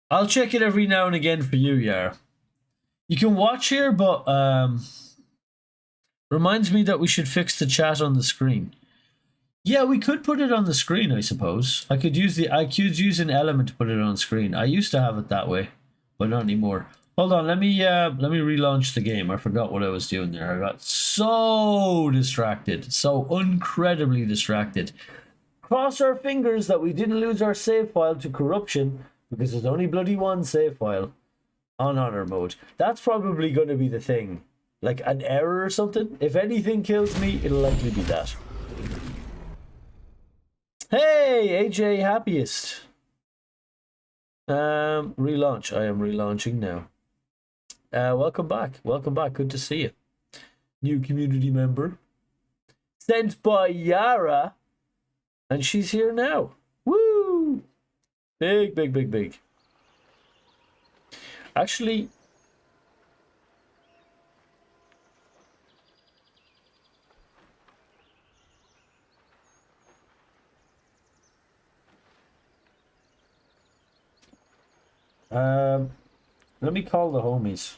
I'll check it every now and again for you, Yar. You can watch here, but reminds me that we should fix the chat on the screen. Yeah, we could put it on the screen, I suppose. I could use an element to put it on the screen. I used to have it that way, but not anymore. Hold on, let me relaunch the game. I forgot what I was doing there. I got so distracted, so incredibly distracted. Cross our fingers that we didn't lose our save file to corruption, because there's only bloody one save file on honor mode. That's probably going to be the thing. Like an error or something. If anything kills me, it'll likely be that. Hey, AJ Happiest. Relaunch. I am relaunching now. Welcome back. Welcome back. Good to see you. New community member. Sent by Yara. And she's here now. Woo! Big, big, big, big. Actually, let me call the homies.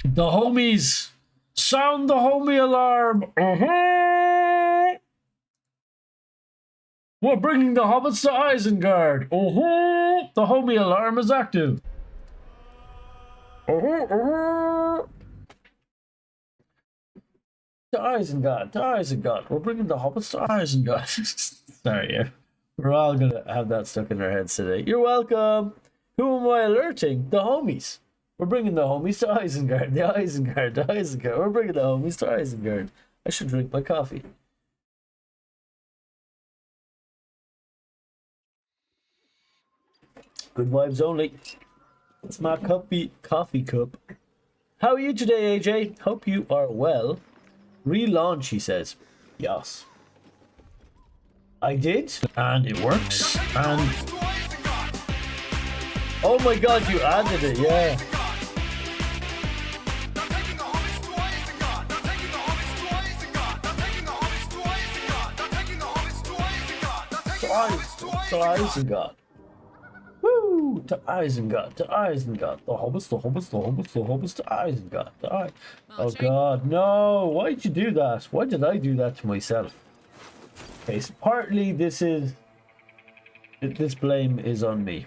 The homies! Sound the homie alarm! We're bringing the hobbits to Isengard! The homie alarm is active! To Isengard, to Isengard! We're bringing the hobbits to Isengard! Sorry, yeah. We're all gonna have that stuck in our heads today. You're welcome! Who am I alerting? The homies! We're bringing the homies to Isengard. The Isengard. The Isengard. We're bringing the homies to Isengard. I should drink my coffee. Good vibes only. It's my coffee cup. How are you today, AJ? Hope you are well. Relaunch, he says. Yes. I did, and it works. And oh my god, you added it, yeah. To Isengard. Woo! To Isengard, to Isengard. The hobbits, the hobbits, the hobbits, the hobbits to Isengard. Oh god, no! Why'd you do that? Why did I do that to myself? Okay, so partly this blame is on me.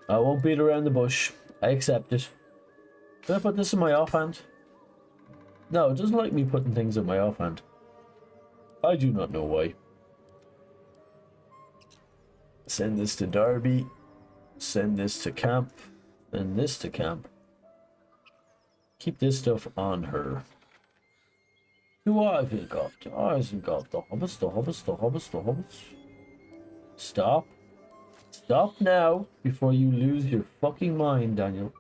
I won't beat around the bush. I accept it. Did I put this in my offhand? No, it doesn't like me putting things in my offhand. I do not know why. Send this to Darby. Send this to camp. And this to camp. Keep this stuff on her. To Isengard, to Isengard. The hobbits, the hobbits, the hobbits, the hobbits. Stop. Stop now before you lose your fucking mind, Daniel.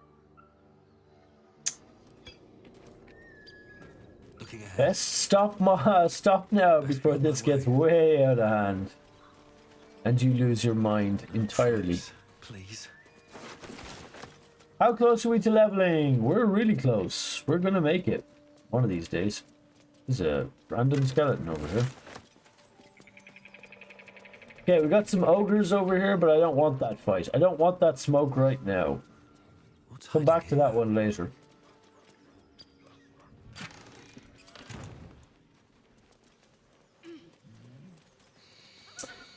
Best stop now before this gets way out of hand. And you lose your mind entirely. Please. How close are we to leveling? We're really close. We're gonna make it. One of these days. There's a random skeleton over here. Okay, we got some ogres over here, but I don't want that fight. I don't want that smoke right now. Come back to that one later.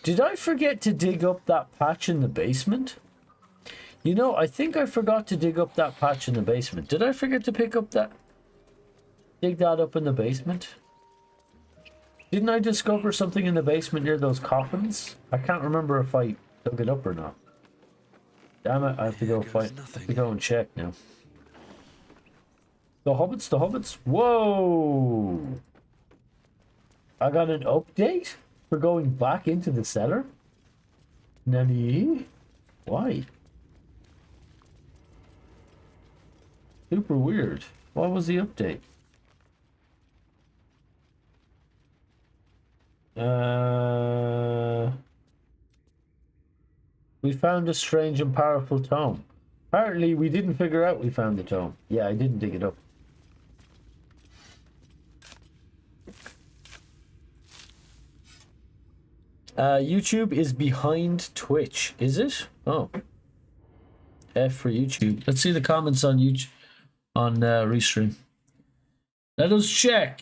Did I forget to dig up that patch in the basement? You know, I think I forgot to dig up that patch in the basement. Did I forget to pick up that... dig that up in the basement? Didn't I discover something in the basement near those coffins? I can't remember if I dug it up or not. Damn it, I have to go find... I have to go and check now. The hobbits, the hobbits. Whoa! I got an update for going back into the cellar? Nani? Why? Super weird. What was the update? We found a strange and powerful tome. Apparently we didn't figure out we found the tome. Yeah, I didn't dig it up. YouTube is behind Twitch, is it? Oh. F for YouTube. Let's see the comments on YouTube, on Restream. Let us check.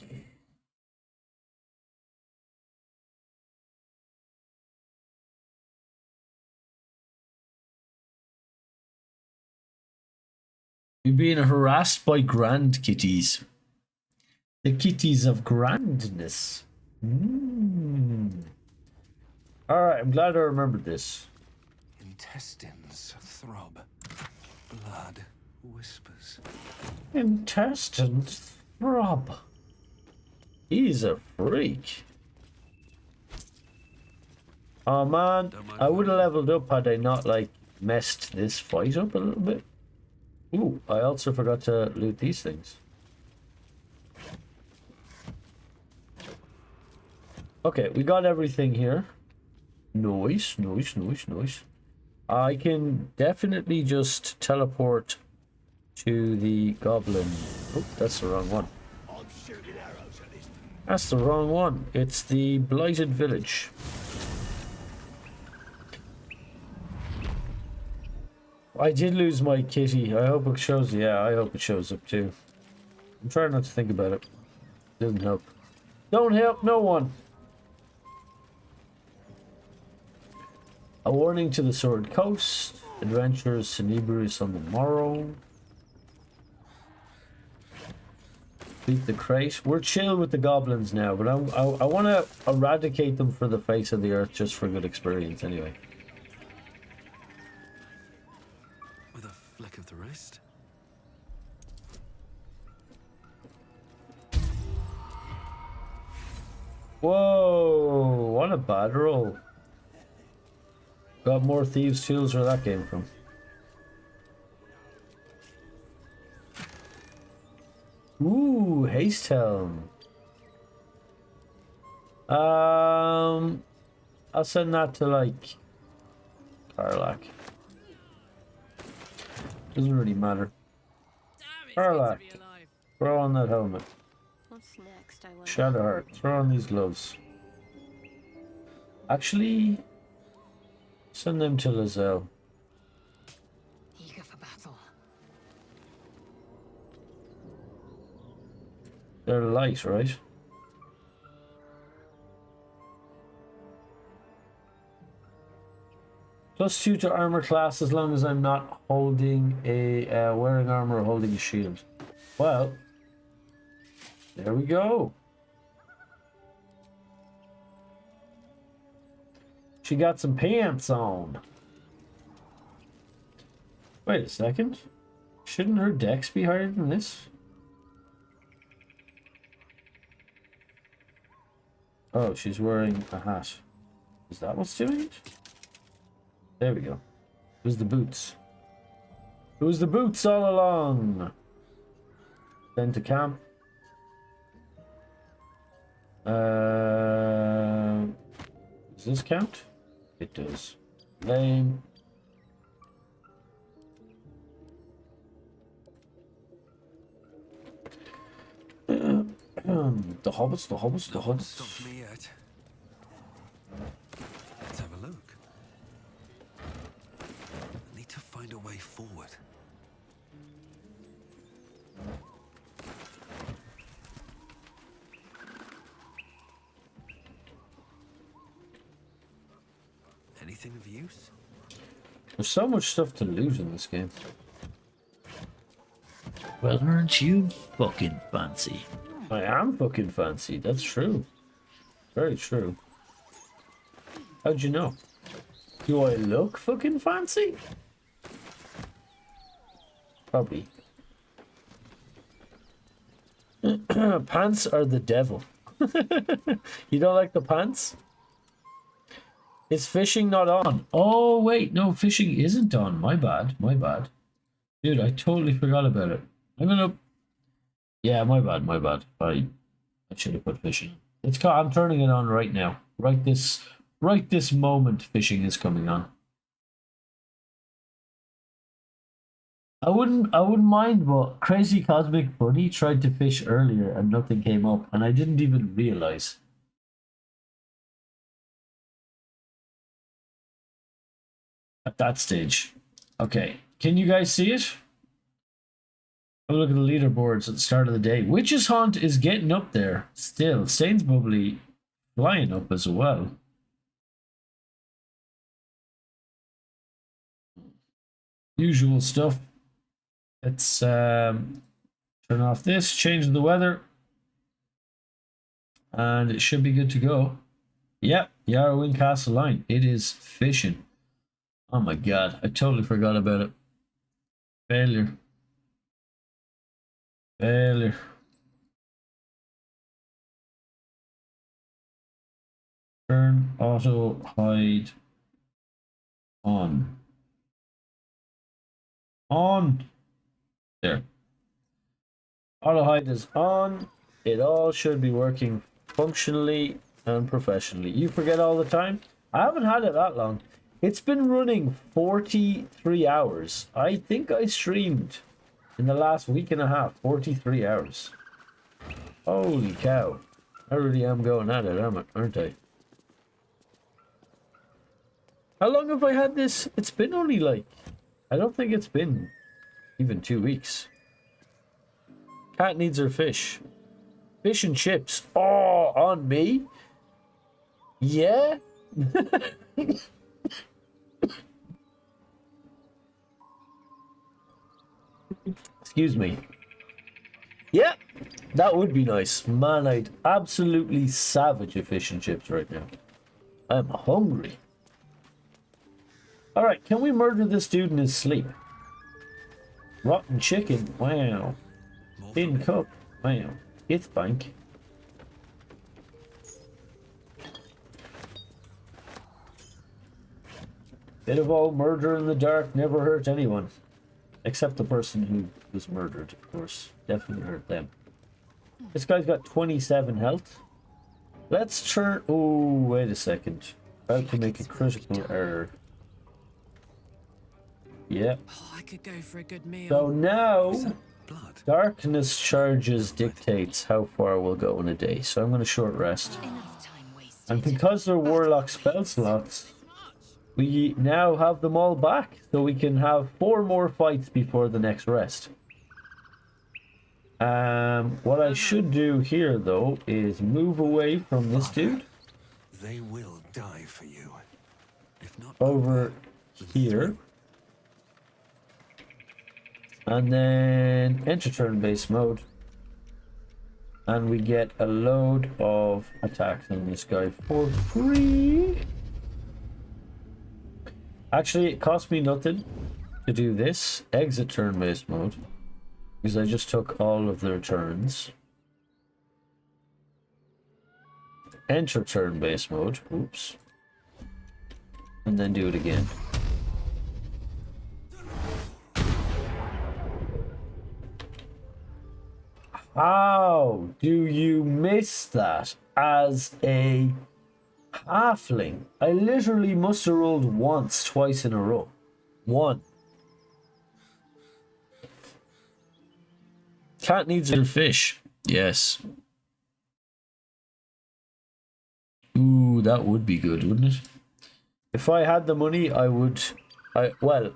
You're being harassed by grand kitties. The kitties of grandness. Alright, I'm glad I remembered this. Intestines throb. Blood whispers. Intestines throb. He's a freak. Oh man, I would have leveled up had I not like messed this fight up a little bit. Ooh, I also forgot to loot these things. Okay, we got everything here. Nice, nice, nice, nice. I can definitely just teleport to the goblin. Oh, that's the wrong one. That's the wrong one. It's the Blighted Village. I did lose my kitty. I hope it shows. Yeah, I hope it shows up too. I'm trying not to think about it. Doesn't help. Don't help no one. A warning to the Sword Coast. Adventurers Cenebrius on the morrow. Beat the crate. We're chill with the goblins now, but I want to eradicate them for the face of the earth just for good experience anyway. With a flick of the wrist. Whoa, what a bad roll. Got more thieves' tools where that came from. Ooh, haste helm. I'll send that to like Karlak. Doesn't really matter. Karlak, throw on that helmet. What's next, I wonder? Shadowheart, throw on these gloves. Actually, send them to Lizelle. Eager for battle. They're light, right? +2 to armor class as long as I'm not holding a wearing armor or holding a shield. Well, there we go. She got some pants on. Wait a second. Shouldn't her dex be higher than this? Oh, she's wearing a hat. Is that what's doing it? There we go. It was the boots. It was the boots all along. Then to camp. Does this count? It does. Lame. The hobbits, the hobbits, the hobbits. Stopped me yet. Let's have a look. I need to find a way forward. Anything of use? There's so much stuff to loot in this game. Well, aren't you fucking fancy? I am fucking fancy, that's true. Very true. How'd you know? Do I look fucking fancy? Probably. Pants are the devil. You don't like the pants? Is fishing not on? Oh, wait, no, fishing isn't on. My bad, my bad. Dude, I totally forgot about it. I'm gonna... Yeah, my bad, my bad. I should have put fishing. I'm turning it on right now. Right this moment, fishing is coming on. I wouldn't mind, but Crazy Cosmic Bunny tried to fish earlier and nothing came up, and I didn't even realize. At that stage. Okay, can you guys see it? Have a look at the leaderboards at the start of the day. Witch's Haunt is getting up there still. Stains Bubbly flying up as well. Usual stuff. Let's turn off this, change the weather, and it should be good to go. Yep, Yarrowing Castle Line. It is fishing. Oh my god, I totally forgot about it. Failure. Failure. Turn auto hide on. On. There. Auto hide is on. It all should be working functionally and professionally. You forget all the time? I haven't had it that long. It's been running 43 hours. I think I streamed in the last week and a half. 43 hours. Holy cow. I really am going at it, aren't I? How long have I had this? It's been only like... I don't think it's been even 2 weeks. Cat needs her fish. Fish and chips. Oh, on me? Yeah? Excuse me. Yeah, that would be nice. Man, I'd absolutely savage a fish and chips right now. I'm hungry. Alright, can we murder this dude in his sleep? Rotten chicken. Wow. Tin cup. Wow. It's bank. Bit of all murder in the dark never hurt anyone. Except the person who was murdered, of course. Definitely hurt them. This guy's got 27 health. Let's turn... Oh, wait a second. About to make a critical error. Yep. Oh, I could go for a good meal. So now, darkness charges dictates how far we'll go in a day. So I'm going to short rest. And because they're warlock spell slots, we now have them all back. So we can have 4 more fights before the next rest. What I should do here, though, is move away from this dude. They will die for you. If not over here. And then enter turn-based mode. And we get a load of attacks on this guy for free. Actually, it cost me nothing to do this. Exit turn-based mode. Because I just took all of their turns. Enter turn-based mode. Oops. And then do it again. How do you miss that as a halfling? I literally must have rolled once, twice in a row. One. Cat needs her fish. Yes. Ooh, that would be good, wouldn't it? If I had the money, I would... Well,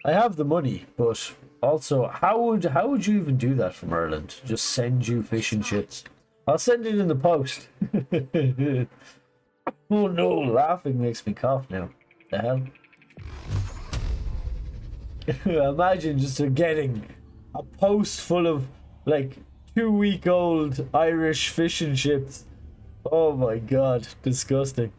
I have the money, but... Also, how would you even do that from Ireland? Just send you fish and chips. I'll send it in the post. Oh no, laughing makes me cough now. The hell? Imagine just getting a post full of like 2-week-old Irish fish and chips. Oh my god, disgusting.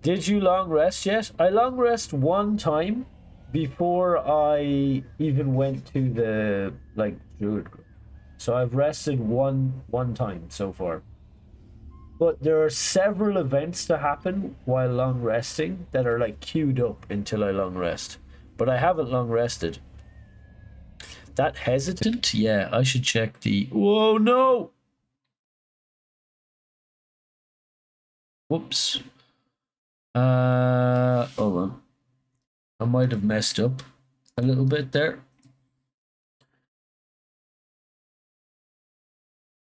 Did you long rest yet? I long rest one time. Before I even went to the druid group. So I've rested one time so far. But there are several events to happen while long resting that are like queued up until I long rest. But I haven't long rested. That hesitant? Yeah, I should check the... Whoa, no! Whoops. Hold on. I might have messed up a little bit there.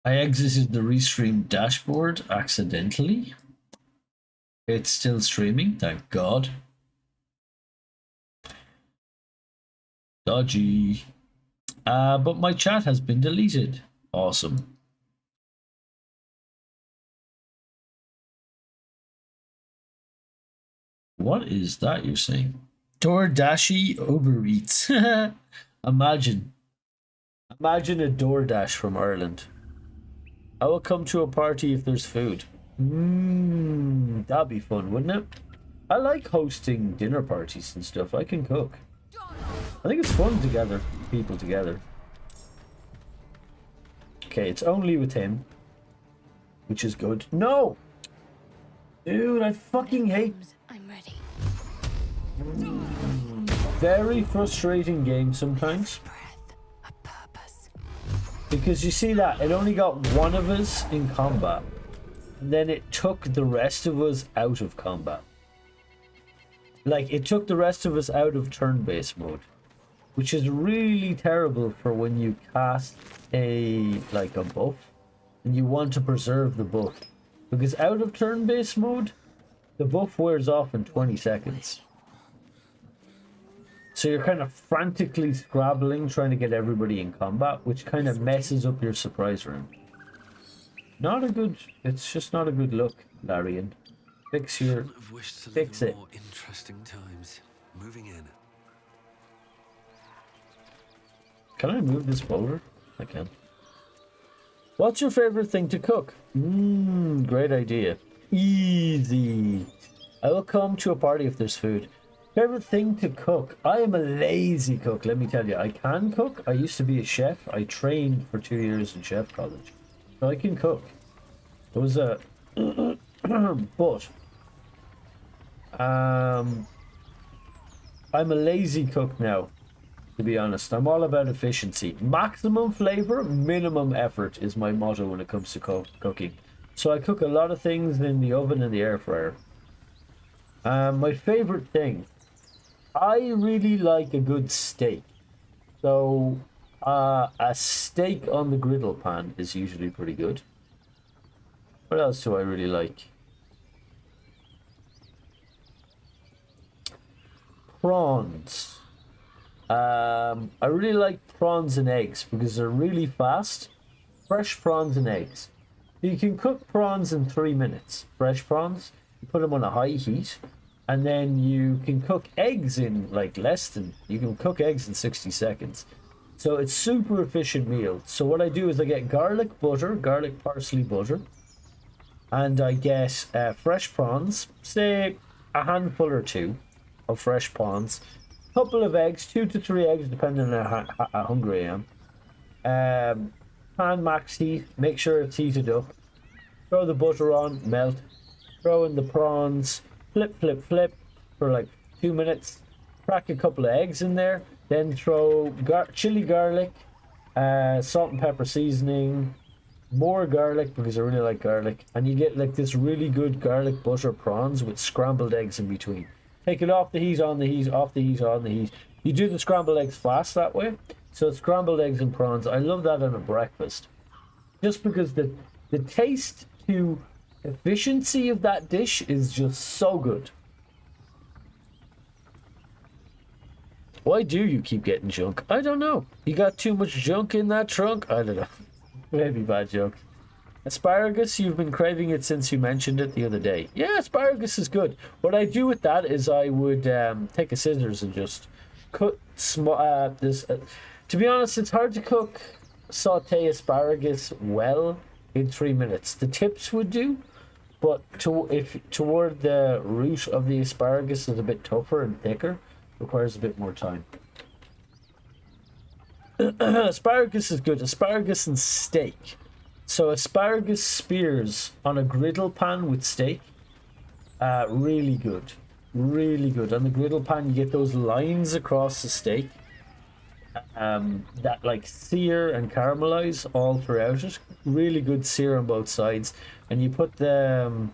I exited the restream dashboard accidentally. It's still streaming, thank God. Dodgy. But my chat has been deleted. Awesome. What is that you're saying? DoorDashy Uber Eats. Imagine a DoorDash from Ireland. I will come to a party if there's food. That'd be fun, wouldn't it? I like hosting dinner parties and stuff. I can cook. I think it's fun to gather people together. Okay, it's only with him, which is good. No! Dude, I fucking hate... I'm ready. Very frustrating game sometimes. Because you see that, it only got one of us in combat. And then it took the rest of us out of combat. Like, it took the rest of us out of turn-based mode. Which is really terrible for when you cast a buff. And you want to preserve the buff. Because out of turn-based mode, the buff wears off in 20 seconds. So you're kind of frantically scrabbling, trying to get everybody in combat, which kind of messes up your surprise round. Not a good... It's just not a good look, Larian. Fix it. More interesting times. Moving in. Can I move this boulder? I can. What's your favorite thing to cook? Great idea. Easy. I will come to a party if there's food. Favorite thing to cook? I am a lazy cook, let me tell you. I can cook. I used to be a chef. I trained for 2 years in chef college. So I can cook. It was a... but... I'm a lazy cook now, to be honest. I'm all about efficiency. Maximum flavor, minimum effort is my motto when it comes to cooking. So I cook a lot of things in the oven and the air fryer. My favorite thing, I really like a good steak. So a steak on the griddle pan is usually pretty good. What else do I really like? Prawns. I really like prawns and eggs because they're really fast. Fresh prawns and eggs. You can cook prawns in 3 minutes. Fresh prawns, you put them on a high heat, and then you can cook eggs in like less than... You can cook eggs in 60 seconds. So it's super efficient meal. So what I do is I get garlic butter, garlic parsley butter, and I get fresh prawns, say a handful or two of fresh prawns, couple of eggs, 2 to 3 eggs depending on how hungry I am. Pan max heat, make sure it's heated up, throw the butter on, melt, throw in the prawns, flip for like 2 minutes, crack a couple of eggs in there, then throw chili garlic, salt and pepper seasoning, more garlic because I really like garlic, and you get like this really good garlic butter prawns with scrambled eggs in between. Take it off the heat, on the heat, off the heat, on the heat. You do the scrambled eggs fast that way. So it's scrambled eggs and prawns. I love that on a breakfast. Just because the taste to efficiency of that dish is just so good. Why do you keep getting junk? I don't know. You got too much junk in that trunk? I don't know. Maybe bad joke. Asparagus, you've been craving it since you mentioned it the other day. Yeah, asparagus is good. What I do with that is I would take a scissors and just cut this. To be honest, it's hard to cook saute asparagus well in 3 minutes. The tips would do, but if toward the root of the asparagus is a bit tougher and thicker, requires a bit more time. Asparagus is good. Asparagus and steak. So asparagus spears on a griddle pan with steak, really good, really good. On the griddle pan, you get those lines across the steak that like sear and caramelize all throughout it. Really good sear on both sides, and you put the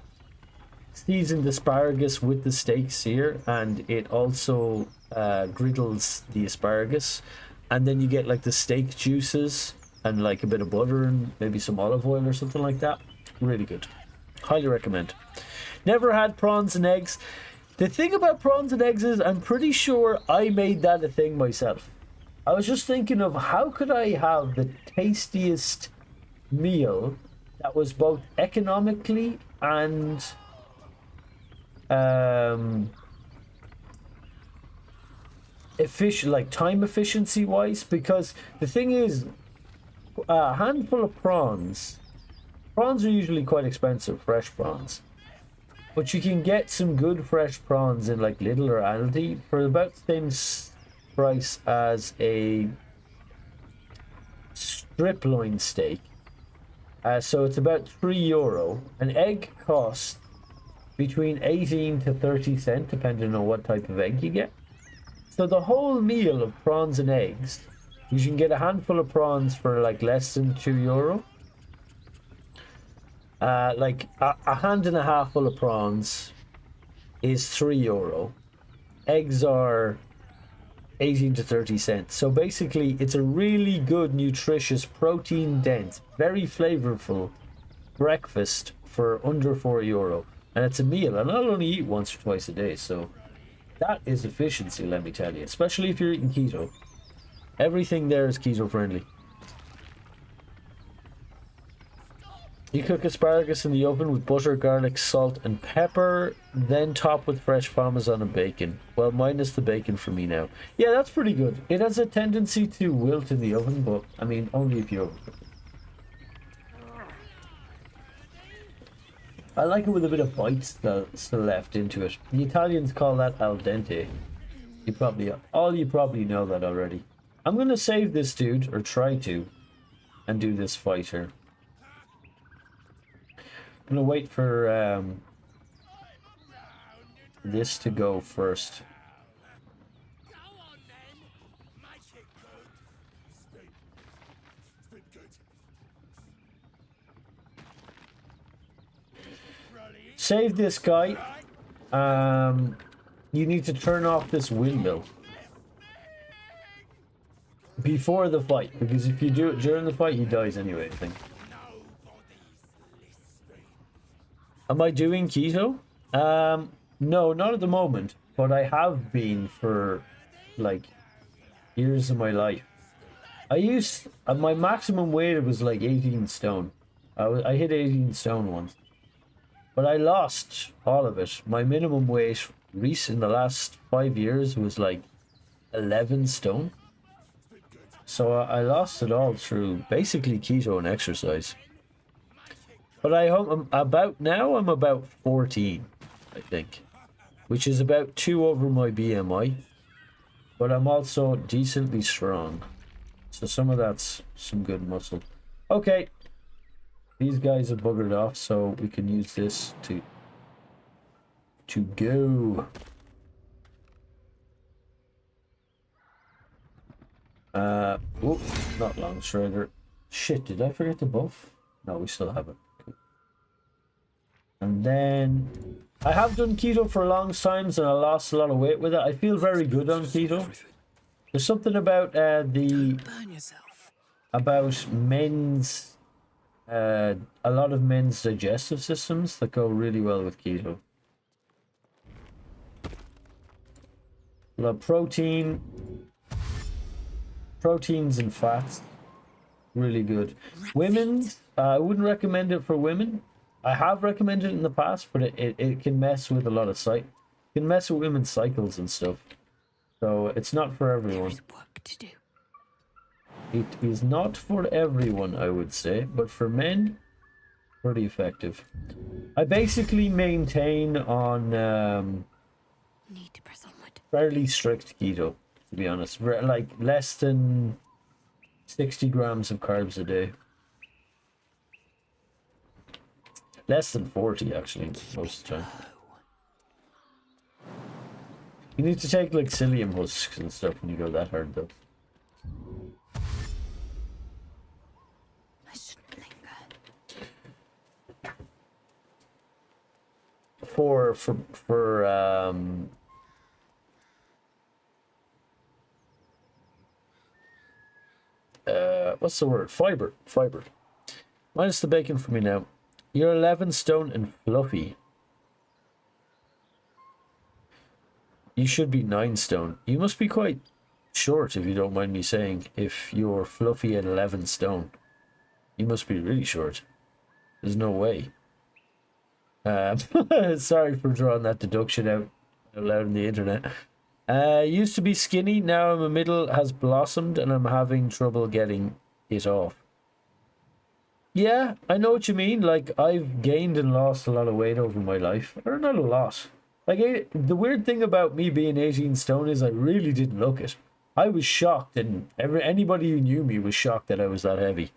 seasoned asparagus with the steak sear, and it also griddles the asparagus, and then you get like the steak juices and like a bit of butter and maybe some olive oil or something like that. Really good. Highly recommend. Never had prawns and eggs. The thing about prawns and eggs is I'm pretty sure I made that a thing myself. I was just thinking of how could I have the tastiest meal that was both economically and efficient, like time efficiency wise, because the thing is, a handful of prawns are usually quite expensive, fresh prawns, but you can get some good fresh prawns in like Lidl or Aldi for about the same price as a strip loin steak. So it's about €3. An egg costs between 18 to 30 cents depending on what type of egg you get. So the whole meal of prawns and eggs, you can get a handful of prawns for like less than €2. Like a hand and a half full of prawns is €3. Eggs are 18 to 30 cents. So basically it's a really good, nutritious, protein dense, very flavorful breakfast for under €4. And it's a meal, and I'll only eat once or twice a day, so that is efficiency, let me tell you, especially if you're eating keto. Everything there is keto friendly. You cook asparagus in the oven with butter, garlic, salt and pepper, then top with fresh parmesan and bacon. Well, minus the bacon for me now. Yeah, that's pretty good. It has a tendency to wilt in the oven, but I mean, only if you overcook it. I like it with a bit of bite still left into it. The Italians call that al dente. You probably know that already. I'm gonna save this dude, or try to, and do this fight here. I'm gonna wait for this to go first. Save this guy. You need to turn off this windmill before the fight, because if you do it during the fight, he dies anyway, I think. Am I doing keto? No, not at the moment, but I have been for like years of my life. My maximum weight was like 18 stone. I hit 18 stone once, but I lost all of it. My minimum weight in the last 5 years was like 11 stone. So I lost it all through basically keto and exercise. But I'm about 14, I think, which is about 2 over my BMI. But I'm also decently strong, so some of that's some good muscle. Okay, these guys have buggered off, so we can use this to go. Oh, not long strider. Shit, did I forget to buff? No, we still have it. Cool. And then I have done keto for a long time, and I lost a lot of weight with it. I feel very good on keto. There's something about men's a lot of men's digestive systems that go really well with keto. A lot of proteins and fats, really good. Women, I wouldn't recommend it for women. I have recommended it in the past, but it can mess with a lot of can mess with women's cycles and stuff. So it's not for everyone. There is work to do. It is not for everyone, I would say, but for men, pretty effective. I basically maintain on Need to press onward. fairly strict keto, to be honest. Like less than 60 grams of carbs a day. Less than 40 actually, most of the time. You need to take like psyllium husks and stuff when you go that hard though. I shouldn't linger. What's the word? Fiber. Minus the bacon for me now. You're 11 stone and fluffy. You should be 9 stone. You must be quite short, if you don't mind me saying, if you're fluffy at 11 stone. You must be really short. There's no way. Sorry for drawing that deduction out loud on the internet. Used to be skinny, now I'm a middle, has blossomed, and I'm having trouble getting it off. Yeah, I know what you mean. Like, I've gained and lost a lot of weight over my life. Or not a lot. Like, the weird thing about me being 18 stone is I really didn't look it. I was shocked, and anybody who knew me was shocked that I was that heavy.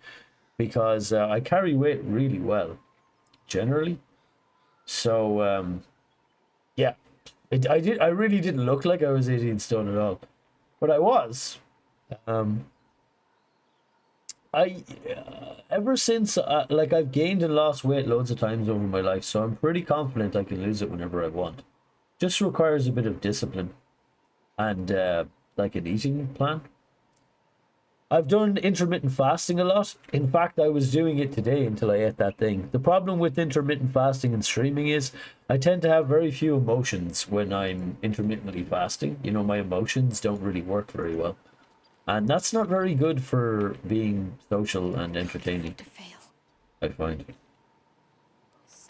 Because I carry weight really well, generally. So, yeah. I really didn't look like I was 18 stone at all. But I was. Ever since, like, I've gained and lost weight loads of times over my life, so I'm pretty confident I can lose it whenever I want. Just requires a bit of discipline and, like, an eating plan. I've done intermittent fasting a lot. In fact, I was doing it today until I ate that thing. The problem with intermittent fasting and streaming is I tend to have very few emotions when I'm intermittently fasting. You know, my emotions don't really work very well. And that's not very good for being social and entertaining, I find.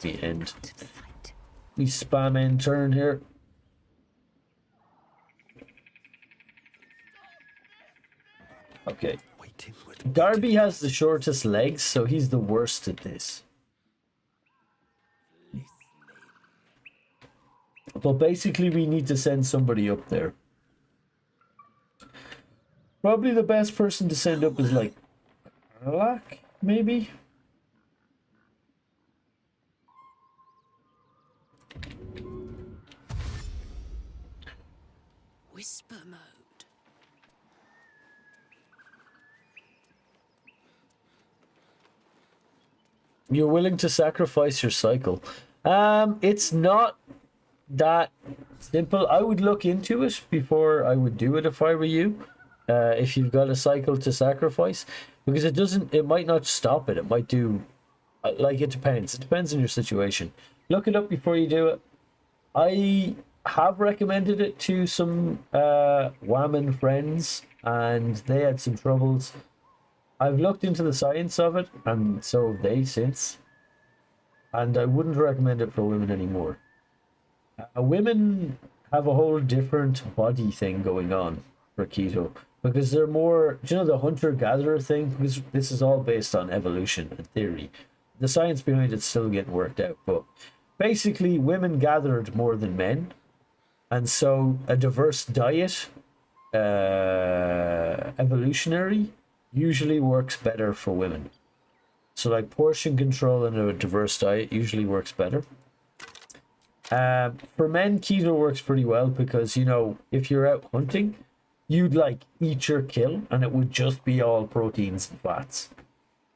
The end. We spam end turn here. Okay. Darby has the shortest legs, so he's the worst at this. But basically we need to send somebody up there. Probably the best person to send up is like warlock, maybe? Whisper mode. You're willing to sacrifice your cycle. It's not that simple. I would look into it before I would do it if I were you. If you've got a cycle to sacrifice, because it might not stop it. It might do, like, it depends. It depends on your situation. Look it up before you do it. I have recommended it to some women friends, and they had some troubles. I've looked into the science of it, and so have they since. And I wouldn't recommend it for women anymore. Women have a whole different body thing going on for keto, because they're more, do you know, the hunter-gatherer thing? Because this is all based on evolution and theory. The science behind it's still getting worked out, but basically women gathered more than men, and so a diverse diet, evolutionary, usually works better for women. So like portion control and a diverse diet usually works better. For men, keto works pretty well because, you know, if you're out hunting, you'd like eat your kill and it would just be all proteins and fats.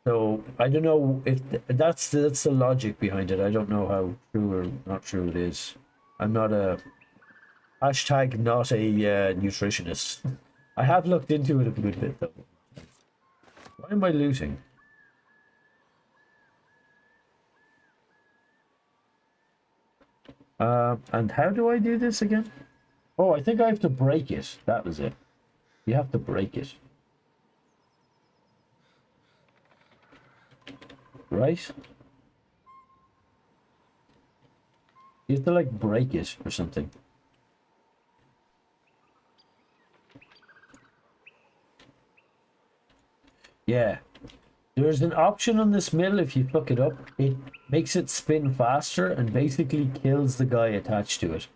So I don't know if that's the logic behind it. I don't know how true or not true it is. I'm not a hashtag not a nutritionist. I have looked into it a good bit though. Why am I looting? And how do I do this again? Oh, I think I have to break it. That was it. You have to break it. Right? You have to like break it or something. Yeah. There's an option on this mill, if you fuck it up, it makes it spin faster and basically kills the guy attached to it.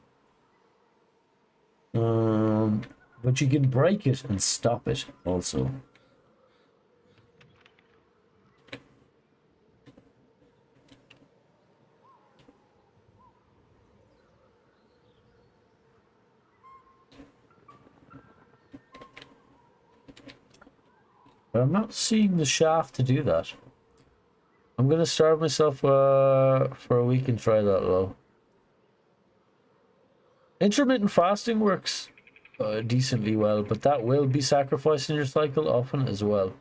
But you can break it and stop it also. But I'm not seeing the shaft to do that. I'm gonna starve myself for a week and try that though. Intermittent fasting works decently well, but that will be sacrificing your cycle often as well.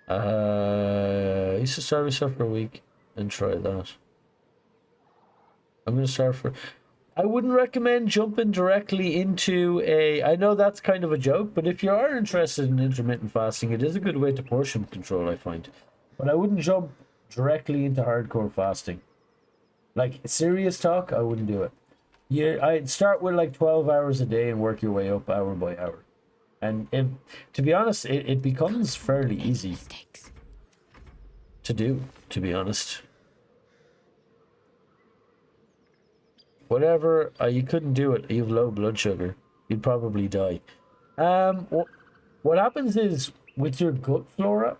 I used to starve myself for a week and try that. I'm gonna starve for... I wouldn't recommend jumping directly into a... I know that's kind of a joke, but if you are interested in intermittent fasting, it is a good way to portion control, I find. But I wouldn't jump directly into hardcore fasting. Like, serious talk, I wouldn't do it. Yeah, I'd start with like 12 hours a day and work your way up hour by hour. And to be honest, it becomes fairly easy to do, to be honest. Whatever, you couldn't do it. You have low blood sugar. You'd probably die. What happens is, with your gut flora,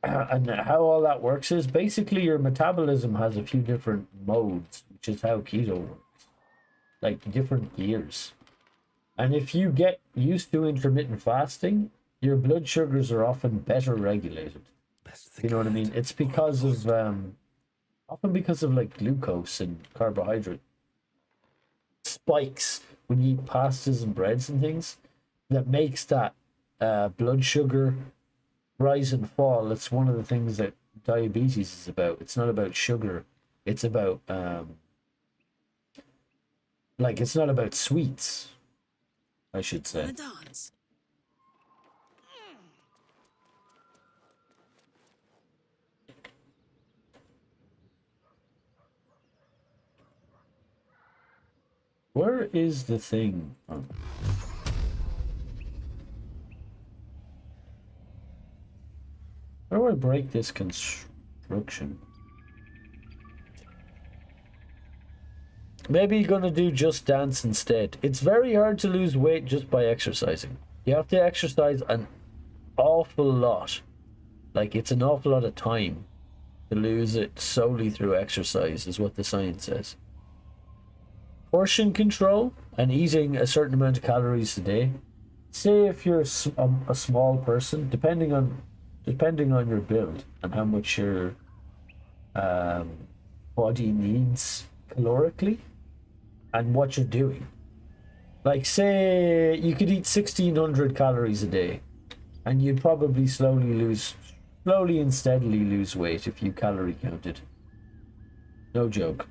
and how all that works is, basically your metabolism has a few different modes, which is how keto works. Like, different gears. And if you get used to intermittent fasting, your blood sugars are often better regulated. You know what I mean? It's because of, often because of like glucose and carbohydrate spikes when you eat pastas and breads and things that makes that blood sugar rise and fall. It's one of the things that diabetes is about. It's not about sugar. It's about, like, it's not about sweets, I should say. Dance. Where is the thing? Oh. How do I break this construction? Maybe you're gonna do just dance instead. It's very hard to lose weight just by exercising. You have to exercise an awful lot. Like, it's an awful lot of time to lose it solely through exercise, is what the science says. Portion control and eating a certain amount of calories a day. Say if you're a small person, depending on your build and how much your body needs calorically and what you're doing. Like, say you could eat 1,600 calories a day and you'd probably slowly and steadily lose weight if you calorie counted. No joke.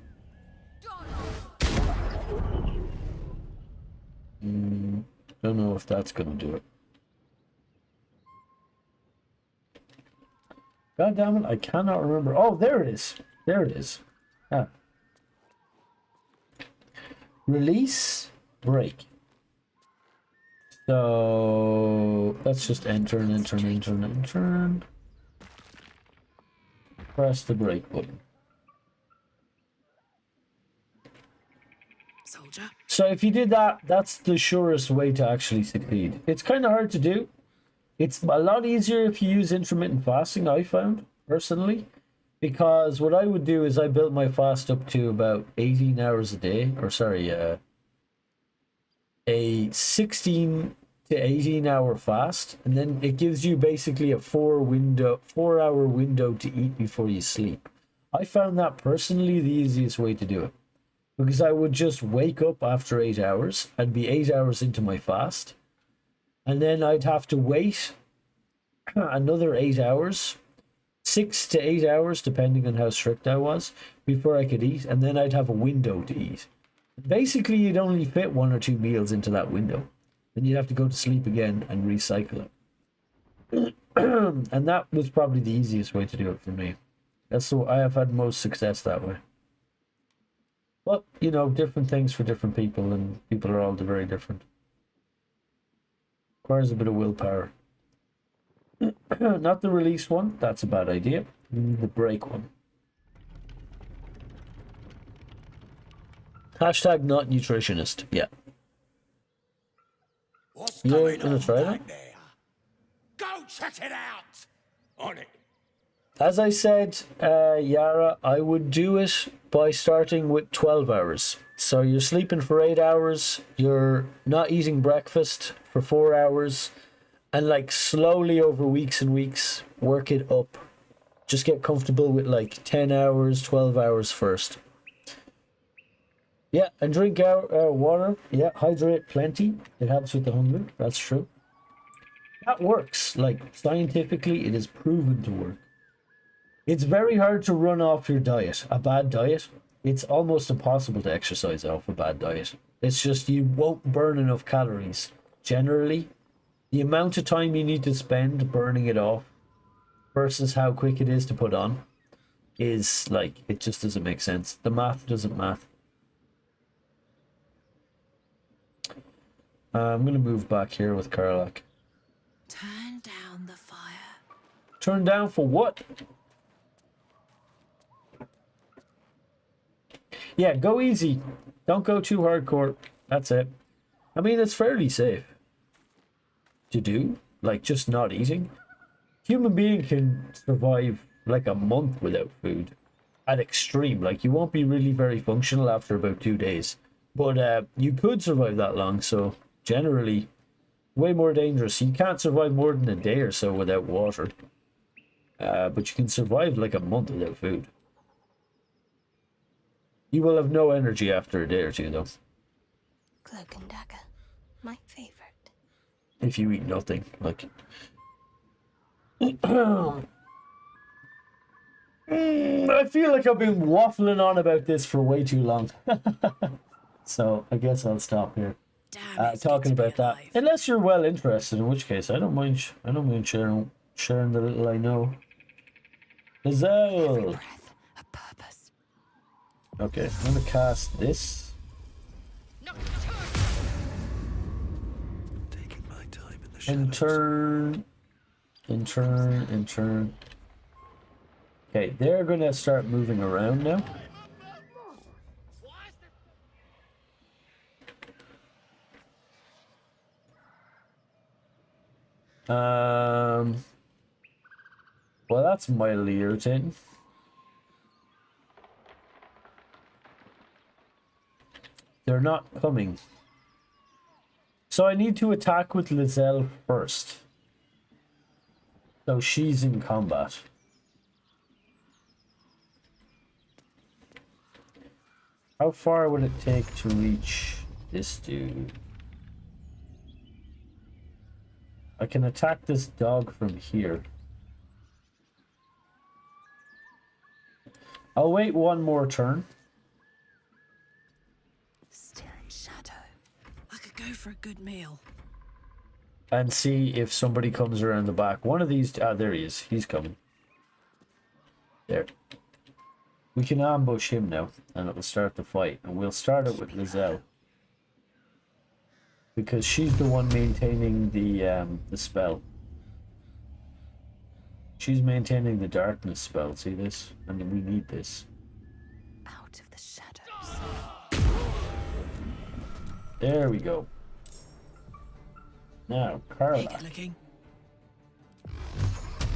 Don't know if that's gonna do it. God damn it, I cannot remember. Oh, there it is. There it is. Ah. Release, break. So let's just enter and enter and enter and enter. Press the break button. Soldier. So if you did that, that's the surest way to actually succeed. It's kind of hard to do. It's a lot easier if you use intermittent fasting, I found, personally. Because what I would do is I built my fast up to about 18 hours a day. Or sorry, a 16 to 18 hour fast. And then it gives you basically a 4-hour window to eat before you sleep. I found that personally the easiest way to do it. Because I would just wake up after 8 hours. I'd be 8 hours into my fast. And then I'd have to wait another 8 hours, 6 to 8 hours, depending on how strict I was, before I could eat. And then I'd have a window to eat. Basically, you'd only fit 1 or 2 meals into that window. Then you'd have to go to sleep again and recycle it. And that was probably the easiest way to do it for me. That's the I have had most success that way. But, you know, different things for different people, and people are all very different. Requires a bit of willpower. Not the release one, that's a bad idea. The break one. Hashtag not nutritionist, yeah. What's You're gonna try that? Go check it out! On it. As I said, Yara, I would do it by starting with 12 hours. So you're sleeping for 8 hours, you're not eating breakfast for 4 hours, and like slowly over weeks and weeks, work it up. Just get comfortable with like 10 hours, 12 hours first. Yeah, and drink water. Yeah, hydrate plenty. It helps with the hunger. That's true. That works. Like, scientifically, it is proven to work. It's very hard to run off your diet, a bad diet. It's almost impossible to exercise off a bad diet. It's just you won't burn enough calories. Generally, the amount of time you need to spend burning it off versus how quick it is to put on is like, it just doesn't make sense. The math doesn't math. I'm gonna move back here with Karlak. Turn down the fire. Turn down for what? Yeah, go easy. Don't go too hardcore. That's it. I mean, it's fairly safe to do. Like, just not eating. Human being can survive like a month without food. At extreme. Like, you won't be really very functional after about 2 days. But you could survive that long, so generally, way more dangerous. You can't survive more than a day or so without water. But you can survive like a month without food. You will have no energy after a day or two, though. Cloak and dagger. My favorite. If you eat nothing, like... I feel like I've been waffling on about this for way too long. So, I guess I'll stop here. Talking about that. Unless you're well interested, in which case, I don't mind sharing the little I know. Hazel! Okay, I'm gonna cast this. Taking my time in the shadows. In turn. Okay, they're gonna start moving around now. Well, that's mildly irritating. They're not coming. So I need to attack with Lizelle first. So she's in combat. How far would it take to reach this dude? I can attack this dog from here. I'll wait one more turn. Still in shadow. I could go for a good meal. And see if somebody comes around the back. One of these... Ah, there he is. He's coming. There. We can ambush him now. And it will start the fight. And we'll start it with Lizelle. Because she's the one maintaining the spell. She's maintaining the darkness spell. See this? And we need this. Out of the shadows. There we go. Now, Carla. Good looking.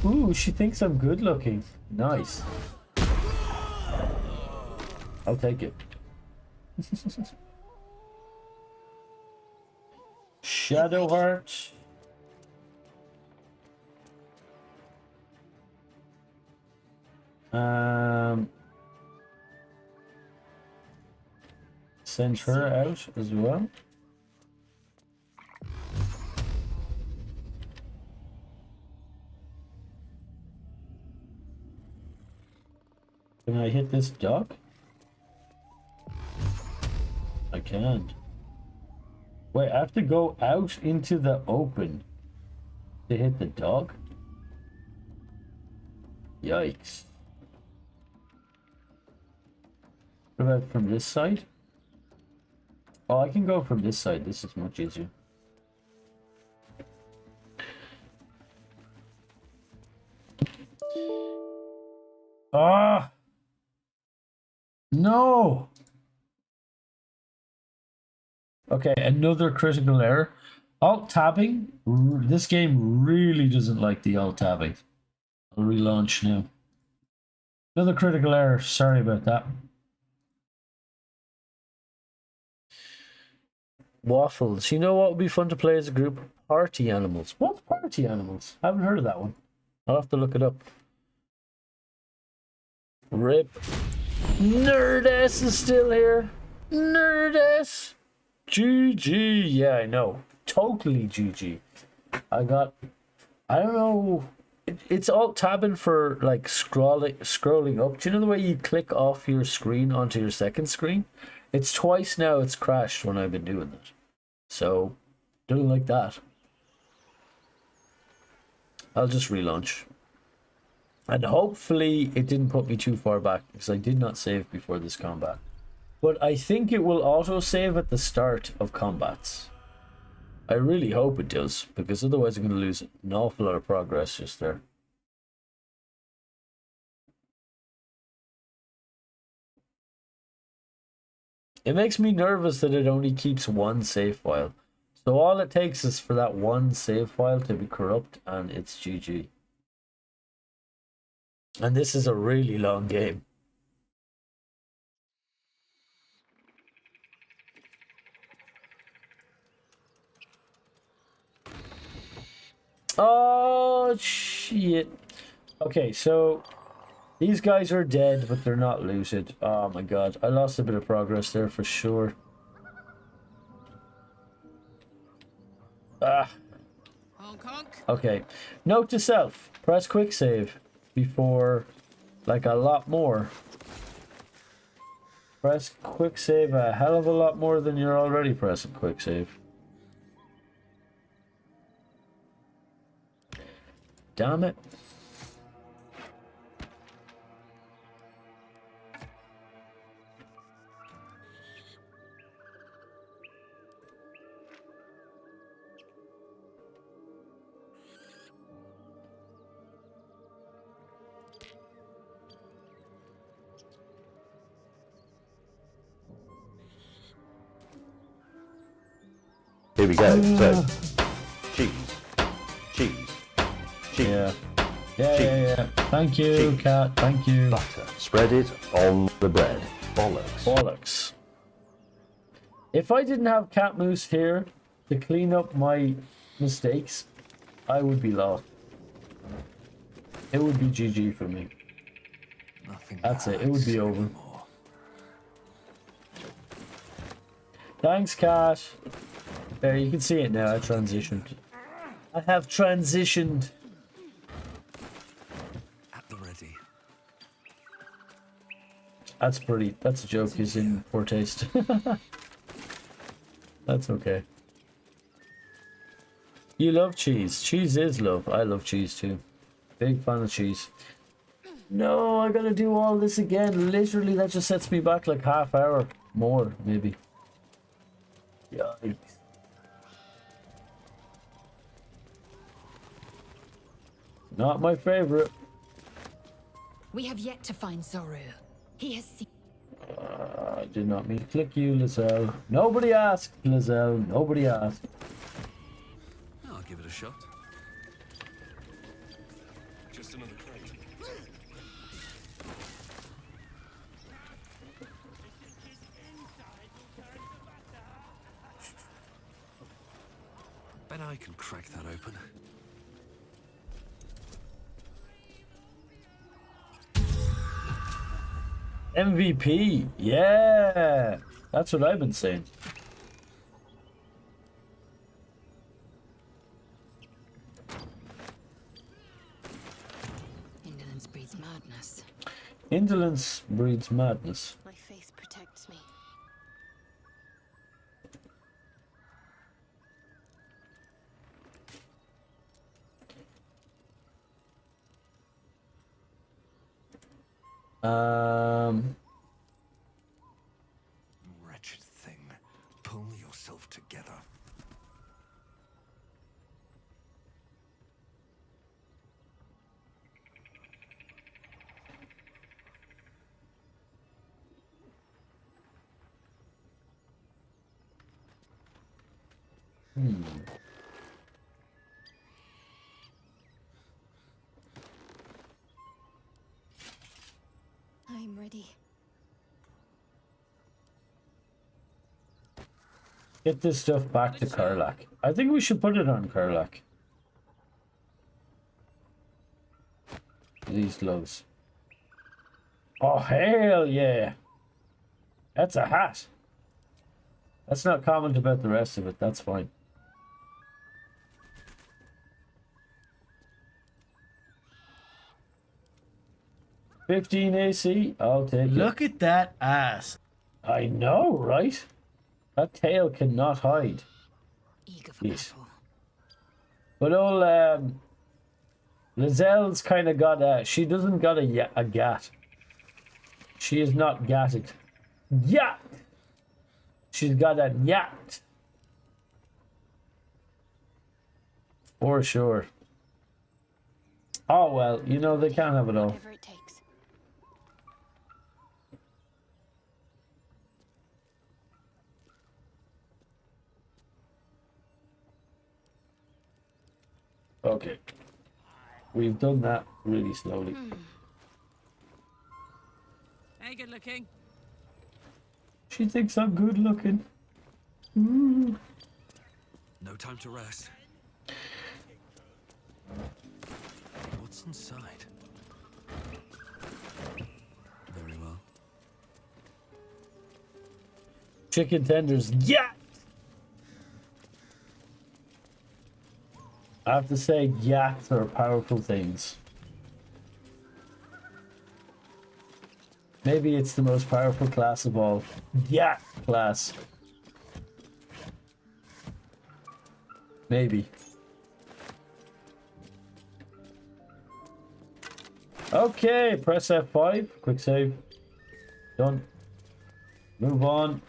Ooh, she thinks I'm good looking. Nice. I'll take it. Shadowheart. Send her out as well. Can I hit this dog? I can. Wait, I have to go out into the open to hit the dog? Yikes. What about from this side? Oh, I can go from this side. This is much easier. Ah! No! Okay, another critical error. Alt tabbing. This game really doesn't like the alt tabbing. I'll relaunch now. Another critical error. Sorry about that. Waffles. You know what would be fun to play as a group? Party animals. What's party animals? I haven't heard of that one. I'll have to look it up. RIP. Nerdess is still here. Nerdess. GG. Yeah, I know. Totally GG. I don't know. It's alt tabbing for like scrolling up. Do you know the way you click off your screen onto your second screen? It's twice now it's crashed when I've been doing it. So, don't like that. I'll just relaunch. And hopefully it didn't put me too far back because I did not save before this combat. But I think it will auto-save at the start of combats. I really hope it does, because otherwise I'm going to lose an awful lot of progress just there. It makes me nervous that it only keeps one save file. So all it takes is for that one save file to be corrupt and it's GG. And this is a really long game. Oh, shit. Okay, so these guys are dead, but they're not looted. Oh my god, I lost a bit of progress there for sure. Ah. Okay, note to self, press quick save before, like, a lot more. Press quick save a hell of a lot more than you're already pressing quick save. Damn it. Here we go. So, cheese, cheese, cheese. Yeah. Cheese. Yeah. Thank you, cheese. Cat. Thank you. Butter. Spread it on the bread. Bollocks. Bollocks. If I didn't have Cat Moose here to clean up my mistakes, I would be lost. It would be GG for me. That's it. It would be over. Thanks, Cat. There, you can see it now. I transitioned. I have transitioned. At the ready. That's pretty. That's a joke. Is in poor taste. That's okay. You love cheese. Cheese is love. I love cheese too. Big fan of cheese. No, I gotta do all this again. Literally, that just sets me back like half hour more, maybe. Yikes. Not my favorite. We have yet to find Zoru. He has seen. I did not mean to click you, Lizelle. Nobody asked, Lizelle. Nobody asked. I'll give it a shot. Just another crate. Bet I can crack that open. MVP, yeah, that's what I've been saying. Indolence breeds madness. Indolence breeds madness. My faith protects me. Wretched thing. Pull yourself together. I'm ready. Get this stuff back to Kurlak. I think we should put it on Kurlak. These gloves. Oh, hell yeah. That's a hat. Let's not comment about the rest of it. That's fine. $15 AC. I'll take it. Look at that ass. I know, right? That tail cannot hide. Eager for Yes. battle. But old Lizelle's kind of got a. She doesn't got a gat. She is not gatted. Yat. She's got a yat. For sure. Oh well, you know, they can't have it all. Whatever it takes. Okay. We've done that really slowly. Hey, good looking. She thinks I'm good looking. Ooh. No time to rest. What's inside? Very well. Chicken tenders. Yeah! I have to say, yaks are powerful things. Maybe it's the most powerful class of all. Yak class. Maybe. Okay, press F5. Quick save. Done. Move on.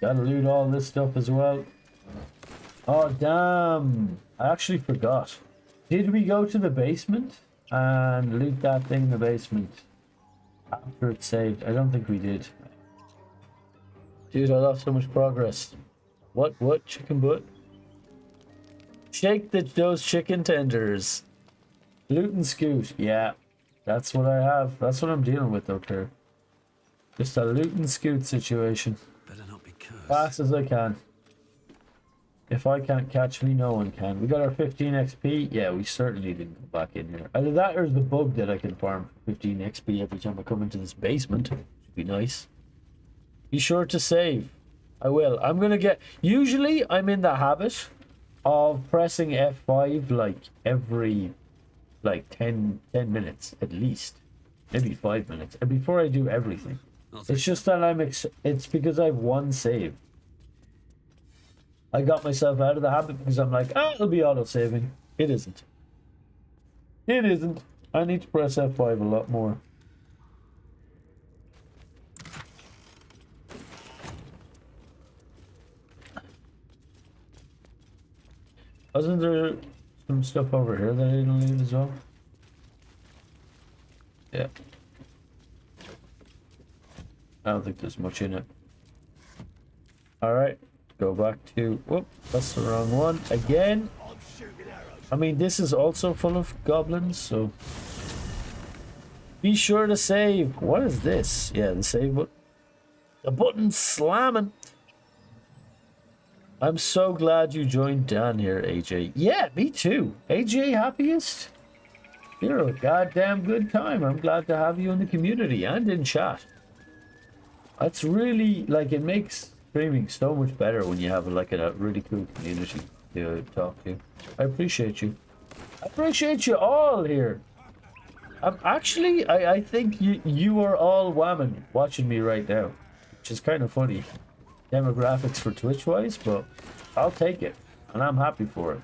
Gotta loot all this stuff as well. Oh, damn. I actually forgot. Did we go to the basement and loot that thing in the basement after it saved? I don't think we did. Dude, I lost so much progress. What? Chicken butt? Shake those chicken tenders. Loot and scoot. Yeah, that's what I have. That's what I'm dealing with out there. Just a loot and scoot situation. Better not be cursed. Fast as I can. If I can't catch me, no one can. We got our 15 XP. Yeah, we certainly didn't go back in here. Either that or the bug that I can farm 15 XP every time I come into this basement. Should be nice. Be sure to save. I will. I'm going to get... Usually, I'm in the habit of pressing F5 like every... like 10 minutes at least. Maybe 5 minutes. And before I do everything. It's just that it's because I have one save. I got myself out of the habit because I'm like, oh, it'll be auto-saving. It isn't. It isn't. I need to press F5 a lot more. Wasn't there some stuff over here that I didn't leave as well? Yeah. I don't think there's much in it. Alright. Go back to... Whoop, that's the wrong one. Again. I mean, this is also full of goblins, so... Be sure to save. What is this? Yeah, the save button. The button's slamming. I'm so glad you joined Dan here, AJ. Yeah, me too. AJ happiest? You're a goddamn good time. I'm glad to have you in the community and in chat. That's really, like, it makes streaming so much better when you have, like, a really cool community to talk to. I appreciate you. I appreciate you all here. Actually, I think you are all whamming watching me right now, which is kind of funny. Demographics for Twitch-wise, but I'll take it, and I'm happy for it.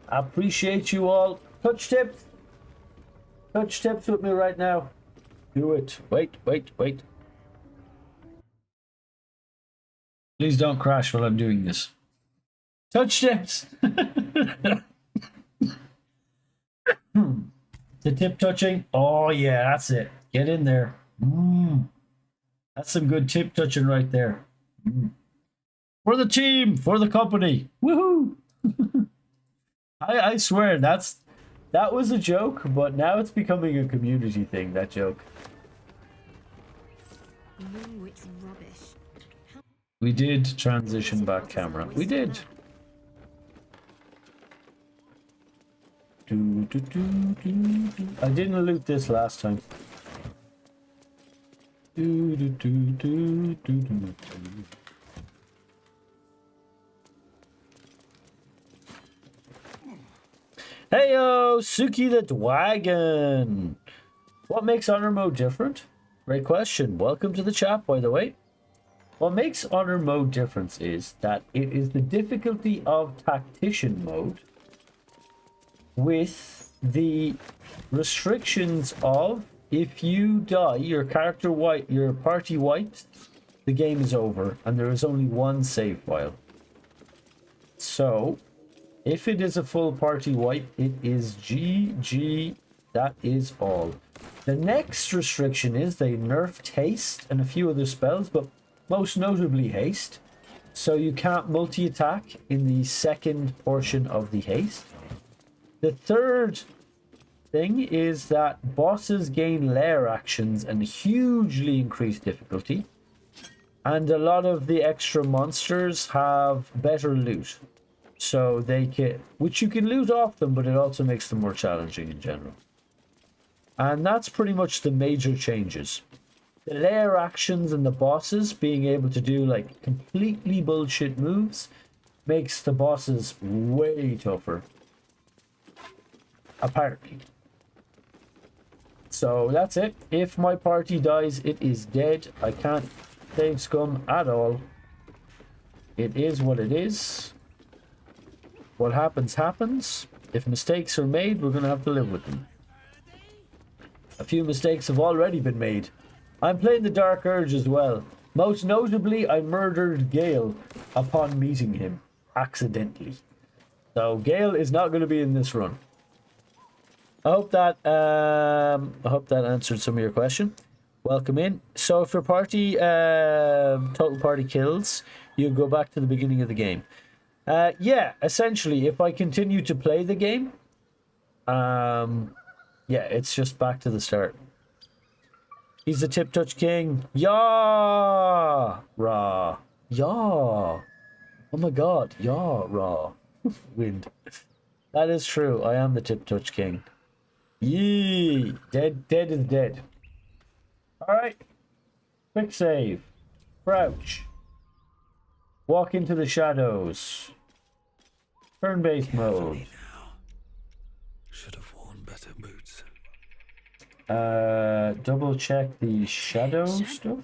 I appreciate you all. Touch tips. Touch tips with me right now. Do it. Wait. Please don't crash while I'm doing this. Touch tips. The tip touching. Oh yeah, that's it. Get in there. That's some good tip touching right there. For the team, for the company. Woohoo! I swear that was a joke, but now it's becoming a community thing, that joke. We did transition back camera. We did. I didn't loot this last time. Heyo, Suki the Dwagon. What makes honor mode different? Great question. Welcome to the chat, by the way. What makes honor mode different is that it is the difficulty of tactician mode with the restrictions of if you die, your party wipes, the game is over, and there is only one save file. So, if it is a full party wipe, it is GG. That is all. The next restriction is they nerfed haste and a few other spells, but most notably haste. So you can't multi-attack in the second portion of the haste. The third thing is that bosses gain lair actions and hugely increased difficulty. And a lot of the extra monsters have better loot. So they can, which you can loot off them, but it also makes them more challenging in general. And that's pretty much the major changes. The lair actions and the bosses being able to do like completely bullshit moves makes the bosses way tougher. Apparently. So that's it. If my party dies, it is dead. I can't save scum at all. It is what it is. What happens, happens. If mistakes are made, we're going to have to live with them. A few mistakes have already been made. I'm playing the Dark Urge as well. Most notably, I murdered Gale upon meeting him. Accidentally. So Gale is not going to be in this run. I hope that answered some of your question. Welcome in. So if your party, total party kills, you go back to the beginning of the game. Yeah, essentially, if I continue to play the game, yeah, it's just back to the start. He's the Tip Touch King. Yeah! Rah. Yeah. Oh my god. Yeah, rah. Wind. That is true. I am the Tip Touch King. Yee. Dead is dead. Alright. Quick save. Crouch. Walk into the shadows. Turn-based mode. Should have worn better boots. Double check the shadow stuff.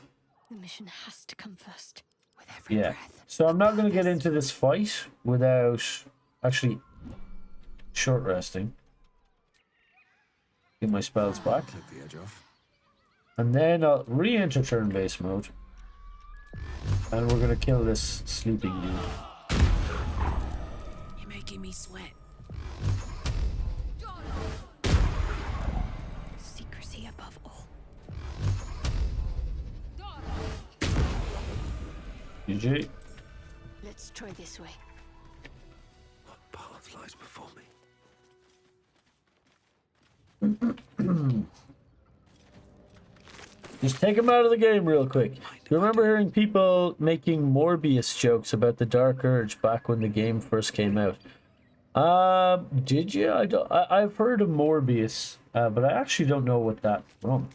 The mission has to come first. With every Yeah. So I'm not going to get into this fight without actually short resting. Get my spells back. Take the edge off. And then I'll re-enter turn-based mode. And we're going to kill this sleeping dude. You're making me sweat. Secrecy above all. GG. Let's try this way. What path lies before me? Just take him out of the game real quick. You remember hearing people making Morbius jokes about the Dark Urge back when the game first came out? Did you? I've heard of Morbius, but I actually don't know what that's from.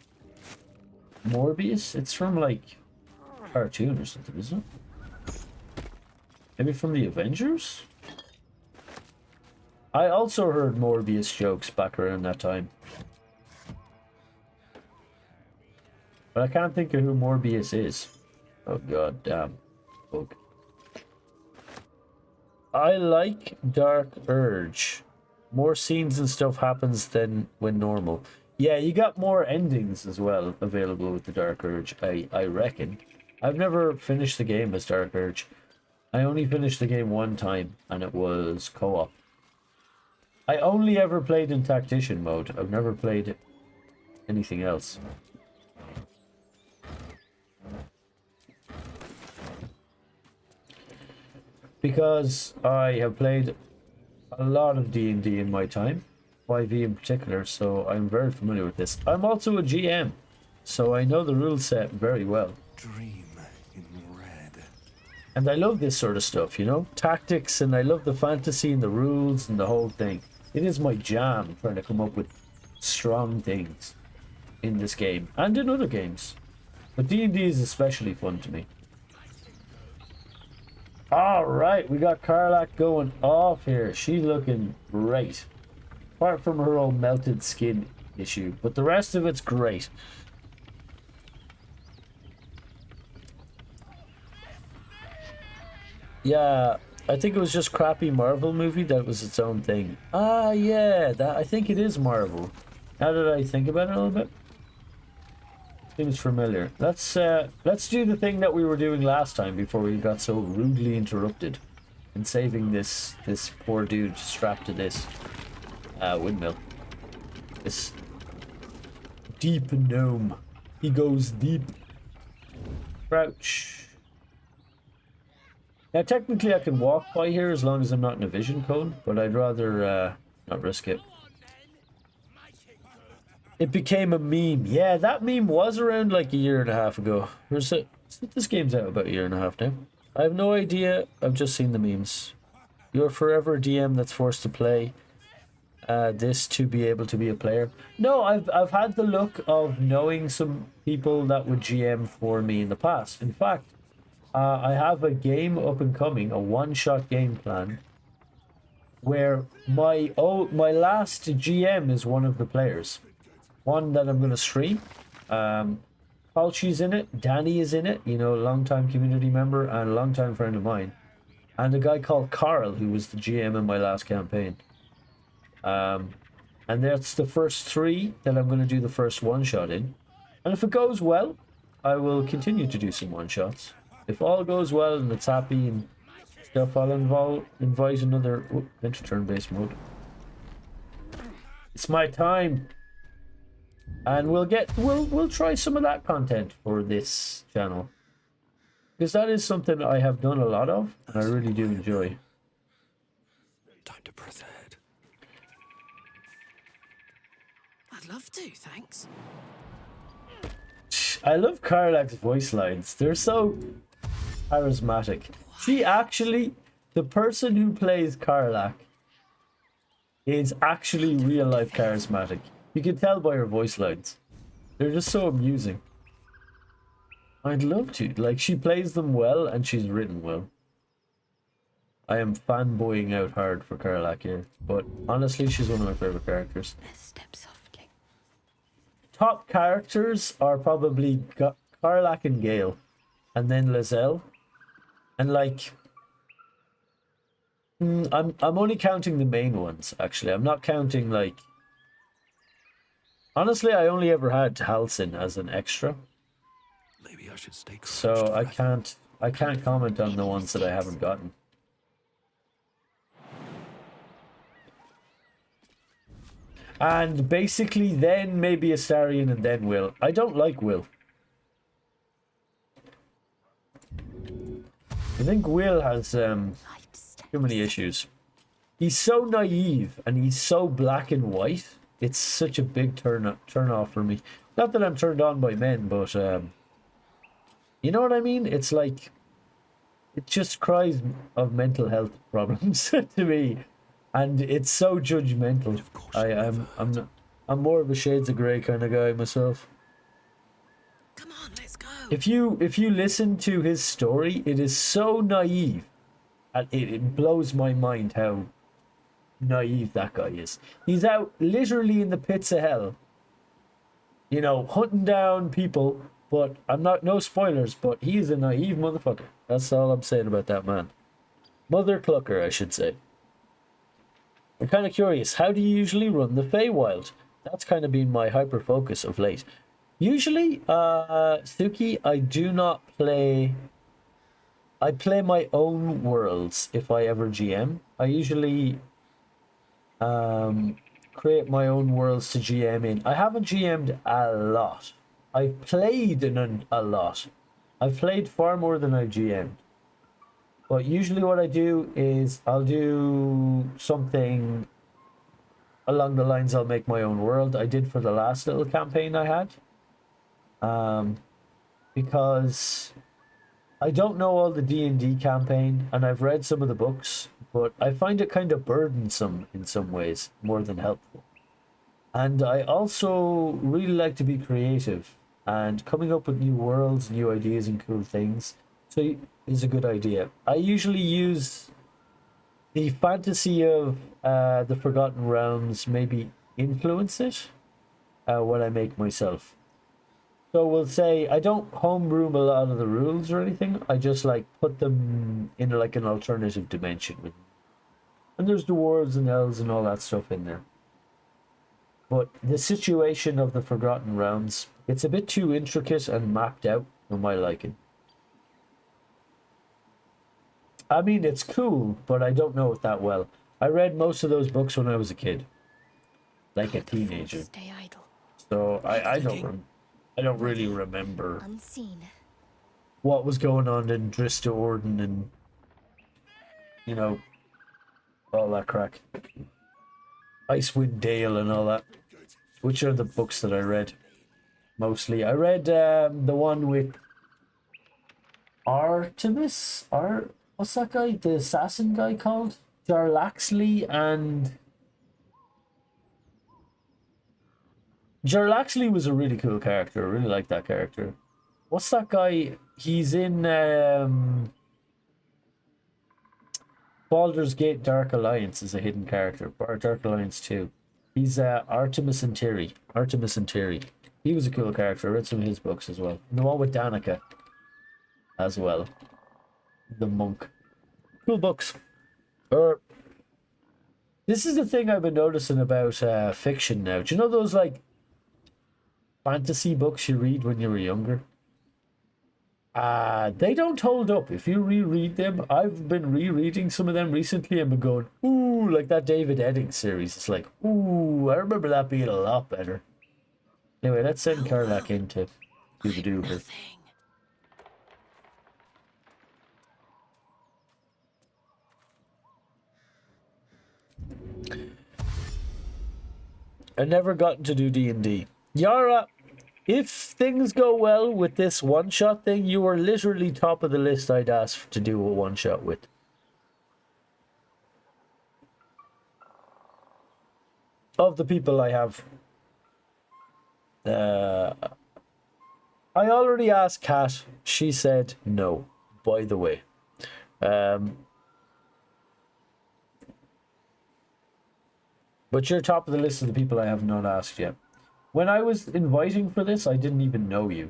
Morbius? It's from like a cartoon or something, isn't it? Maybe from the Avengers? I also heard Morbius jokes back around that time. But I can't think of who Morbius is. Oh god damn. Bug. I like Dark Urge. More scenes and stuff happens than when normal. Yeah, you got more endings as well available with the Dark Urge, I reckon. I've never finished the game as Dark Urge. I only finished the game one time, and it was co-op. I only ever played in Tactician mode. I've never played anything else. Because I have played a lot of D&D in my time, 5e in particular, so I'm very familiar with this. I'm also a GM, so I know the rule set very well. Dream in red. And I love this sort of stuff, you know? Tactics, and I love the fantasy and the rules and the whole thing. It is my jam trying to come up with strong things in this game and in other games. But D&D is especially fun to me. Alright, we got Karlach going off here. She's looking great. Apart from her old melted skin issue. But the rest of it's great. Yeah, I think it was just crappy Marvel movie that was its own thing. Ah, yeah, that I think it is Marvel. Now that I think about it a little bit, seems familiar. Let's do the thing that we were doing last time before we got so rudely interrupted, and saving this poor dude strapped to this windmill. This deep gnome. He goes deep. Crouch. Now, technically, I can walk by here as long as I'm not in a vision cone, but I'd rather not risk it. It became a meme. Yeah, that meme was around like a year and a half ago. Where's it? This game's out about a year and a half now. I have no idea. I've just seen the memes. You're forever a DM that's forced to play this to be able to be a player. No, I've had the look of knowing some people that would GM for me in the past. In fact, I have a game up and coming, a one-shot game plan, where my last GM is one of the players. One that I'm going to stream. Falchi's in it. Danny is in it. You know, long-time community member and a long-time friend of mine. And a guy called Carl, who was the GM in my last campaign. And that's the first 3 that I'm going to do the first one-shot in. And if it goes well, I will continue to do some one-shots. If all goes well and it's happy and stuff, I'll invite another... enter turn-based mode. It's my time! And we'll try some of that content for this channel. Because that is something I have done a lot of, and I really do enjoy. Time to press ahead. I'd love to, thanks. I love Karlak's voice lines. They're so charismatic. She actually, the person who plays Karlak is actually real life charismatic. You can tell by her voice lines. They're just so amusing. I'd love to. Like, she plays them well and she's written well. I am fanboying out hard for Karlak here, but honestly, she's one of my favorite characters. Step softly. Top characters are probably Karlak and Gale, and then Lizelle. And like, I'm only counting the main ones, actually. I'm not counting, like... Honestly, I only ever had Halsin as an extra. Maybe I should stay crouched. So I can't comment on the ones that I haven't gotten. And basically then maybe Astarion and then Will. I don't like Will. I think Will has too many issues. He's so naive and he's so black and white. It's such a big turn off for me. Not that I'm turned on by men, but you know what I mean? It's like, it just cries of mental health problems to me, and it's so judgmental. I'm more of a shades of grey kind of guy myself. Come on, let's go. If you listen to his story, it is so naive, and it blows my mind how naive that guy is. He's out literally in the pits of hell, you know, hunting down people. But I'm not, no spoilers, but he's a naive motherfucker. That's all I'm saying about that man. Mother clucker, I should say. I'm kind of curious, how do you usually run the Feywild? That's kind of been my hyper focus of late. Usually, Suki, I do not play... I play my own worlds if I ever GM. I usually create my own worlds to GM in. I haven't GM'd a lot. I've played in a lot. I've played far more than I've GM'd. But usually what I do is I'll do something along the lines I'll make my own world. I did for the last little campaign I had. Because I don't know all the D&D campaign, and I've read some of the books, but I find it kind of burdensome in some ways, more than helpful. And I also really like to be creative, and coming up with new worlds, new ideas, and cool things. So is a good idea. I usually use the fantasy of the Forgotten Realms, maybe influence it when I make myself. So we'll say I don't homebrew a lot of the rules or anything. I just like put them in like an alternative dimension. And there's dwarves and elves and all that stuff in there. But the situation of the Forgotten Realms, it's a bit too intricate and mapped out for my liking. I mean, it's cool, but I don't know it that well. I read most of those books when I was a kid, like a teenager. Stay idle. So I don't really remember Unseen. what was going on in Drista Orden and, you know, all that crack. Icewind Dale and all that, which are the books that I read mostly. I read the one with Artemis, what's that guy, the assassin guy called? Jarlaxle, and Jarlaxle was a really cool character. I really like that character. What's that guy? He's in Baldur's Gate Dark Alliance is a hidden character, or Dark Alliance 2. He's Artemis and Tiri. Artemis and Tiri. He was a cool character. I read some of his books as well. And the one with Danica as well. The monk. Cool books. This is the thing I've been noticing about fiction now. Do you know those like fantasy books you read when you were younger? They don't hold up. If you reread them, I've been rereading some of them recently and been going, ooh, like that David Eddings series. It's like, ooh, I remember that being a lot better. Anyway, let's send Karlak in to do the do here. I never gotten to do D&D. Yara, if things go well with this one-shot thing, you are literally top of the list I'd ask to do a one-shot with. Of the people I have. I already asked Kat. She said no, by the way. But you're top of the list of the people I have not asked yet. When I was inviting for this, I didn't even know you.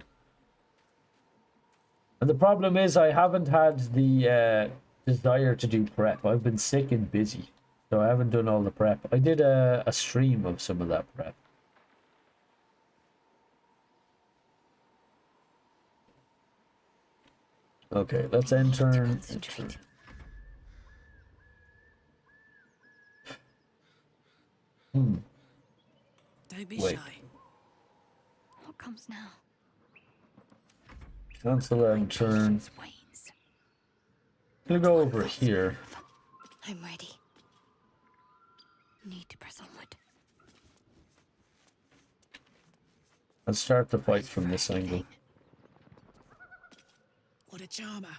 And the problem is I haven't had the desire to do prep. I've been sick and busy, so I haven't done all the prep. I did a stream of some of that prep. Okay, let's enter. Don't be Wait. shy. What comes now? Cancel and turn. Gonna go over here. I'm ready. Need to press onward. Let's start the fight from this angle. What a charmer.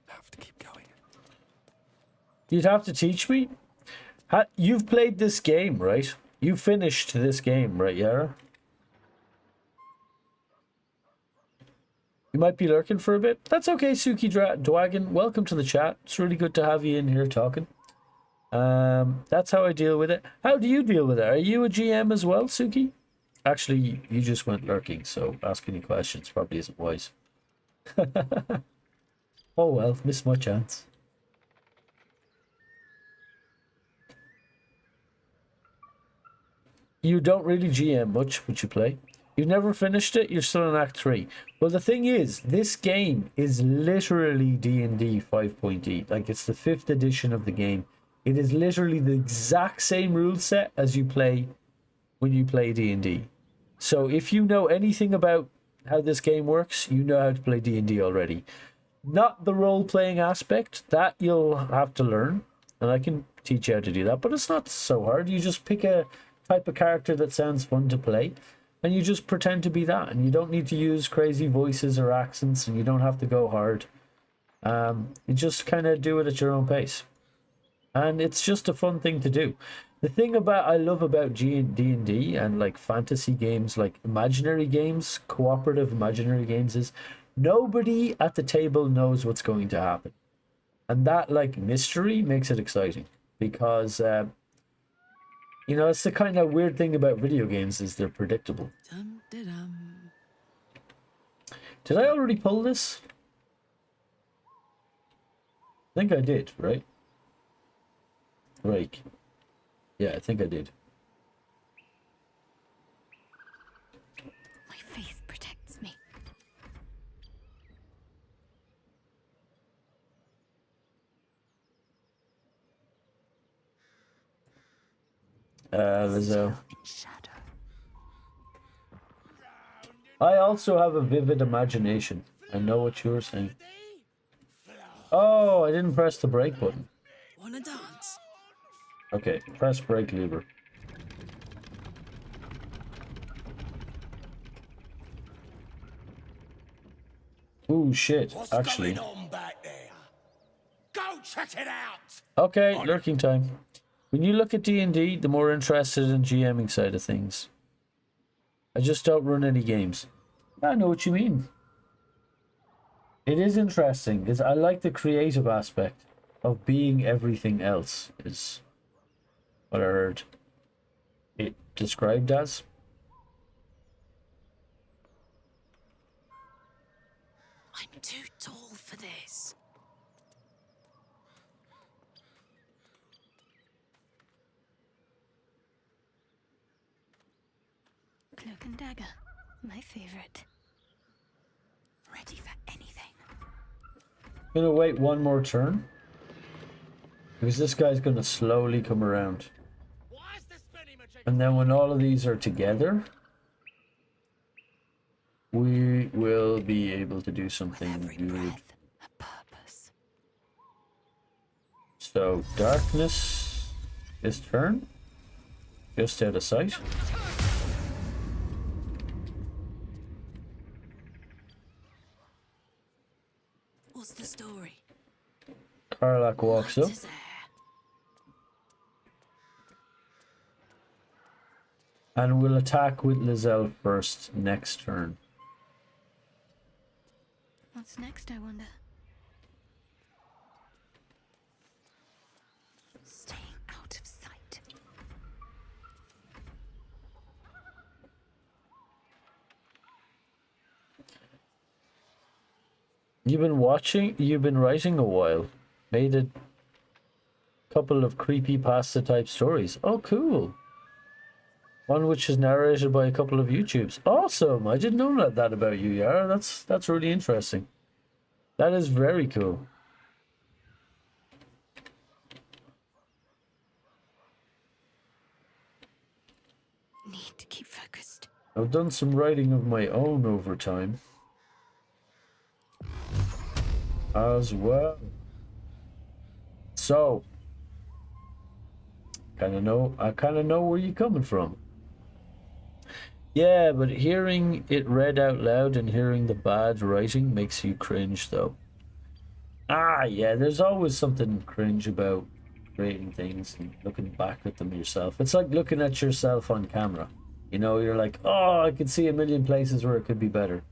Have to keep going. You'd have to teach me? You've played this game, right? You finished this game, right, Yara? You might be lurking for a bit. That's okay, Suki Dwagon. Welcome to the chat. It's really good to have you in here talking. That's how I deal with it. How do you deal with it? Are you a GM as well, Suki? Actually, you just went lurking, so asking you questions probably isn't wise. Oh well, missed my chance. You don't really GM much, but you play. You've never finished it, you're still in Act 3. Well, the thing is, this game is literally D&D 5.8. Like, it's the 5th edition of the game. It is literally the exact same rule set as you play when you play D&D. So if you know anything about how this game works, you know how to play D&D already. Not the role-playing aspect, that you'll have to learn. And I can teach you how to do that, but it's not so hard. You just pick a type of character that sounds fun to play, and you just pretend to be that, and you don't need to use crazy voices or accents, and you don't have to go hard. You just kind of do it at your own pace, and it's just a fun thing to do. The thing I love about D&D and like fantasy games, like imaginary games, cooperative imaginary games, is nobody at the table knows what's going to happen, and that like mystery makes it exciting, because You know, it's the kind of weird thing about video games is they're predictable. Did I already pull this? I think I did, right? Rake. Yeah, I think I did. My faith protects me. Lizzo. I also have a vivid imagination. I know what you were saying. Oh, I didn't press the brake button. Wanna dance? Okay, press brake lever. Ooh, shit, actually. Go check it out! Okay, lurking time. When you look at D&D, the more interested in GMing side of things. I just don't run any games. I know what you mean. It is interesting. I like the creative aspect of being everything else, is what I heard it described as. I'm too tall for this. Cloak and dagger, my favorite. Ready for anything. Gonna wait one more turn because this guy's gonna slowly come around, and then when all of these are together, we will be able to do something good. So darkness this turn, just out of sight. What's the story? Karlak walks up. And we'll attack with Lizelle first next turn. What's next, I wonder? Staying out of sight. You've been writing a while. Made a couple of creepypasta type stories. Oh, cool. One which is narrated by a couple of YouTubes. Awesome. I didn't know that about you, Yara. That's really interesting. That is very cool. Need to keep focused. I've done some writing of my own over time as well. So I kind of know where you're coming from. Yeah, but hearing it read out loud and hearing the bad writing makes you cringe, though. Ah, yeah, there's always something cringe about creating things and looking back at them yourself. It's like looking at yourself on camera. You know, you're like, oh, I could see a million places where it could be better.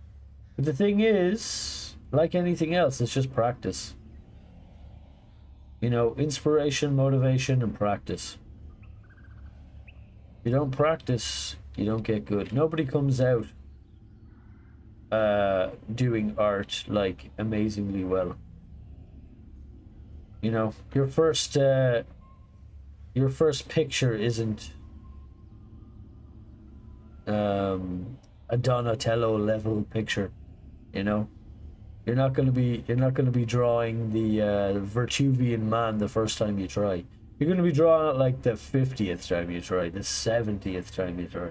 But the thing is, like anything else, it's just practice. You know, inspiration, motivation, and practice. If you don't practice, you don't get good. Nobody comes out doing art like amazingly well. You know, your first picture isn't a Donatello level picture. You know, you're not gonna be drawing the Vertuvian man the first time you try. You're gonna be drawing it like the 50th time you try, the 70th time you try.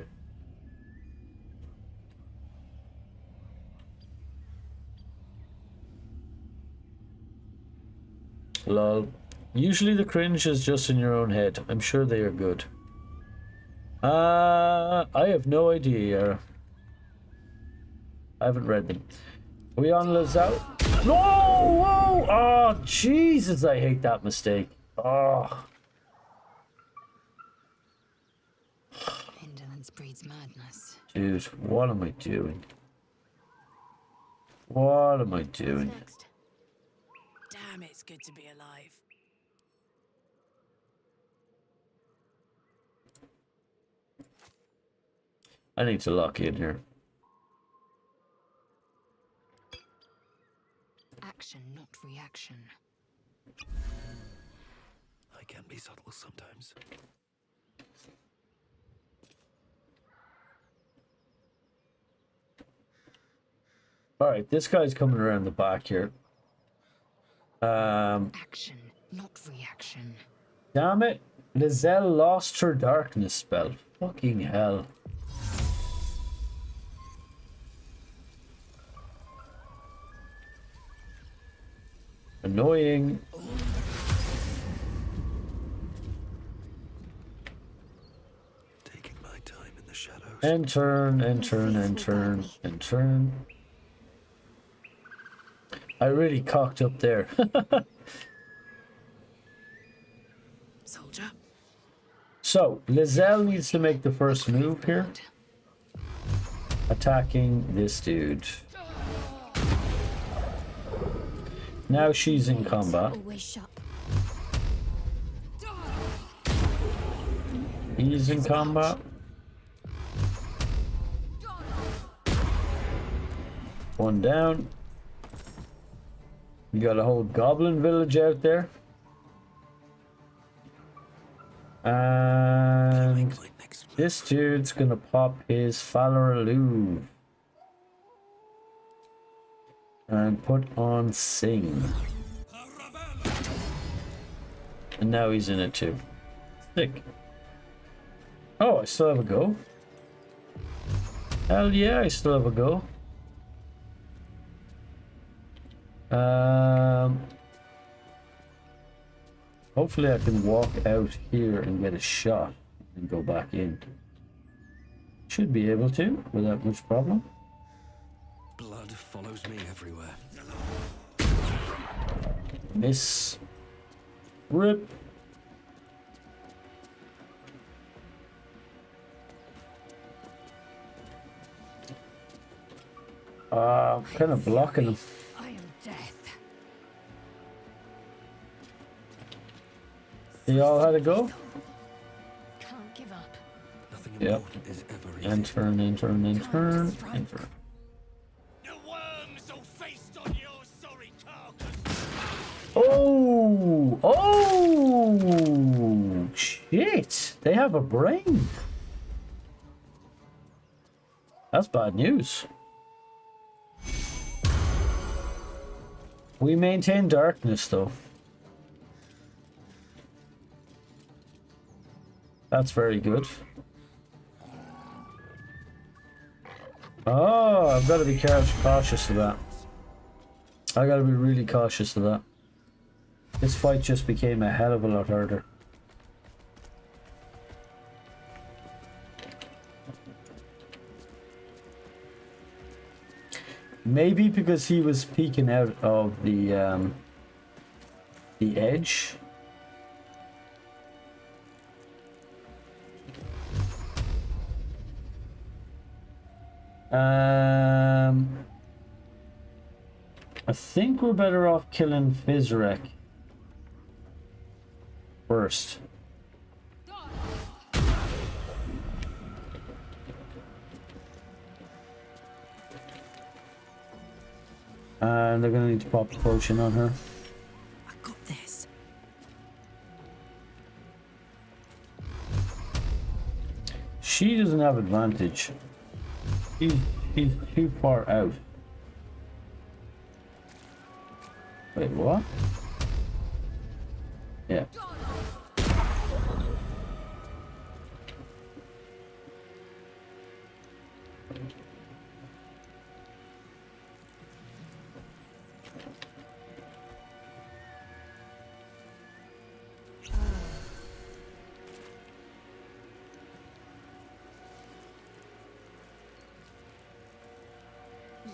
Lol. Usually the cringe is just in your own head. I'm sure they are good. I have no idea, Yara. I haven't read them. Are we on Lazao? No! Whoa! Oh, Jesus, I hate that mistake. Oh. Indolence breeds madness. Dude, what am I doing? What am I doing? Damn, it's good to be alive. I need to lock in here. Action, not reaction. I can be subtle sometimes. Alright, this guy's coming around the back here. Action, not reaction. Damn it. Lizelle lost her darkness spell. Fucking hell. Annoying. Taking my time in the shadows. And turn, and turn, and turn, and turn. I really cocked up there. Soldier. So, Lizelle needs to make the first move here. Attacking this dude. Now she's in combat. He's in combat. One down. You got a whole goblin village out there. And this dude's gonna pop his Falaraloo and put on Sing. And now he's in it too. Sick. Oh, I still have a go. Hell yeah, I still have a go. Hopefully I can walk out here and get a shot and go back in. Should be able to without much problem. Blood follows me everywhere. Miss. Rip. Kind of blocking him. I am death. They all had a go? Can't give up. Nothing Yep. important is ever easy. And turn, and turn, and turn, and turn. Oh! Oh! Shit! They have a brain. That's bad news. We maintain darkness though. That's very good. Oh, I've got to be cautious of that. I got to be really cautious of that. This fight just became a hell of a lot harder. Maybe because he was peeking out of the edge. I think we're better off killing Fizrek first. And they're gonna need to pop a potion on her. I got this. She doesn't have advantage. She's too far out. Wait, what? Yeah.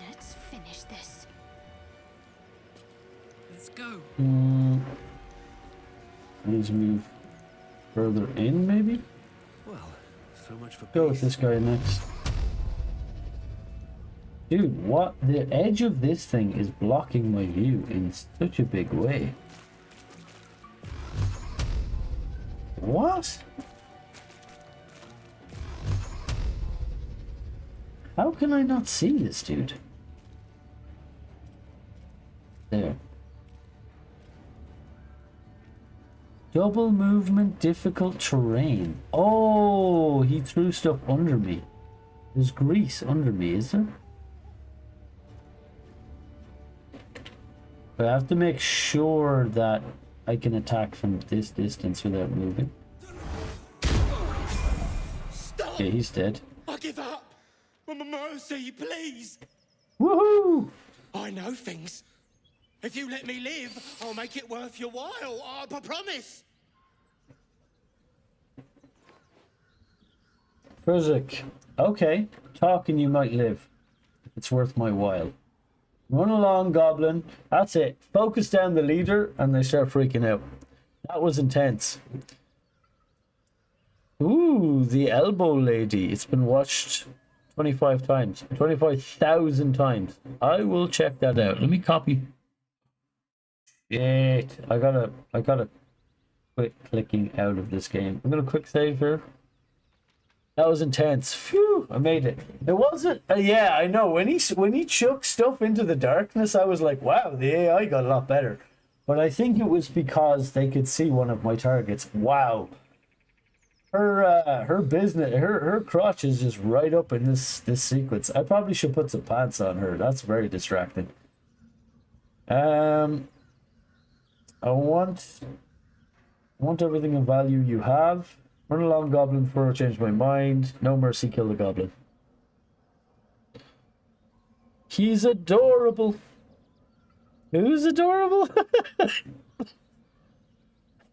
Let's finish this. Let's go. Needs to move further in, maybe? Well, so much for Go with this guy next. Dude, what? The edge of this thing is blocking my view in such a big way. What? How can I not see this dude? There. Double movement, difficult terrain. Oh, he threw stuff under me. There's grease under me, is there? But I have to make sure that I can attack from this distance without moving. Stop! Okay, he's dead. I give up. Mercy, please. Woohoo! I know things. If you let me live, I'll make it worth your while. I promise. Frizik. Okay, talk and you might live. It's worth my while. Run along, Goblin. That's it. Focus down the leader and they start freaking out. That was intense. Ooh, the elbow lady. It's been watched 25 times. 25,000 times. I will check that out. Let me copy. Shit. I gotta quit clicking out of this game. I'm gonna quick save here. That was intense. Phew, I made it. It wasn't. Yeah, I know. When he chucked stuff into the darkness, I was like, wow, the AI got a lot better. But I think it was because they could see one of my targets. Wow. Her business, her crotch is just right up in this sequence. I probably should put some pants on her. That's very distracting. I want everything of value you have. Run along, Goblin, before I change my mind. No mercy, kill the Goblin. He's adorable. Who's adorable?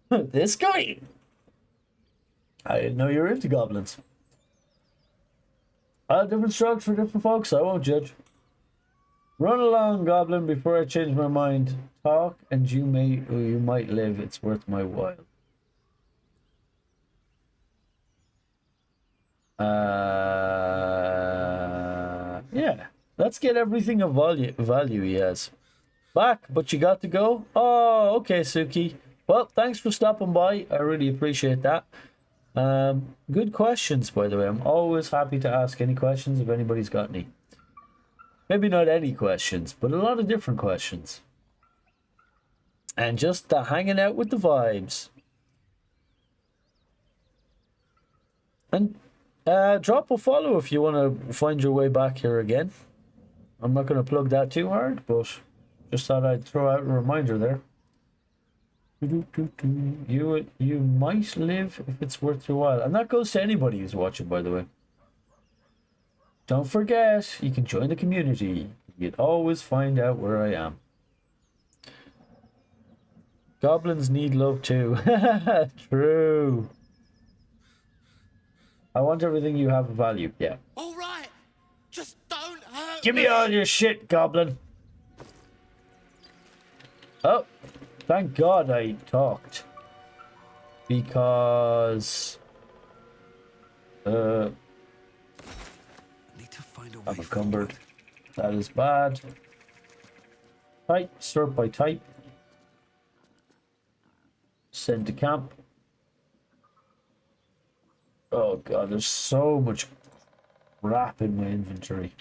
This guy. I didn't know you were into goblins. Different strokes for different folks. I won't judge. Run along, Goblin, before I change my mind. Talk, and you might live. It's worth my while. Yeah. Let's get everything of value he has. Back, but you got to go? Oh, okay, Suki. Well, thanks for stopping by. I really appreciate that. Good questions, by the way. I'm always happy to ask any questions if anybody's got any. Maybe not any questions, but a lot of different questions. And just hanging out with the vibes. And drop a follow if you want to find your way back here again. I'm not going to plug that too hard, but just thought I'd throw out a reminder there. You might live if it's worth your while. And that goes to anybody who's watching, by the way. Don't forget, you can join the community. You'd always find out where I am. Goblins need love too. True. I want everything you have of value. Yeah. All right. Just don't hurt Give me all your shit, Goblin. Oh, thank God I talked. Because I'm encumbered. That is bad. Type, sort by type. Send to camp. Oh God, there's so much crap in my inventory.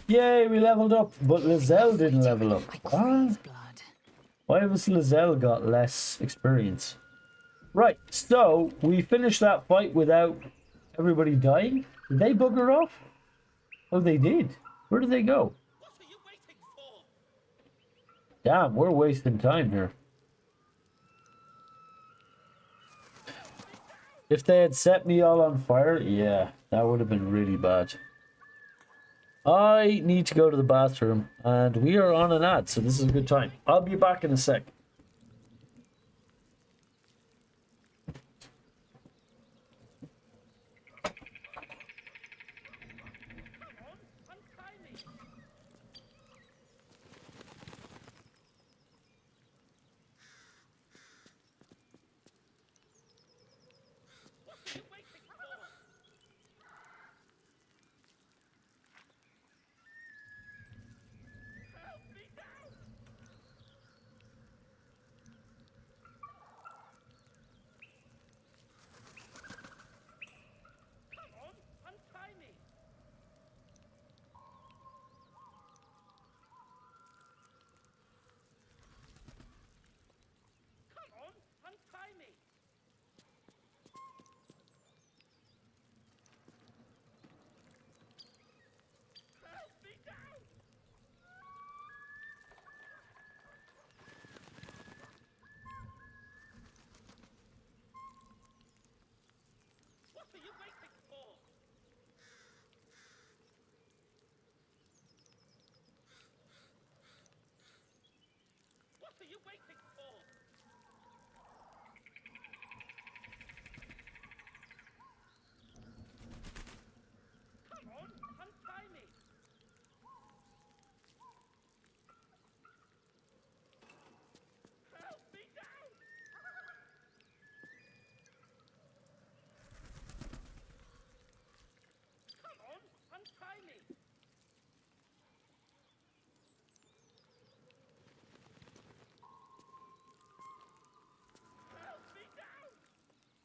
Yay, we leveled up, but Lizelle didn't level up. Why has Lizelle got less experience? Right, so we finished that fight without everybody dying. Did they bugger off? Oh, they did. Where did they go? Damn, we're wasting time here. If they had set me all on fire, yeah, that would have been really bad. I need to go to the bathroom, and we are on an ad, so this is a good time. I'll be back in a sec.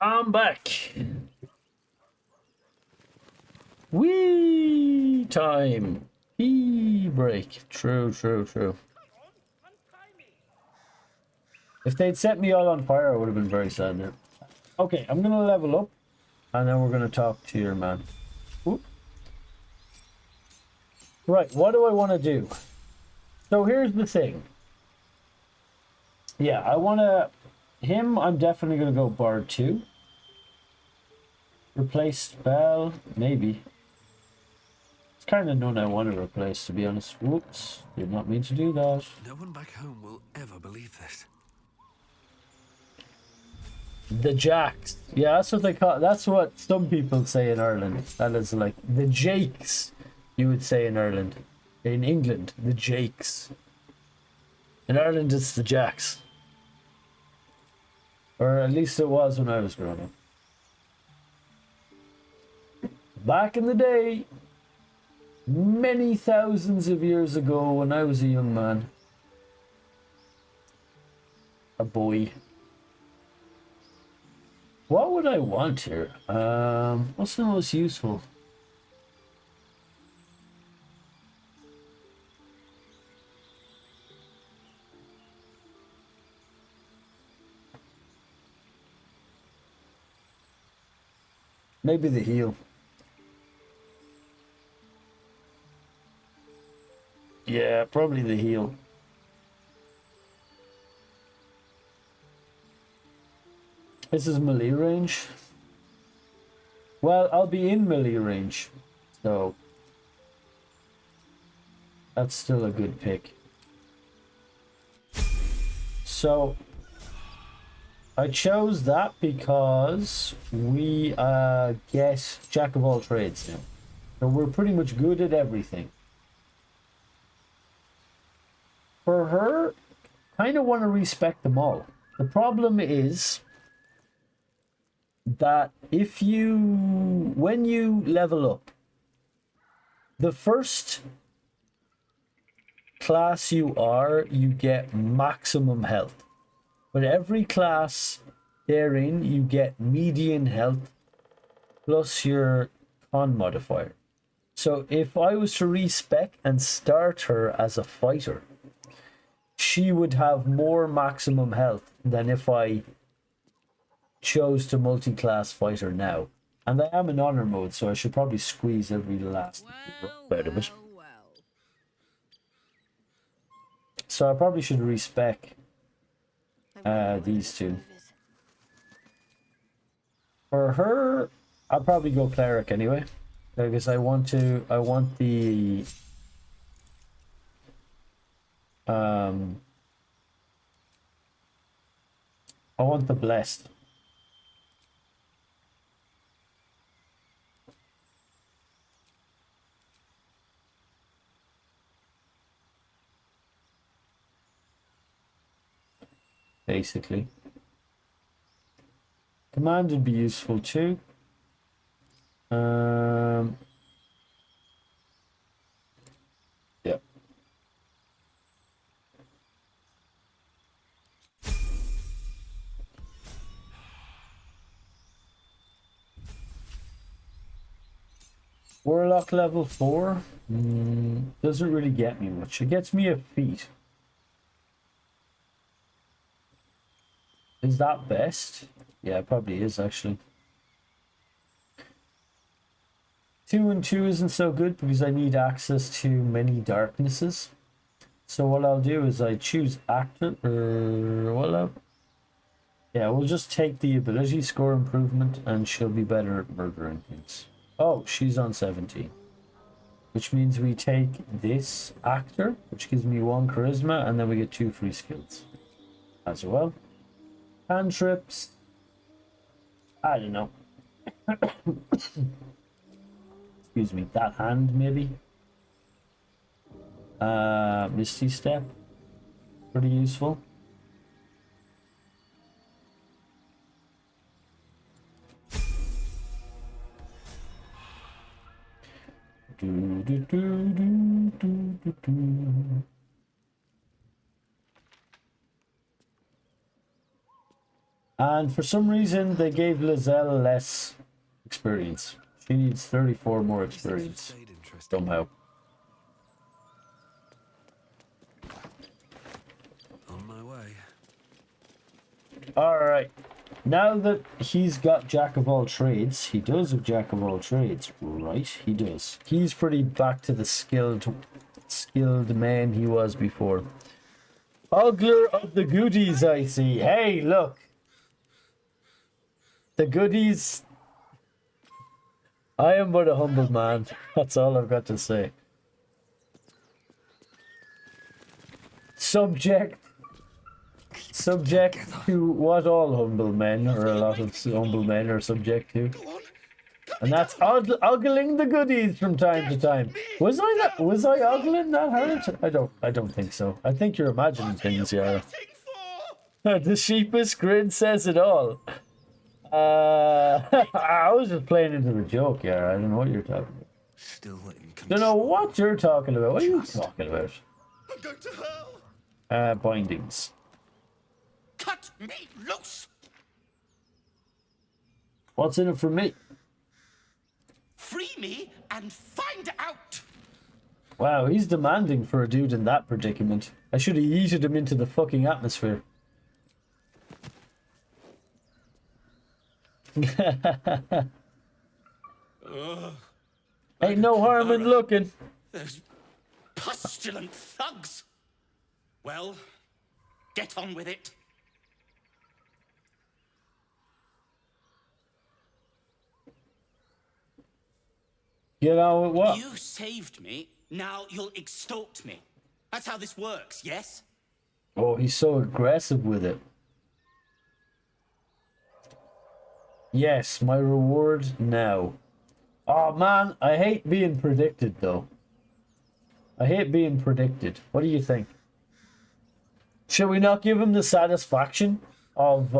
I'm back. Wee time. Pee break. True, true, true. If they'd set me all on fire, I would have been very sad there. Okay, I'm gonna level up, and then we're gonna talk to your man. Oop. Right, what do I want to do? So here's the thing. Yeah, I want to... Him, I'm definitely going to go Bard 2. Replace spell, maybe. It's kind of none I want to replace, to be honest. Whoops, did not mean to do that. No one back home will ever believe this. The Jacks. Yeah, that's what they call... That's what some people say in Ireland. That is like the Jakes, you would say in Ireland. In England, the Jakes. In Ireland, it's the Jacks. Or at least it was when I was growing up. Back in the day, many thousands of years ago when I was a young man. A boy. What would I want here? What's the most useful? Maybe the heal. Yeah, probably the heal. This is melee range. Well, I'll be in melee range, so that's still a good pick. So I chose that because we get Jack of all trades now. So we're pretty much good at everything. For her, kind of want to respect them all. The problem is that when you level up, the first class you are, you get maximum health. But every class therein, you get median health plus your con modifier. So if I was to respec and start her as a fighter, she would have more maximum health than if I chose to multi-class fighter now. And I am in honor mode, so I should probably squeeze every last out of it. So I probably should respec these two. For her, I'll probably go cleric anyway, because I want the blessed. Basically. Command would be useful too. Yeah. Warlock level 4 doesn't really get me much. It gets me a feat. Is that best? Yeah, it probably is actually. 2 and 2 isn't so good because I need access to many darknesses. So what I'll do is I choose actor, Yeah, we'll just take the ability score improvement and she'll be better at murdering things. Oh, she's on 17. Which means we take this actor, which gives me 1 charisma, and then we get 2 free skills as well. Cantrips. I don't know. Excuse me, that hand maybe. Misty Step. Pretty useful. And for some reason they gave Lizelle less experience. She needs 34 more experience somehow. On my way. Alright. Now that he's got Jack of all trades, he does have Jack of all trades, right? He does. He's pretty back to the skilled man he was before. Ogler of the goodies, I see. Hey, look. The goodies. I am but a humble man. That's all I've got to say. Subject to what all humble men, or a lot of humble men, are subject to. And that's ogling the goodies from time to time. Was I ogling that hard? I don't think so. I think you're imagining things, Yara. The sheepish grin says it all. I was just playing into the joke, Yara. I don't know what you're talking about. Still in control. Don't know what you're talking about. What are you talking about? I'm going to hell. Bindings. Cut me loose. What's in it for me? Free me and find out. Wow, he's demanding for a dude in that predicament. I should have yeeted him into the fucking atmosphere. Ain't no harm in looking. Those pustulant thugs. Well, get on with it. Get on with what? You saved me. Now you'll extort me. That's how this works, yes? Oh, he's so aggressive with it. Yes, my reward now. Oh man, I hate being predicted though. I hate being predicted. What do you think? Should we not give him the satisfaction of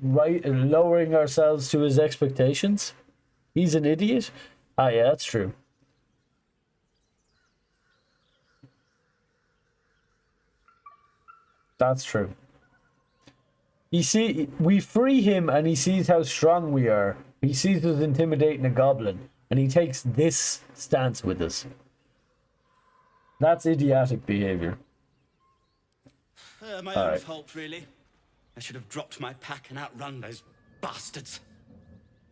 lowering ourselves to his expectations? He's an idiot. Ah, yeah, that's true. That's true. You see, we free him and he sees how strong we are. He sees us intimidating a goblin and he takes this stance with us. That's idiotic behavior. My own fault, really. I should have dropped my pack and outrun those bastards.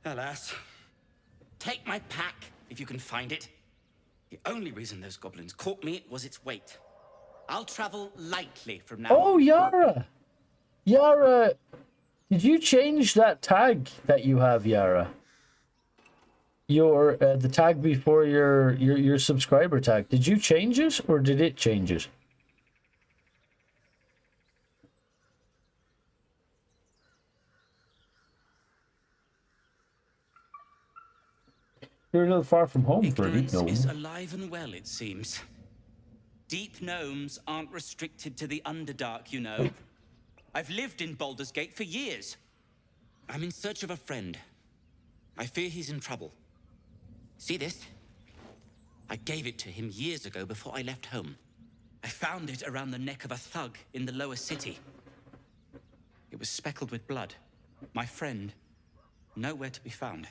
Alas. Take my pack, if you can find it. The only reason those goblins caught me was its weight. I'll travel lightly from now on. Oh, Yara! Yara, did you change that tag that you have, Yara? Your the tag before your subscriber tag. Did you change it or did it change it? You're a little far from home for a deep gnome. Ignorance is alive and well, it seems. Deep gnomes aren't restricted to the Underdark, you know. I've lived in Baldur's Gate for years. I'm in search of a friend. I fear he's in trouble. See this? I gave it to him years ago before I left home. I found it around the neck of a thug in the lower city. It was speckled with blood. My friend, nowhere to be found.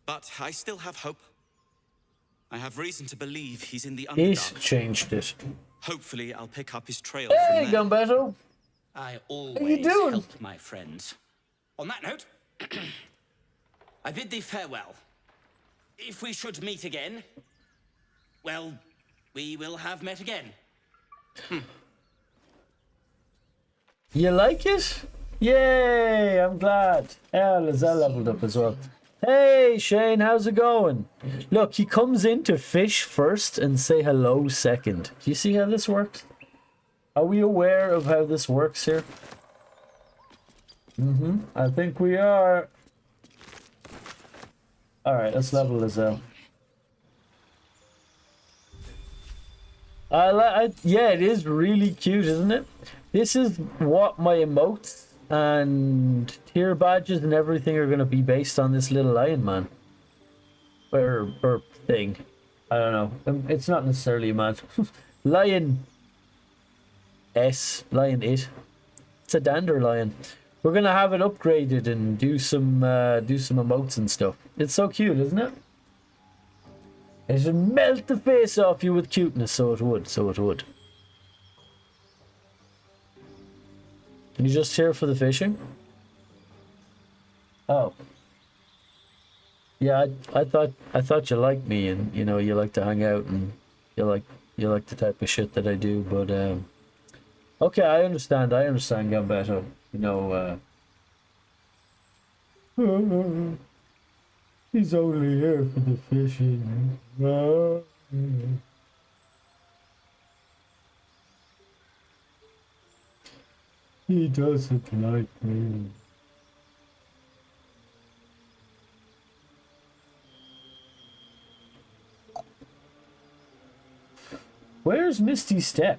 But I still have hope. I have reason to believe he's in the Underdark. He's changed it. Hopefully I'll pick up his trail Hey, from there. Gumbeto! I you always doing? help my friends. On that note, I bid thee farewell. If we should meet again, well, we will have met again. You like it? Yay! I'm glad. Yeah, Lizelle leveled up as well. Hey, Shane, how's it going? Look, he comes in to fish first and say hello second. Do you see how this works? Are we aware of how this works here? I think we are. Alright, let's level Lizelle. Yeah, it is really cute, isn't it? This is what my emotes and tier badges and everything are going to be based on, this little lion man. Or thing. I don't know. It's not necessarily a man. Lion Lion it. It's a Danderlione. We're going to have it upgraded and do some emotes and stuff. It's so cute, isn't it? It would melt the face off you with cuteness, so it would, Can you just here for the fishing? Oh. Yeah, I thought you liked me, and you know, you like to hang out, and you like the type of shit that I do, but okay, I understand Gambetto. You know, he's only here for the fishing. He doesn't like me. Where's Misty Step?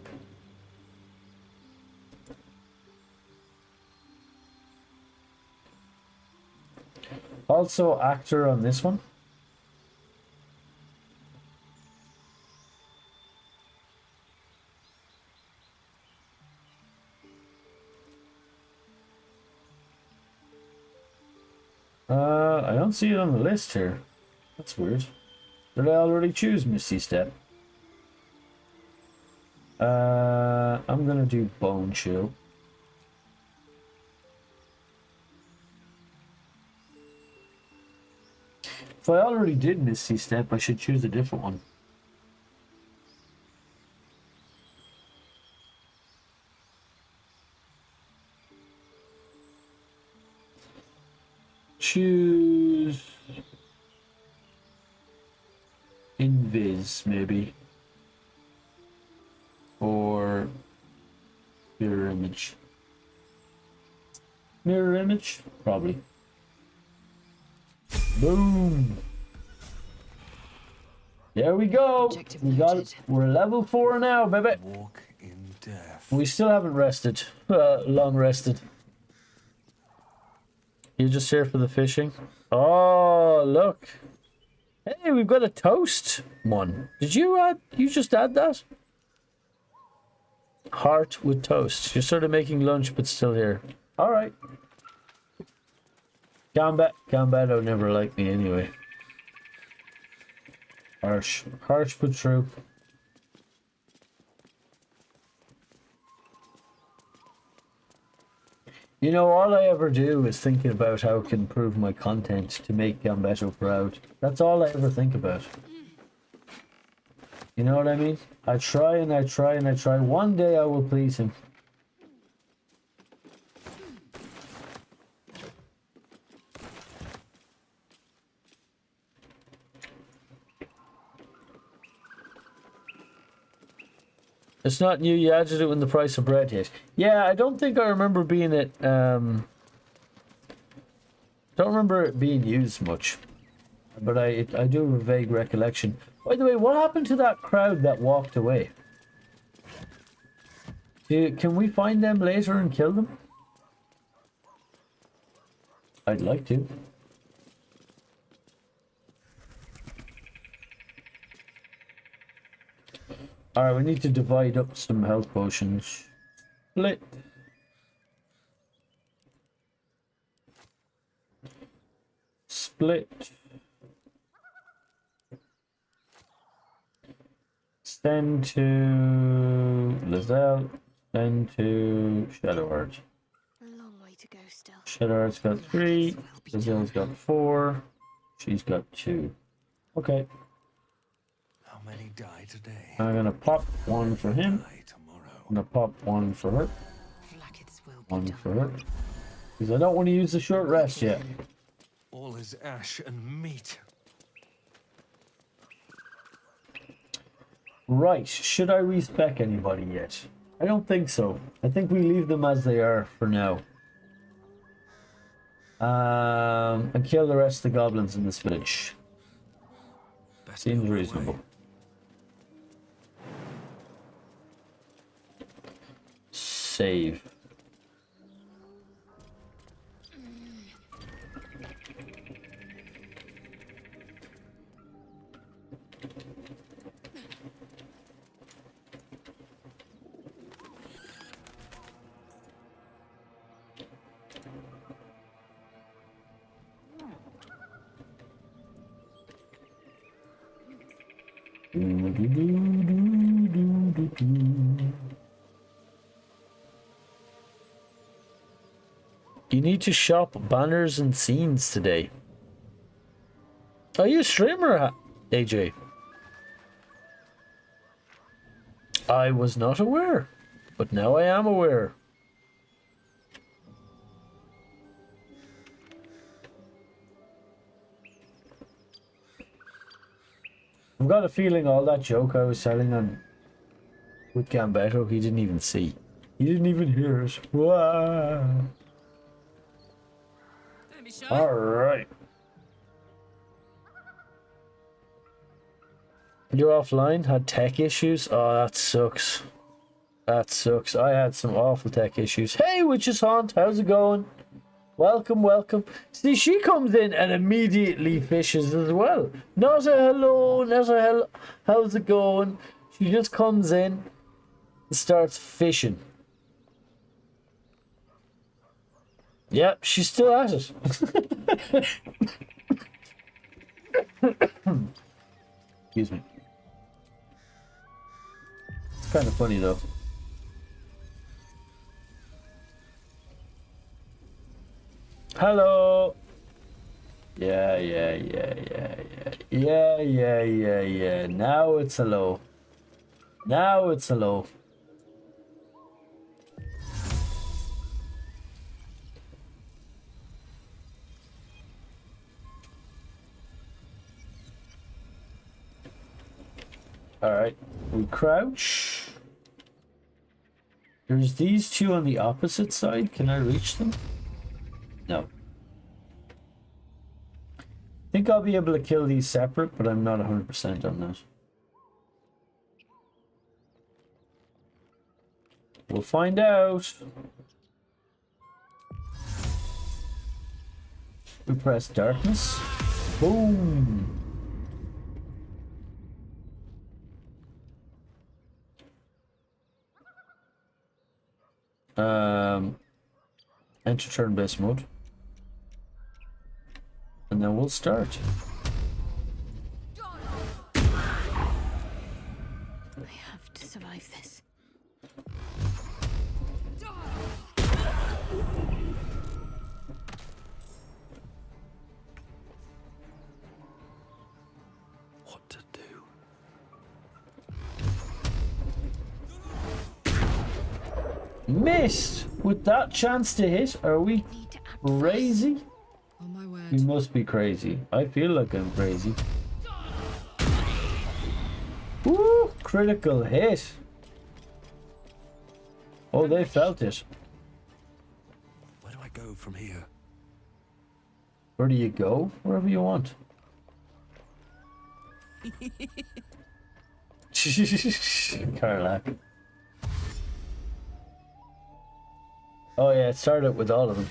Also actor on this one. I don't see it on the list here. That's weird. Did I already choose Misty Step? I'm gonna do Bone Chill. If I already did Misty Step, I should choose a different one. Choose Invis, maybe. Or Mirror Image. Mirror Image? Probably. Boom! There we go! We got it. We're level 4 now, baby! Walk in death. We still haven't rested. Long rested. You're just here for the fishing? Oh, look! Hey, we've got a toast one. Did you just add that? Heart with toast. You're sort of making lunch, but still here. Alright. Gambetto never liked me anyway. Harsh but true. You know, all I ever do is thinking about how I can improve my content to make Gambetto proud. That's all I ever think about. You know what I mean? I try and I try and I try. One day I will please him. It's not new, you added it when the price of bread hit. Yeah, I don't think I remember being it, don't remember it being used much. But I do have a vague recollection. By the way, what happened to that crowd that walked away? Can we find them later and kill them? I'd like to. Alright, we need to divide up some health potions. Split. Split. Send to Lizelle. Send to Shadowheart. A long way to go still. Shadowheart's got 3. Lizelle's got 4. She's got 2. Okay. How many die today? I'm gonna pop 1 for him. I'm gonna pop 1 for her. 1 for her. Because I don't want to use the short rest yet. All is ash and meat. Right, should I respec anybody yet? I don't think so. I think we leave them as they are for now. And kill the rest of the goblins in this village. Seems reasonable. Save. You need to shop banners and scenes today. Are you a streamer, AJ? I was not aware, but now I am aware. I've got a feeling all that joke I was selling on with Gambetto, he didn't even see. He didn't even hear it. Wow. Alright. You're offline? Had tech issues? Oh, that sucks. That sucks. I had some awful tech issues. Hey, Witch's Haunt, how's it going? Welcome, welcome. See, she comes in and immediately fishes as well. Not a hello, not a hello. How's it going? She just comes in and starts fishing. Yep, she's still at it. Excuse me. It's kind of funny though. Hello. Yeah. Now it's hello. Now it's hello. Alright, we crouch. There's these two on the opposite side. Can I reach them? No. I think I'll be able to kill these separate, but I'm not 100% on that. We'll find out. We press darkness. Boom. Enter turn-based mode. And then we'll start. I have to survive this. What to do? Missed! With that chance to hit, are we crazy? Oh my word. We must be crazy. I feel like I'm crazy. Woo! Critical hit. Oh, they felt it. Where do I go from here? Where do you go? Wherever you want. Carla. Oh yeah, it started with all of them.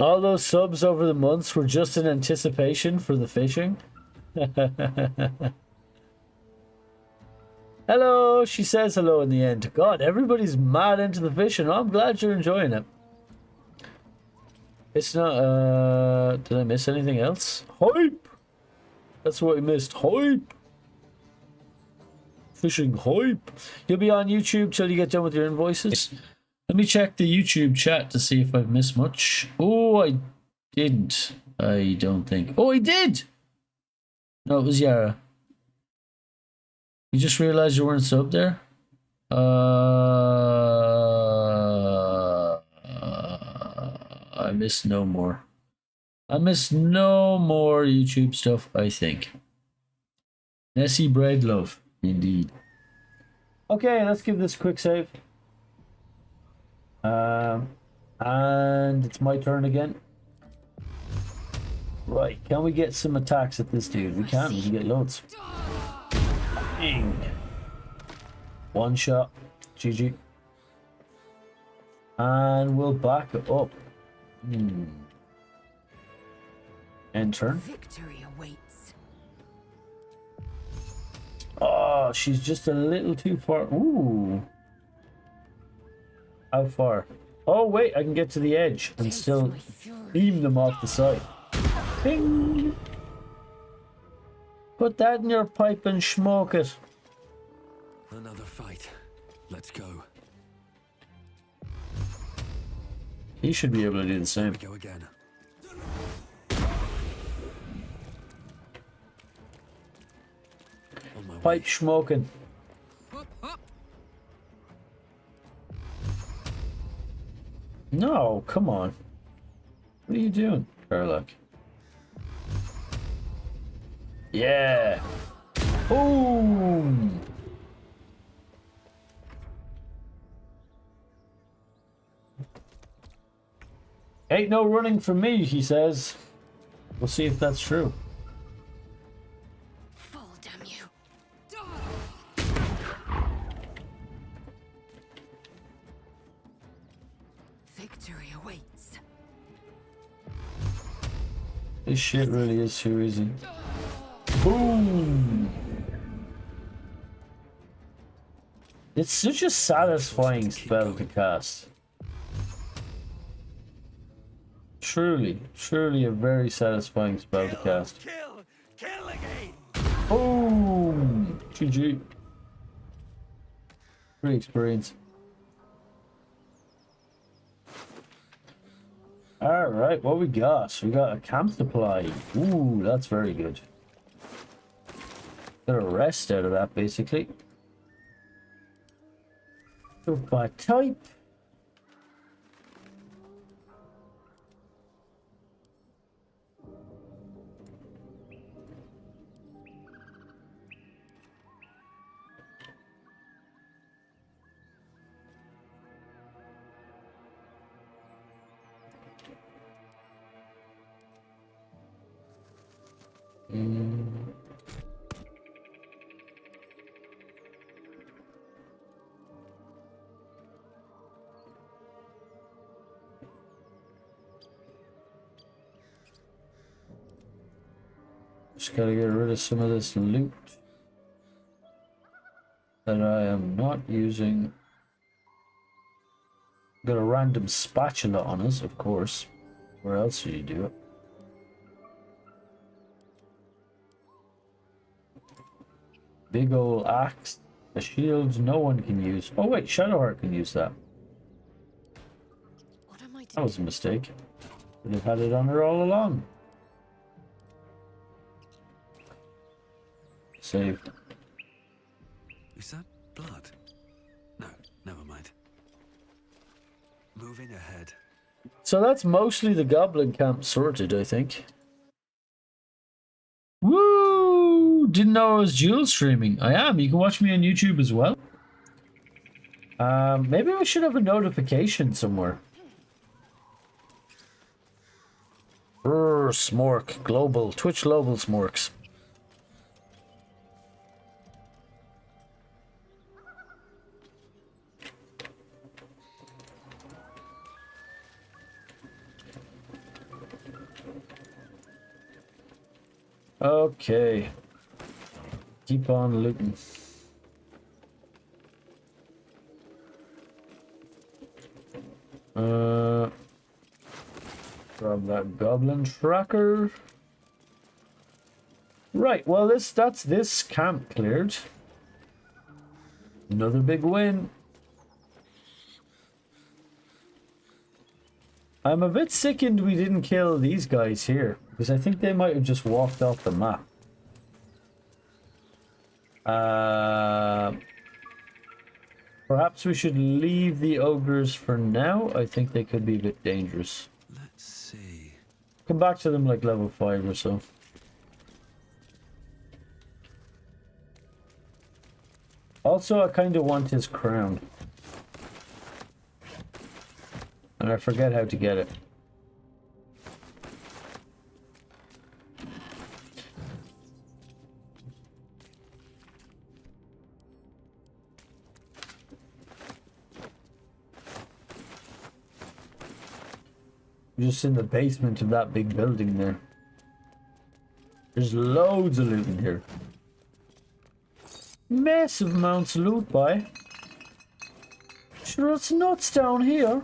All those subs over the months were just in anticipation for the fishing. Hello, she says hello in the end. God, everybody's mad into the fishing. I'm glad you're enjoying it. It's not, did I miss anything else? Hype! That's what I missed. Hype! Fishing hype. You'll be on YouTube till you get done with your invoices. Let me check the YouTube chat to see if I've missed much. Oh, I didn't. I don't think. Oh, I did! No, it was Yara. You just realized you weren't sub there? I miss no more. I miss no more YouTube stuff, I think. Nessie bread love, indeed. Okay, let's give this a quick save. And it's my turn again. Right, can we get some attacks at this dude? We can get loads. Bang. One shot. GG. And we'll back it up. End turn. Victory awaits. Oh, she's just a little too far. Ooh. How far? Oh, wait, I can get to the edge and still beam them off the side. Bing! Put that in your pipe and smoke it. Another fight. Let's go. He should be able to do the same. Go again. Pipe smoking. No, come on. What are you doing, Sherlock? Yeah. Boom. Ain't no running from me, he says. We'll see if that's true. Fall, damn you. Victory awaits. This shit really is too easy. Boom! It's such a satisfying spell to cast. Truly, truly a very satisfying spell to cast. Kill again. Boom! GG. Free experience. Alright, what we got? We got a camp supply. Ooh, that's very good. Got a rest out of that, basically. Go by type. Just gotta get rid of some of this loot that I am not using. Got a random spatula on us, of course. Where else do you do it? Big ol' axe. A shield no one can use. Oh wait, Shadowheart can use that. What am I doing? That was a mistake. Could have had it on her all along. Save. Is that blood? No, never mind. Moving ahead. So that's mostly the goblin camp sorted, I think. Woo! Didn't know I was dual streaming. I am. You can watch me on YouTube as well. Maybe I should have a notification somewhere. Smork. Global. Twitch Global Smorks. Okay. Keep on looting. Grab that goblin tracker. Right, well that's this camp cleared. Another big win. I'm a bit sickened we didn't kill these guys here, because I think they might have just walked off the map. Perhaps we should leave the ogres for now. I think they could be a bit dangerous. Let's see. Come back to them like level 5 or so. Also, I kind of want his crown. And I forget how to get it. Just in the basement of that big building there. There's loads of loot in here. Massive amounts of loot, boy. Sure, it's nuts down here.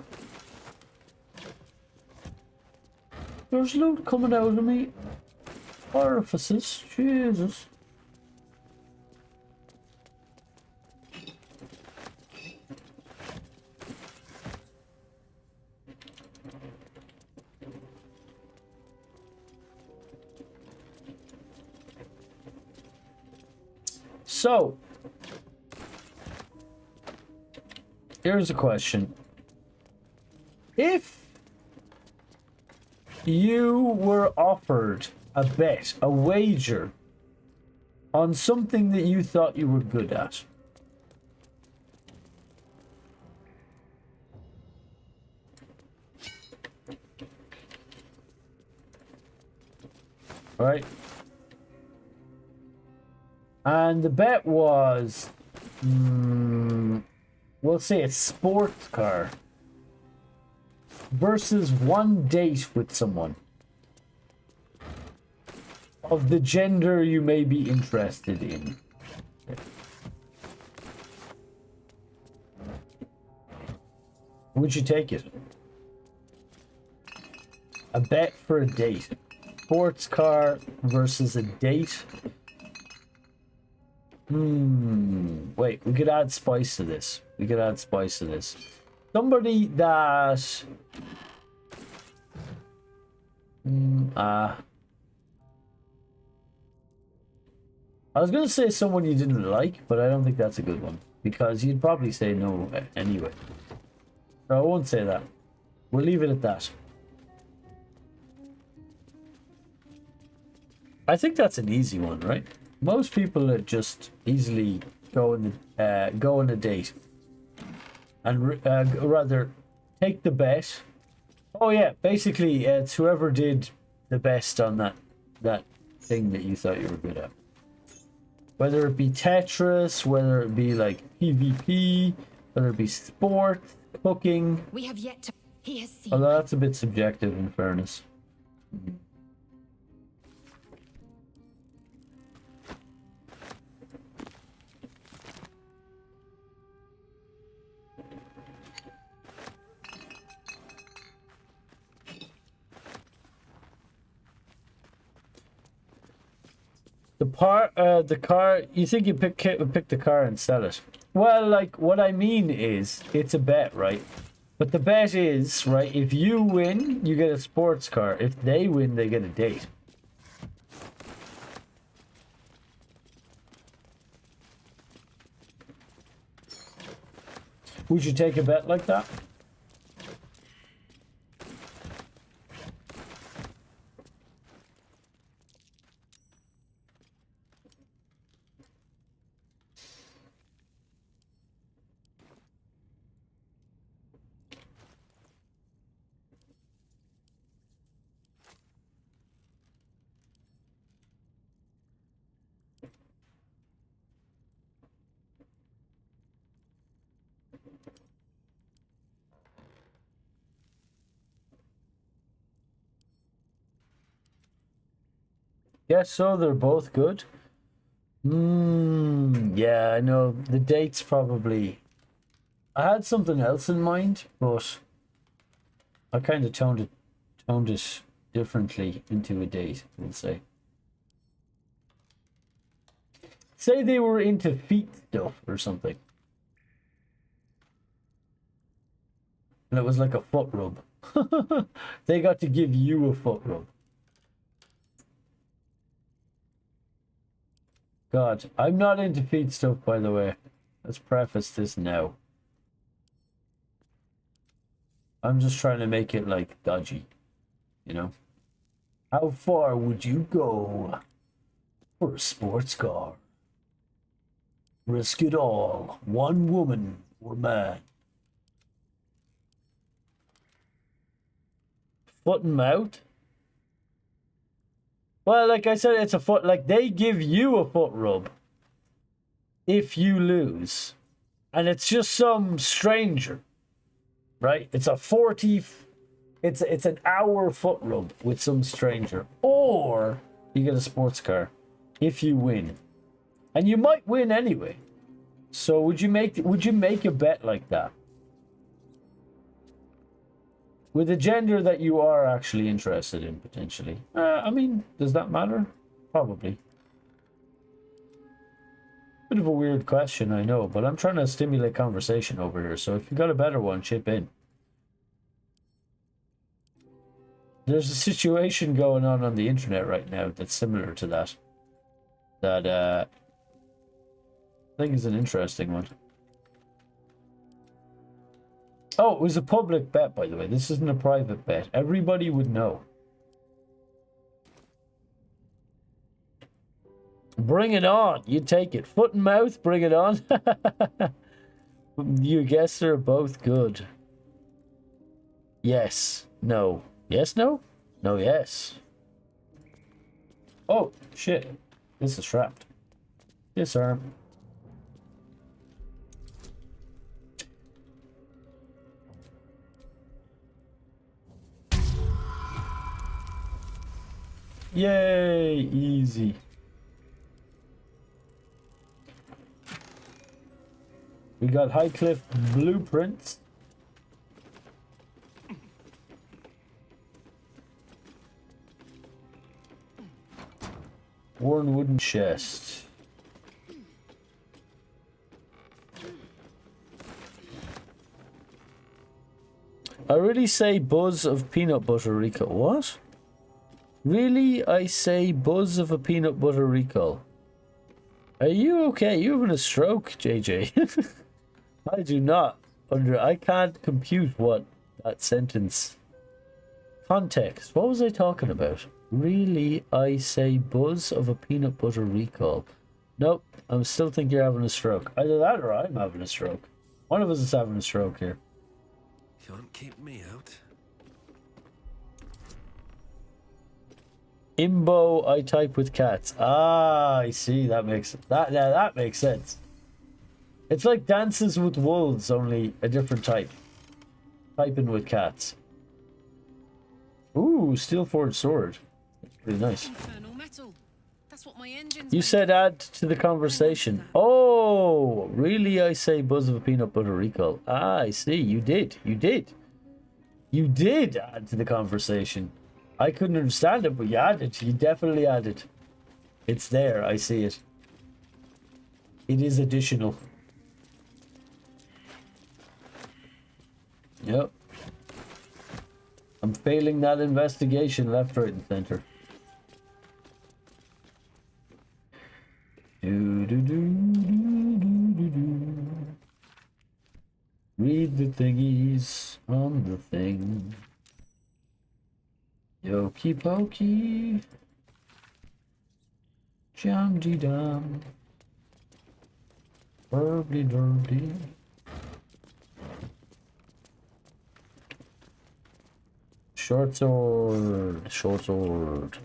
There's loot coming out of me orifices. Jesus. So, here's a question. If you were offered a bet, a wager, on something that you thought you were good at, right? And the bet was, we'll say a sports car versus one date with someone of the gender you may be interested in. Would you take it? A bet for a date. Sports car versus a date. Wait, we could add spice to this. We could add spice to this. Somebody that... I was going to say someone you didn't like, but I don't think that's a good one. Because you'd probably say no anyway. So I won't say that. We'll leave it at that. I think that's an easy one, right? Most people that just easily go on a date, and rather take the bet. Oh yeah, basically it's whoever did the best on that thing that you thought you were good at. Whether it be Tetris, whether it be like PvP, whether it be sport, cooking. We have yet to. He has seen. Although that's a bit subjective, in fairness. The car, you think you pick the car and sell it. Well, like, what I mean is, it's a bet, right? But the bet is, right, if you win, you get a sports car. If they win, they get a date. Would you take a bet like that? Yeah, so they're both good. Yeah, I know. The date's probably... I had something else in mind, but I kind of toned it differently into a date, we'll say. Say they were into feet stuff or something. And it was like a foot rub. They got to give you a foot rub. God, I'm not into feet stuff, by the way. Let's preface this now. I'm just trying to make it, like, dodgy. You know? How far would you go for a sports car? Risk it all. One woman or man. Foot and mouth? Well, like I said, it's a foot. Like, they give you a foot rub if you lose. And it's just some stranger. Right? It's a 40... It's an hour foot rub with some stranger. Or you get a sports car if you win. And you might win anyway. So would you make a bet like that? With a gender that you are actually interested in, potentially. I mean, does that matter? Probably. Bit of a weird question, I know, but I'm trying to stimulate conversation over here, so if you got a better one, chip in. There's a situation going on the internet right now that's similar to that. That, I think is an interesting one. Oh, it was a public bet, by the way. This isn't a private bet. Everybody would know. Bring it on. You take it. Foot and mouth, bring it on. You guess they're both good. Yes. No. Yes, no? No, yes. Oh, shit. This is trapped. Disarm. Yay, easy. We got High Cliff blueprints. Worn wooden chest. I really say buzz of peanut butter recall. What? Really? I say buzz of a peanut butter recall. Are you okay? You having a stroke, JJ? I do not. I can't compute what that sentence. Context. What was I talking about? Really? I say buzz of a peanut butter recall. Nope. I still think you're having a stroke. Either that or I'm having a stroke. One of us is having a stroke here. Can't keep me out. Imbo, I type with cats. Ah, I see. That makes that makes sense. It's like Dances with Wolves, only a different type. Typing with cats. Ooh, steel forged sword. Pretty nice. Infernal metal. That's what my engine's You said add to the conversation. Oh, really? I say buzz of a peanut butter recall. Ah, I see. You did. You did. You did add to the conversation. I couldn't understand it, but you added. You definitely added. It's there. I see it. It is additional. Yep. I'm failing that investigation left, right, and center. Read the thingies on the thing. Yoki pokey. Jamdy dum. Burbly derby. Short sword. Short sword.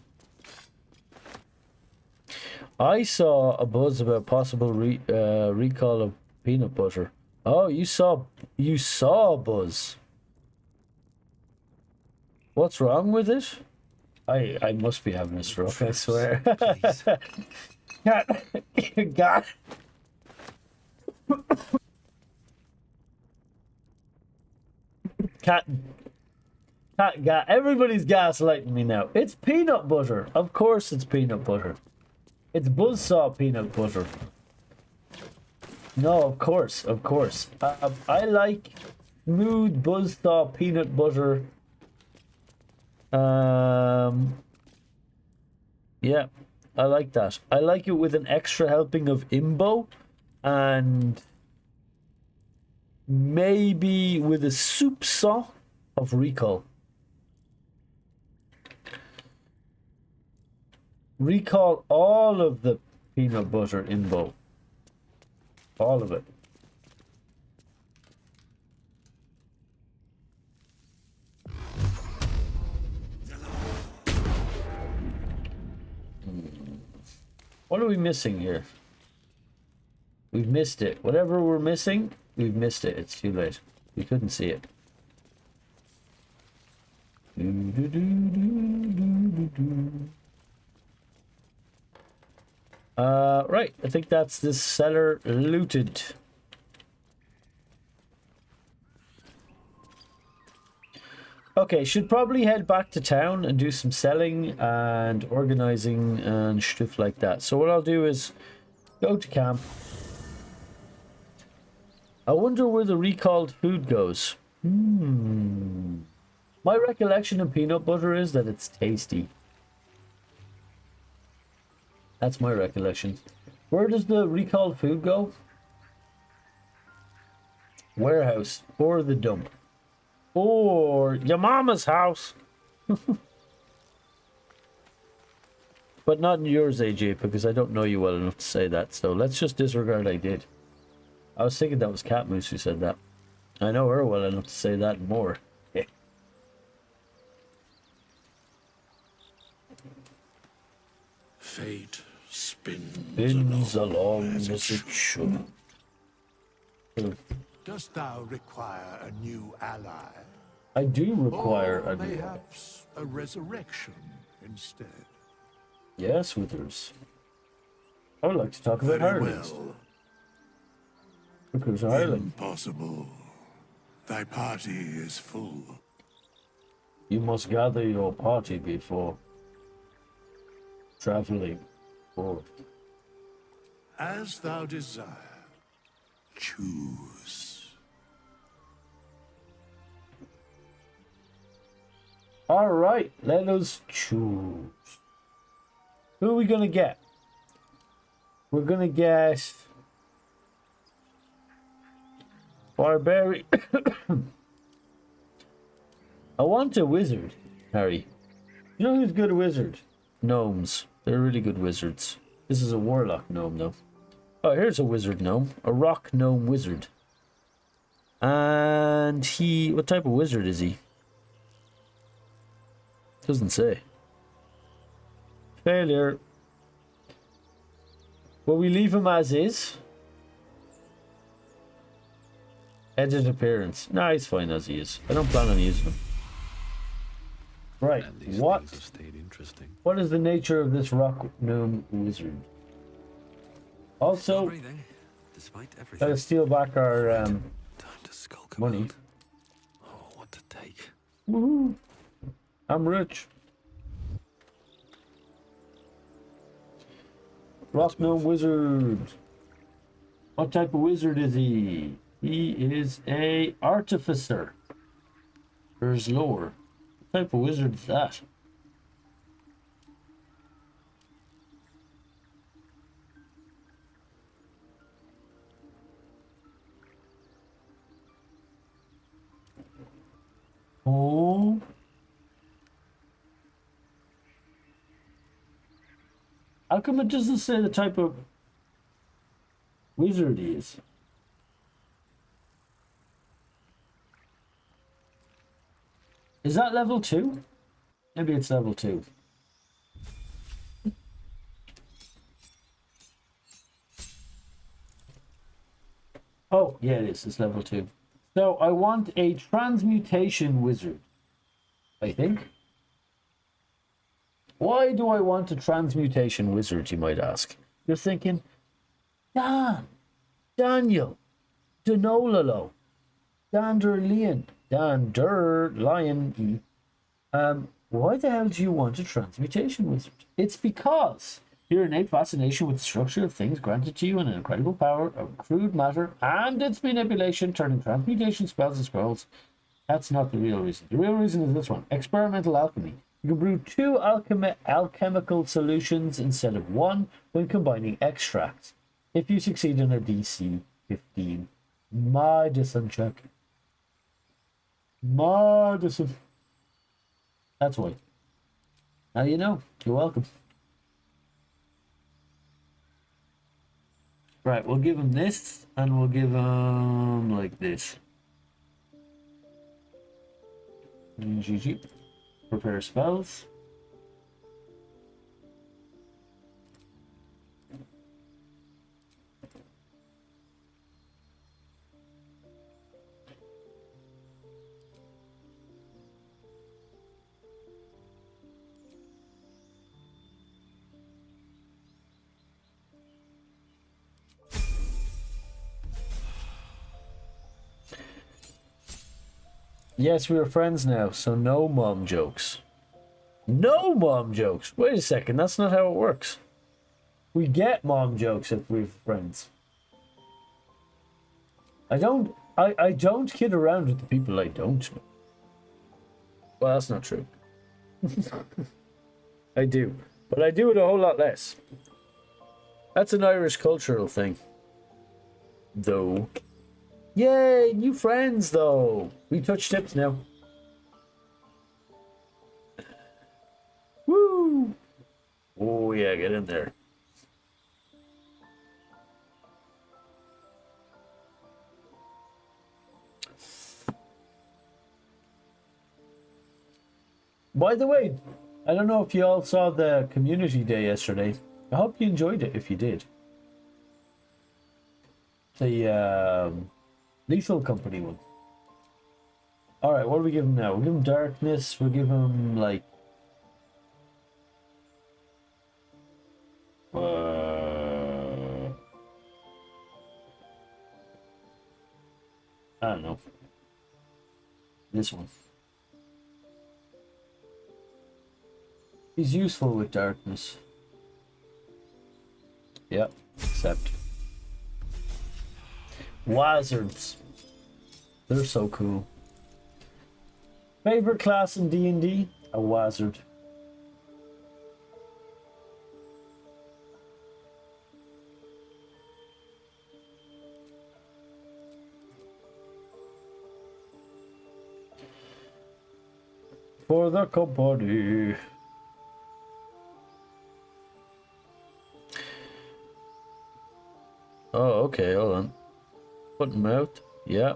I saw a buzz about possible recall of peanut butter. Oh, you saw a buzz. What's wrong with it? I must be having a stroke, I swear. God. Cat, everybody's gaslighting me now. It's peanut butter. Of course it's peanut butter. It's buzzsaw peanut butter. No, of course, of course. I like smooth buzzsaw peanut butter. Yeah, I like that. I like it with an extra helping of Imbo and maybe with a soupçon of recall. Recall all of the peanut butter Imbo. All of it. What are we missing here? We've missed it. Whatever we're missing, we've missed it. It's too late. We couldn't see it. Right. I think that's this cellar looted. Okay, should probably head back to town and do some selling and organizing and stuff like that. So what I'll do is go to camp. I wonder where the recalled food goes. My recollection of peanut butter is that it's tasty. That's my recollection. Where does the recalled food go? Warehouse or the dump. Or your mama's house. But not in yours, AJ, because I don't know you well enough to say that. So let's just disregard I did. I was thinking that was Cat Moose who said that. I know her well enough to say that and more. Fate spins along as it should. Dost thou require a new ally? I do require or a new ally. Perhaps a resurrection instead. Yes, Withers. I would like to talk about Ireland. Well. Because Ireland. Impossible. Thy party is full. You must gather your party before traveling forth. As thou desire. Choose. All right, let us choose. Who are we gonna get? We're gonna get Barbarian. I want a wizard, Harry. You know who's good at wizard? Gnomes. They're really good wizards. This is a warlock gnome, though. Oh, here's a wizard gnome. A rock gnome wizard. And he... What type of wizard is he? Doesn't say. Failure. Will we leave him as is? Edit appearance. Nah, he's fine as he is. I don't plan on using him. Right. What is the nature of this rock gnome wizard? Also, gotta steal back our money. Oh, what to take? Woohoo! I'm rich. Rock gnome wizard. What type of wizard is he? He is a artificer. There's lore. What type of wizard is that? Oh. How come it doesn't say the type of wizard he is? Is that level 2? Maybe it's level 2. Oh, yeah, it is. It's level 2. So I want a transmutation wizard, I think. Why do I want a transmutation wizard, you might ask? You're thinking, Daniel, Denololo, Danderlione, why the hell do you want a transmutation wizard? It's because your innate fascination with the structure of things granted to you an incredible power of crude matter and its manipulation, turning transmutation spells and scrolls. That's not the real reason. The real reason is this one. Experimental alchemy. You can brew 2 alchemical solutions instead of 1 when combining extracts. If you succeed in a DC 15 medicine check. Medicine. That's why. Now you know. You're welcome. Right, we'll give him this, and we'll give him like this. GG. Prepare spells. Yes, we are friends now, so no mom jokes. No mom jokes. Wait a second, that's not how it works. We get mom jokes if we're friends. I don't kid around with the people I don't know. Well, that's not true. I do, but I do it a whole lot less. That's an Irish cultural thing. Though. Yay, new friends though. We touch tips now. Woo! Oh yeah, get in there. By the way, I don't know if you all saw the community day yesterday. I hope you enjoyed it if you did. The Lethal Company one. Alright, what do we give him now? We'll give him darkness, we'll give him like I don't know. This one. He's useful with darkness. Yep, accept. Wizards. They're so cool. Favorite class in D&D? A wizard. For the company. Oh, okay, hold on. Foot and mouth. Yeah.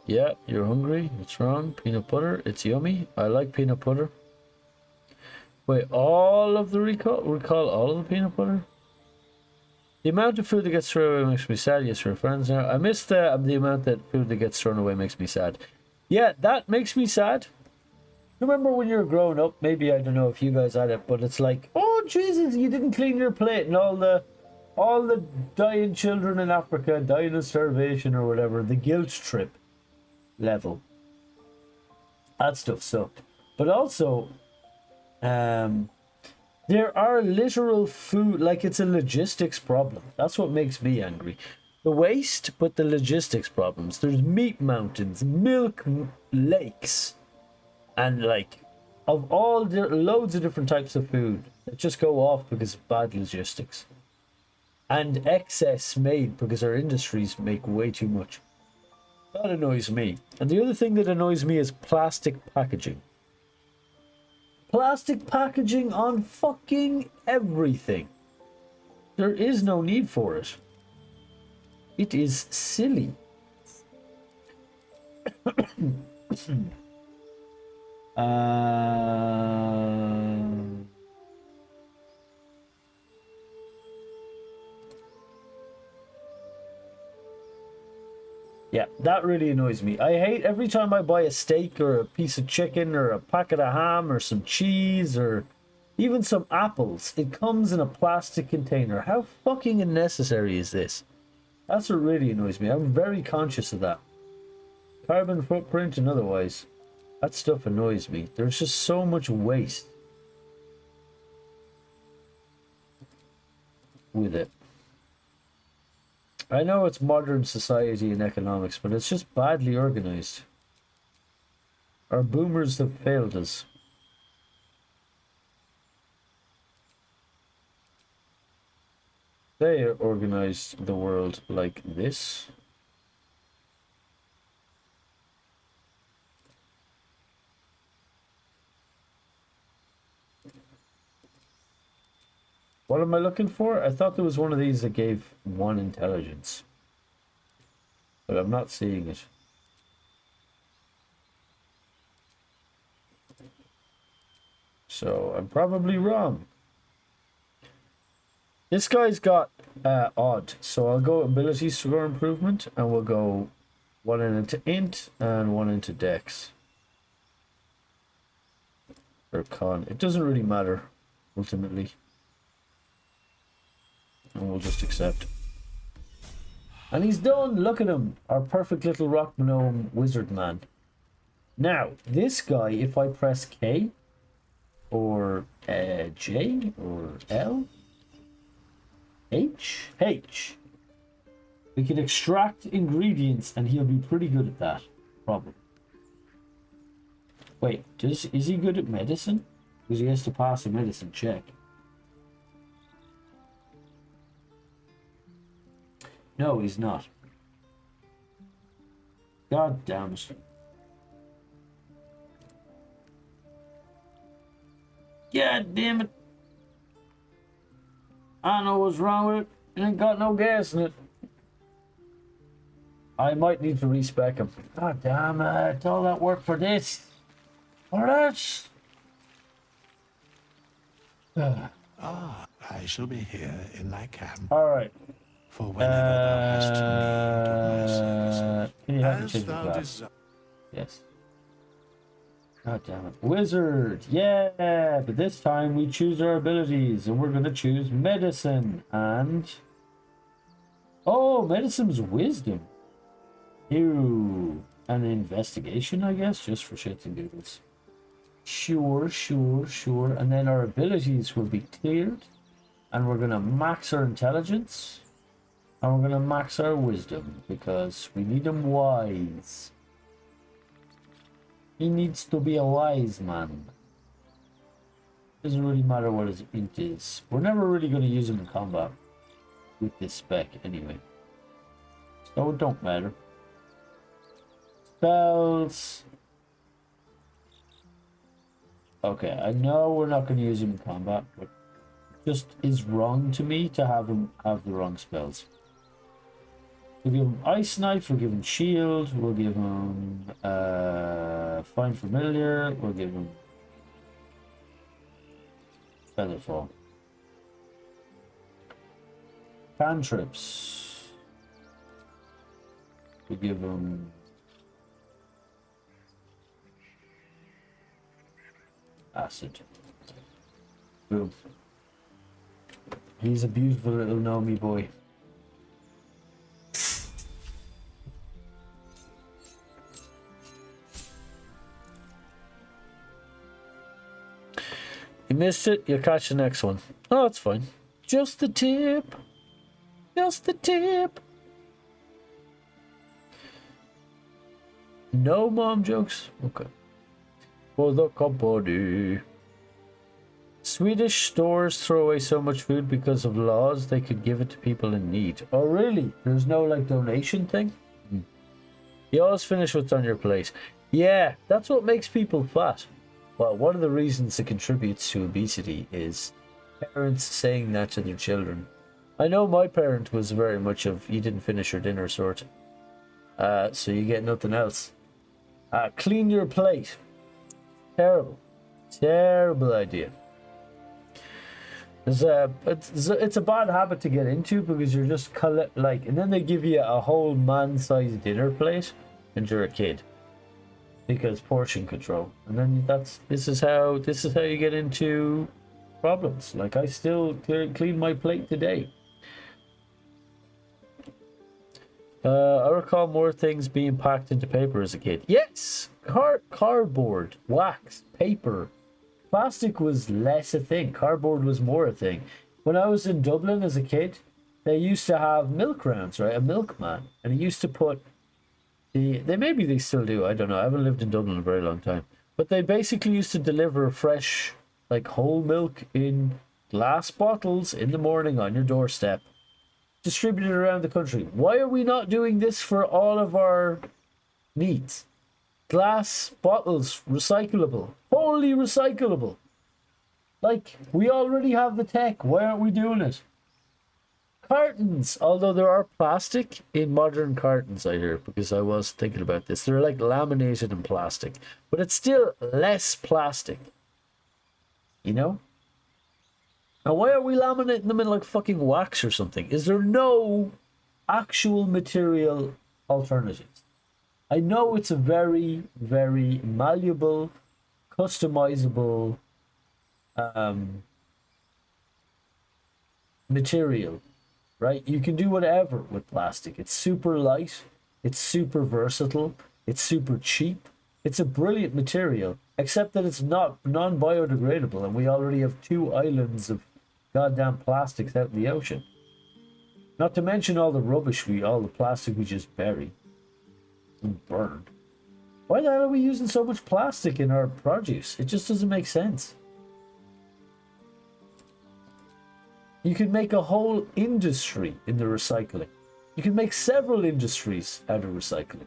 Yeah, you're hungry. What's wrong? Peanut butter. It's yummy. I like peanut butter. Wait, all of the recall? Recall all of the peanut butter? The amount of food that gets thrown away makes me sad. Yes, we're friends now. I missed the amount that food that gets thrown away makes me sad. Yeah, that makes me sad. Remember when you were growing up? Maybe, I don't know if you guys had it, but it's like, oh, Jesus, you didn't clean your plate and all the dying children in Africa dying of starvation or whatever, the guilt trip level. That stuff sucked. But also, there are literal food, like it's a logistics problem. That's what makes me angry. The waste, but the logistics problems. There's meat mountains, milk lakes, and like, of all loads of different types of food that just go off because of bad logistics. And excess made because our industries make way too much. That annoys me. And the other thing that annoys me is plastic packaging. Plastic packaging on fucking everything. There is no need for it. It is silly. Yeah, that really annoys me. I hate every time I buy a steak or a piece of chicken or a packet of ham or some cheese or even some apples. It comes in a plastic container. How fucking unnecessary is this? That's what really annoys me. I'm very conscious of that. Carbon footprint and otherwise. That stuff annoys me. There's just so much waste with it. I know it's modern society and economics, but it's just badly organized. Our boomers have failed us. They organized the world like this. What am I looking for? I thought there was one of these that gave 1 intelligence. But I'm not seeing it. So I'm probably wrong. This guy's got odd. So I'll go ability score improvement and we'll go 1 into int and 1 into dex. Or con. It doesn't really matter ultimately. And we'll just accept. And he's done. Look at him. Our perfect little rock gnome wizard man. Now, this guy, if I press K or J or L, H, we can extract ingredients and he'll be pretty good at that. Probably. Wait, is he good at medicine? Because he has to pass a medicine check. No, he's not. God damn it. God damn it. I don't know what's wrong with it. It ain't got no gas in it. I might need to respec him. God damn it. All that work for this. For this. I shall be here in thy camp. Alright. For whenever thou hast need of my services. Can you help me As change the thou class? desire. Yes. God damn it. Wizard! Yeah! But this time we choose our abilities and we're going to choose medicine and... Oh, medicine's wisdom. Ew. And investigation, I guess, just for shits and giggles. Sure. And then our abilities will be cleared. And we're going to max our intelligence. And we're going to max our wisdom because we need him wise. He needs to be a wise man. Doesn't really matter what his int is. We're never really going to use him in combat with this spec anyway. So it don't matter. Spells. Okay, I know we're not going to use him in combat, but it just is wrong to me to have him have the wrong spells. We'll give him Ice Knife, we'll give him Shield, we'll give him Find Familiar, we'll give him Featherfall. Cantrips. We'll give him Acid. Boom. He's a beautiful little gnomey boy. You missed it, you'll catch the next one. Oh, that's fine. Just the tip. Just the tip. No mom jokes? Okay. For the company. Swedish stores throw away so much food because of laws they could give it to people in need. Oh, really? There's no, like, donation thing? You always finish what's on your plate. Yeah, that's what makes people fat. Well, one of the reasons it contributes to obesity is parents saying that to their children. I know my parent was very much of, you didn't finish your dinner sort. So you get nothing else. Clean your plate. Terrible. Terrible idea. It's a bad habit to get into because you're just and then they give you a whole man-sized dinner plate and you're a kid. Because portion control, and then this is how you get into problems. Like I still clean my plate today. I recall more things being packed into paper as a kid. Yes, cardboard, wax, paper, plastic was less a thing. Cardboard was more a thing. When I was in Dublin as a kid, they used to have milk rounds, right? A milkman, and he used to put. Maybe they still do, I don't know. I haven't lived in Dublin in a very long time. But they basically used to deliver fresh, like whole milk in glass bottles in the morning on your doorstep. distributed around the country. Why are we not doing this for all of our needs? Glass bottles, recyclable, wholly recyclable. Like, we already have the tech. Why aren't we doing it? Cartons, although there are plastic in modern cartons, I hear, because I was thinking about this. They're like laminated in plastic, but it's still less plastic. You know? Now, why are we laminating them in like fucking wax or something? Is there no actual material alternatives? I know it's a very, very malleable, customizable material, right? You can do whatever with plastic. It's super light, it's super versatile, it's super cheap. It's a brilliant material, except that it's not non-biodegradable, and we already have 2 islands of goddamn plastics out in the ocean. Not to mention all the rubbish all the plastic we just bury and burn. Why the hell are we using so much plastic in our produce? It just doesn't make sense. You can make a whole industry in the recycling. You can make several industries out of recycling.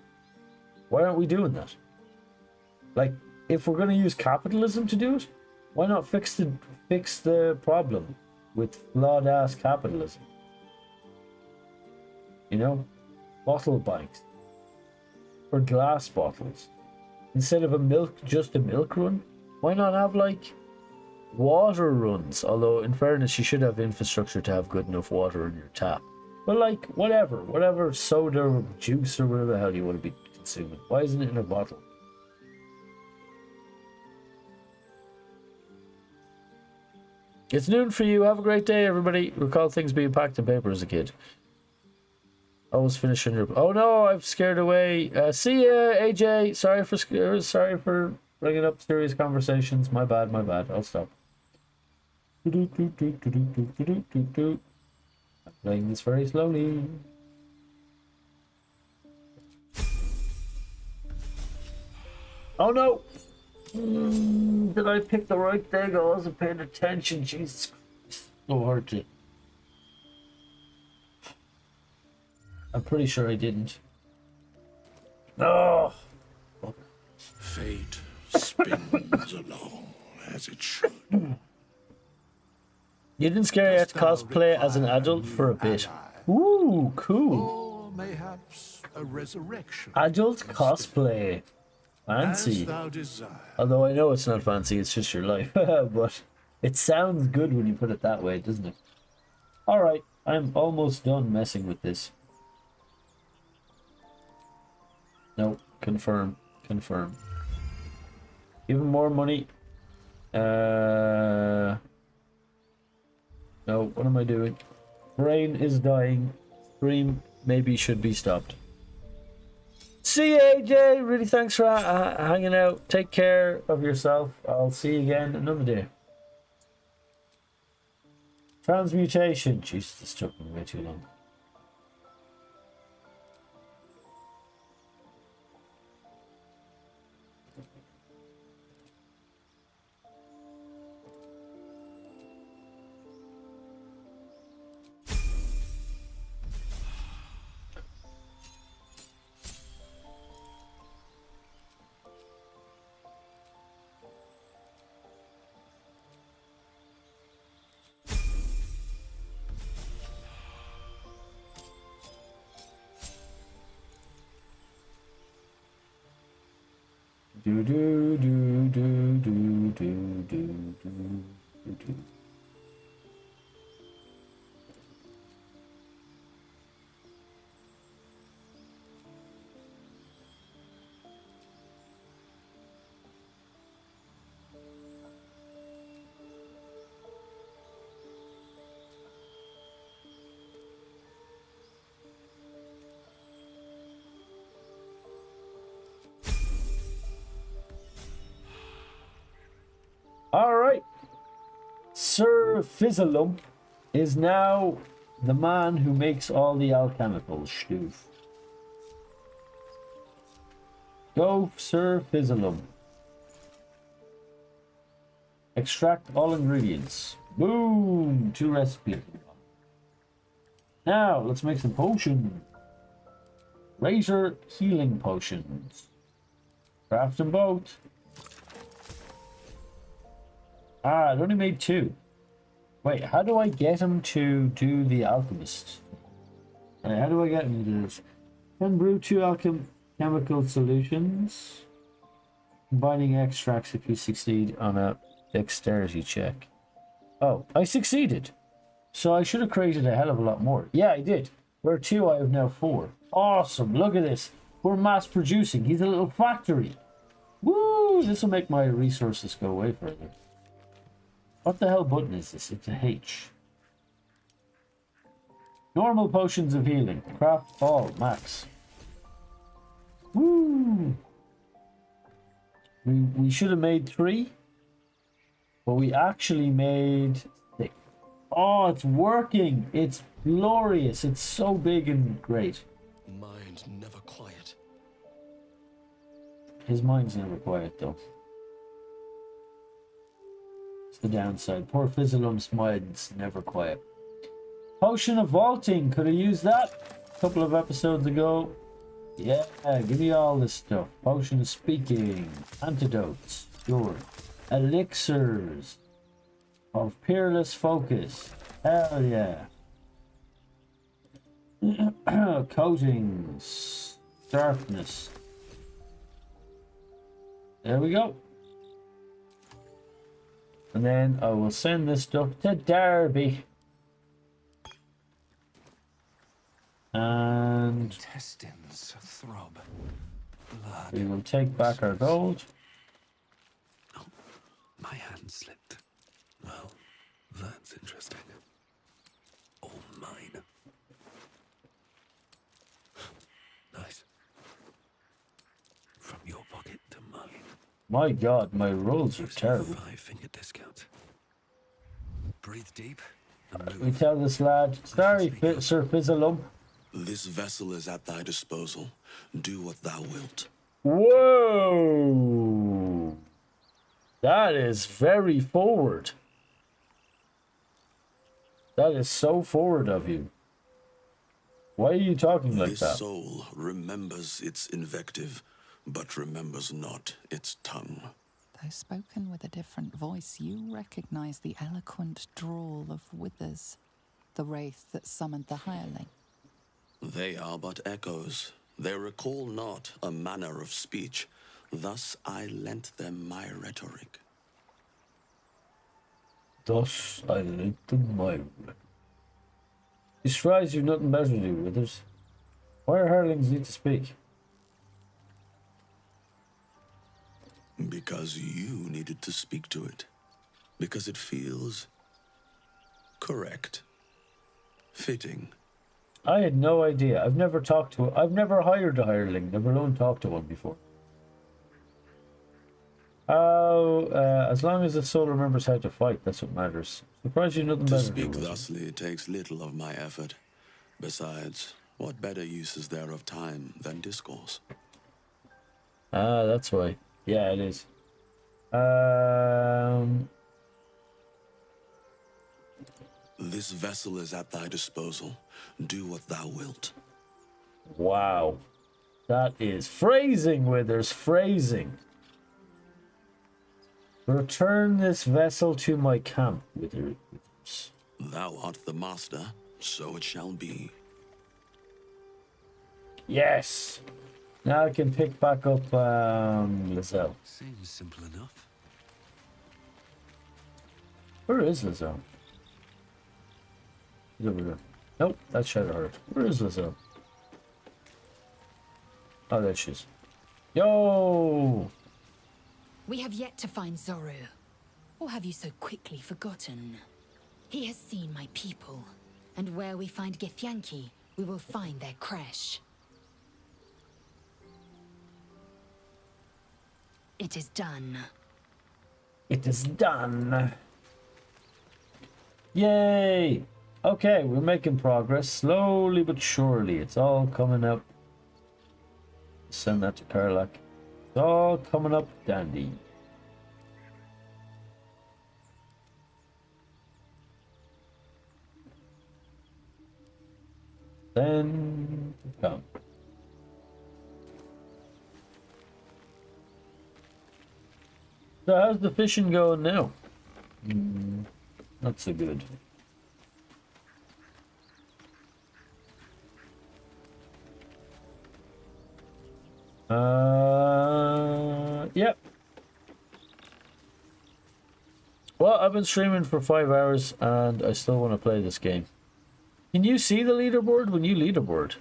Why aren't we doing that? Like, if we're going to use capitalism to do it, why not fix the problem with flawed ass capitalism? You know, bottle banks or glass bottles instead of just a milk run. Why not have like water runs? Although, in fairness, you should have infrastructure to have good enough water in your tap. But like, whatever soda or juice or whatever the hell you want to be consuming, why isn't it in a bottle? It's noon for you. Have a great day, everybody. Recall things being packed in paper as a kid. Always finishing your... Oh no, I've scared away. See ya, AJ. Sorry for bringing up serious conversations. My bad. I'll stop. I'm playing this very slowly. Oh no! Did I pick the right thing? I wasn't paying attention. Jesus Christ. So hard to... I'm pretty sure I didn't. Oh! Fate spins along as it should. You didn't scare you to cosplay as an adult for a bit. Ooh, cool. Or mayhaps a resurrection. Adult cosplay. Fancy. Although I know it's not fancy, it's just your life. But it sounds good when you put it that way, doesn't it? Alright, I'm almost done messing with this. No, confirm. Give him more money. No, what am I doing? Brain is dying. Stream maybe should be stopped. See you, AJ. Really thanks for hanging out. Take care of yourself. I'll see you again another day. Transmutation. Jesus, this took me way too long. Do do do do do do do do do. Alright. Sir Fizzlelump is now the man who makes all the alchemical stoof. Go, Sir Fizzlelump. Extract all ingredients. Boom! 2 recipes. Now, let's make some potions. Razor healing potions. Craft them both. Ah, it only made 2. Wait, how do I get him to do the alchemist? How do I get him to do this? Can brew 2 alchemical solutions. Combining extracts if you succeed on a dexterity check. Oh, I succeeded. So I should have created a hell of a lot more. Yeah, I did. Where 2, I have now 4. Awesome. Look at this. We're mass producing. He's a little factory. Woo! This will make my resources go way further. What the hell button is this? It's a H. Normal potions of healing. Craft all. Max. Woo! We should have made 3. But we actually made 6. Oh, it's working. It's glorious. It's so big and great. Mind never quiet. His mind's never quiet, though. It's the downside. Poor Fizzleum's mind's never quiet. Potion of vaulting. Could have used that a couple of episodes ago. Yeah, give me all this stuff. Potion of speaking. Antidotes. Sure. Elixirs of peerless focus. Hell yeah. Coatings. Darkness. There we go. And then I will send this stuff to Derby. And intestines throb. Blood. We will take back our gold. Oh, my hand slipped. Well, that's interesting. All mine. Nice. From your pocket to mine. My God, my rolls are terrible. 5-finger discount. Breathe deep. We tell this lad, sorry, Sir Fizzleum. This vessel is at thy disposal. Do what thou wilt. Whoa! That is very forward. That is so forward of you. Why are you talking like This that? soul remembers its invective, but remembers not its tongue. Though spoken with a different voice, you recognize the eloquent drawl of Withers, the wraith that summoned the hireling. They are but echoes. They recall not a manner of speech. Thus I lent them my rhetoric. Thus I lent them my rhetoric. These fries you've nothing better to do, Withers. Why are hirelings need to speak? Because you needed to speak to it. Because it feels correct. Fitting. I had no idea. I've never talked to I've never hired a hireling, never alone talked to one before. As long as the soul remembers how to fight, that's what matters. Surprised you nothing To better speak to do. thusly takes little of my effort. Besides, what better use is there of time than discourse? Ah, that's why. Yeah, it is. This vessel is at thy disposal. Do what thou wilt. Wow. That is phrasing, Withers, phrasing. Return this vessel to my camp, Withers. Thou art the master, so it shall be. Yes. Now I can pick back up Lizelle. Seems simple enough. Where is Lizelle? She's over there. Nope, that's Shadowheart. Where is Lizelle? Oh, there she is. Yo! We have yet to find Zoru. Or have you so quickly forgotten? He has seen my people, and where we find Githyanki, we will find their crash. It is done. It is done. Yay! Okay, we're making progress. Slowly but surely. It's all coming up. Send that to Karlak. It's all coming up dandy. Then come. So how's the fishing going now? Not so good. Yep. Well, I've been streaming for 5 hours and I still want to play this game. Can you see the leaderboard when you leaderboard?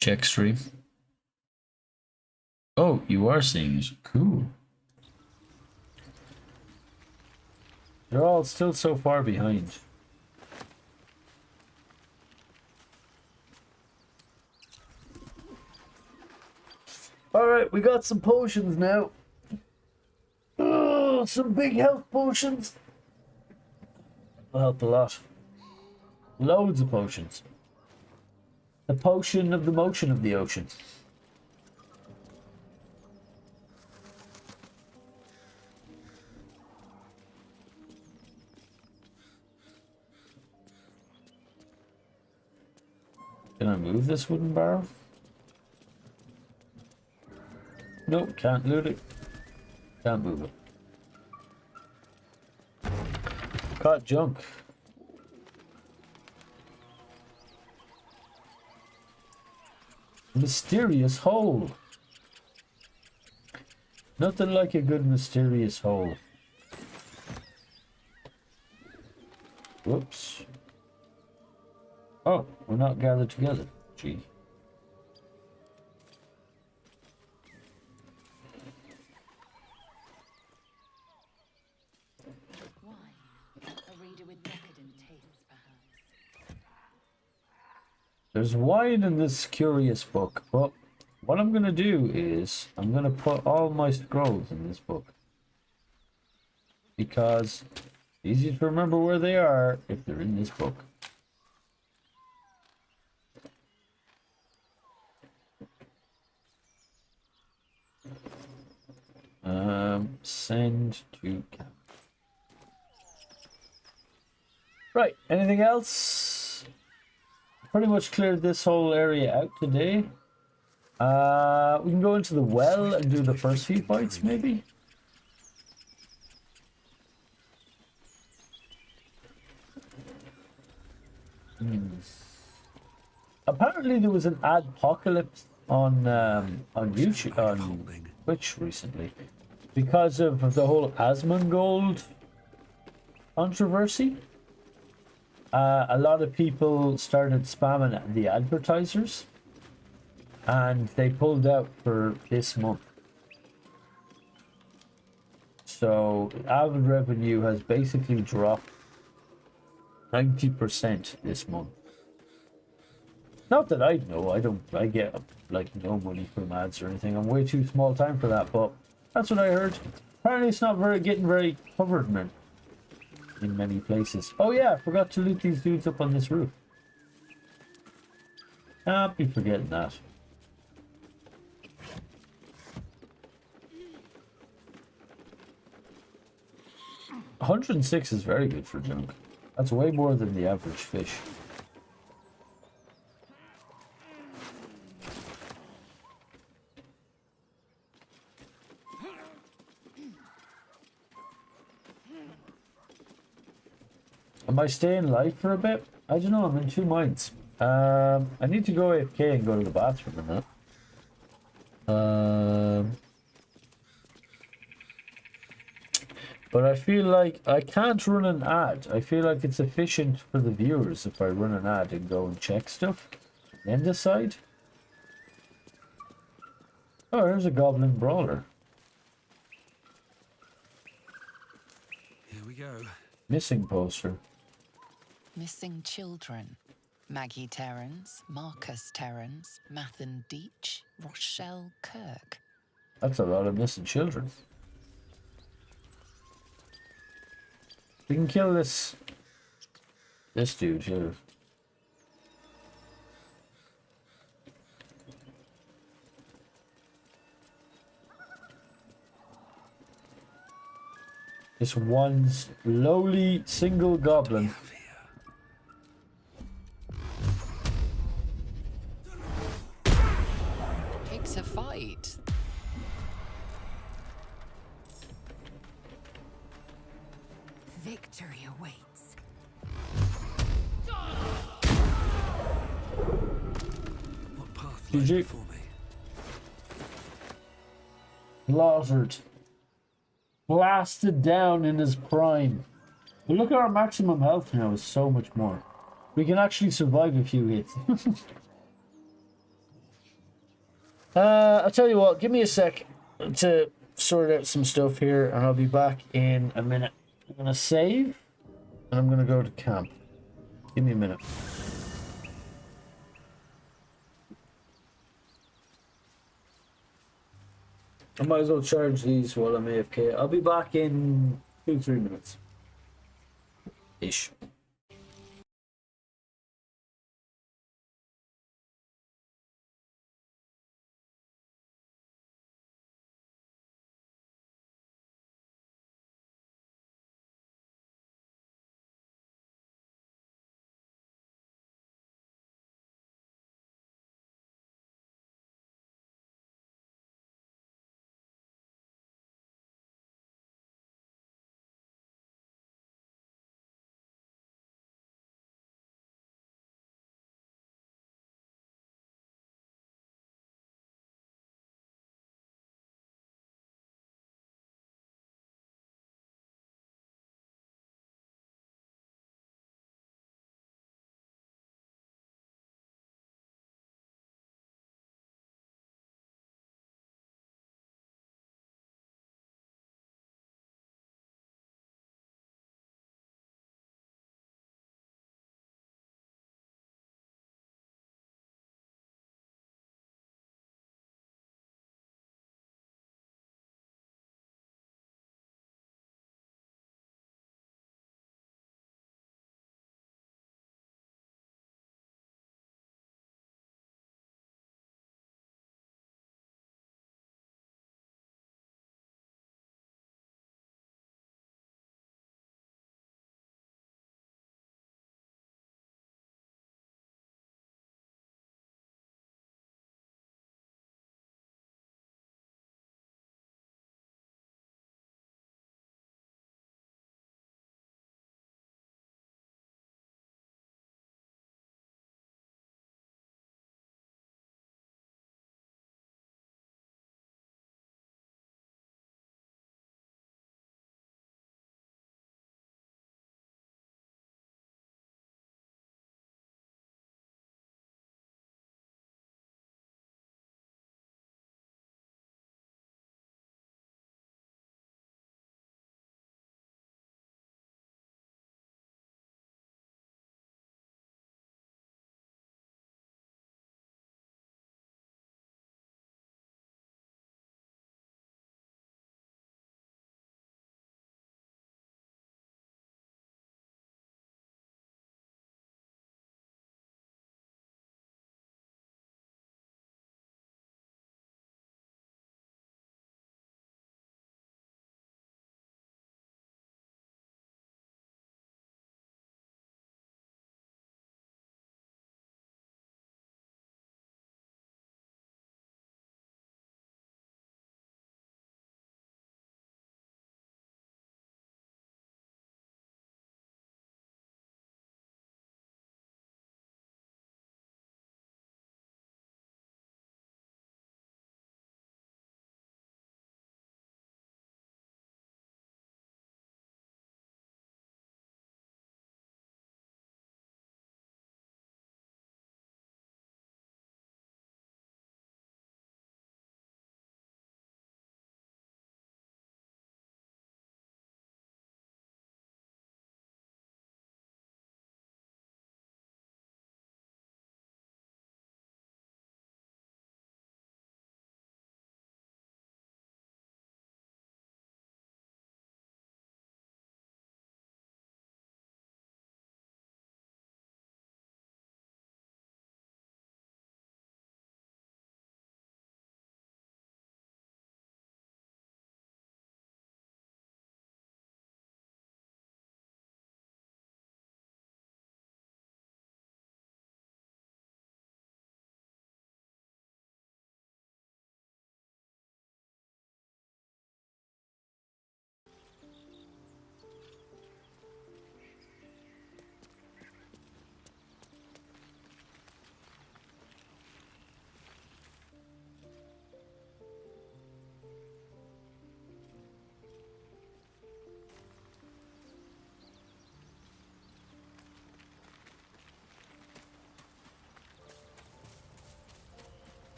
Check stream. Oh, you are seeing it. Cool. They're all still so far behind. Alright, we got some potions now. Oh, some big health potions. Will help a lot. Loads of potions. The potion of the motion of the ocean. Can I move this wooden barrel? Nope, can't loot it. Can't move it. Caught junk. Mysterious hole. Nothing like a good mysterious hole. Whoops. Oh, we're not gathered together. Gee. There's wine in this curious book, but what I'm going to do is I'm going to put all my scrolls in this book. Because it's easy to remember where they are if they're in this book. Send to camp. Right, anything else? Pretty much cleared this whole area out today. We can go into the well and do the first few fights, maybe? Apparently there was an adpocalypse on YouTube, on Twitch recently, because of the whole Asmongold controversy. A lot of people started spamming the advertisers, and they pulled out for this month. So ad revenue has basically dropped 90% this month. Not that I know, I get like no money from ads or anything. I'm way too small time for that, but that's what I heard. Apparently it's not getting very covered, man, in many places. Oh yeah, I forgot to loot these dudes up on this roof. I'll be forgetting that. $106 is very good for junk. That's way more than the average fish. Am I staying live for a bit? I don't know, I'm in two minds. I need to go AFK and go to the bathroom and that. But I feel like I can't run an ad. I feel like it's efficient for the viewers if I run an ad and go and check stuff, then decide. Oh, there's a goblin brawler. Here we go. Missing poster. Missing children. Maggie Terrance, Marcus Terrance, Mathan Deach, Rochelle Kirk. That's a lot of missing children. We can kill this dude here. This one lowly single goblin. to fight. Victory awaits. What path lies before me? Slaughtered. Blasted down in his prime. But look at our maximum health now, is so much more. We can actually survive a few hits. I'll tell you what, give me a sec to sort out some stuff here, and I'll be back in a minute. I'm gonna save, and I'm gonna go to camp. Give me a minute. I might as well charge these while I'm AFK. I'll be back in 2-3 minutes. Ish.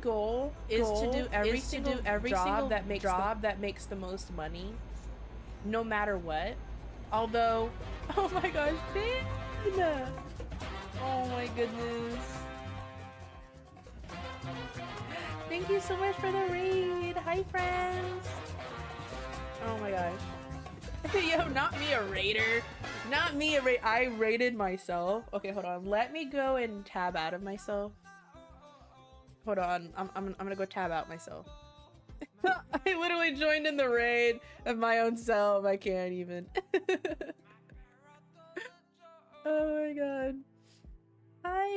Goal is to do every single job that makes the most money, no matter what. Although, oh my gosh, Ben! Oh my goodness. Thank you so much for the raid. Hi, friends. Oh my gosh. Yo, not me a raider. Not me a raider. I raided myself. Okay, hold on. Let me go and tab out of myself. Hold on, I'm gonna go tab out myself. I literally joined in the raid of my own self. I can't even. Oh my god. Hi.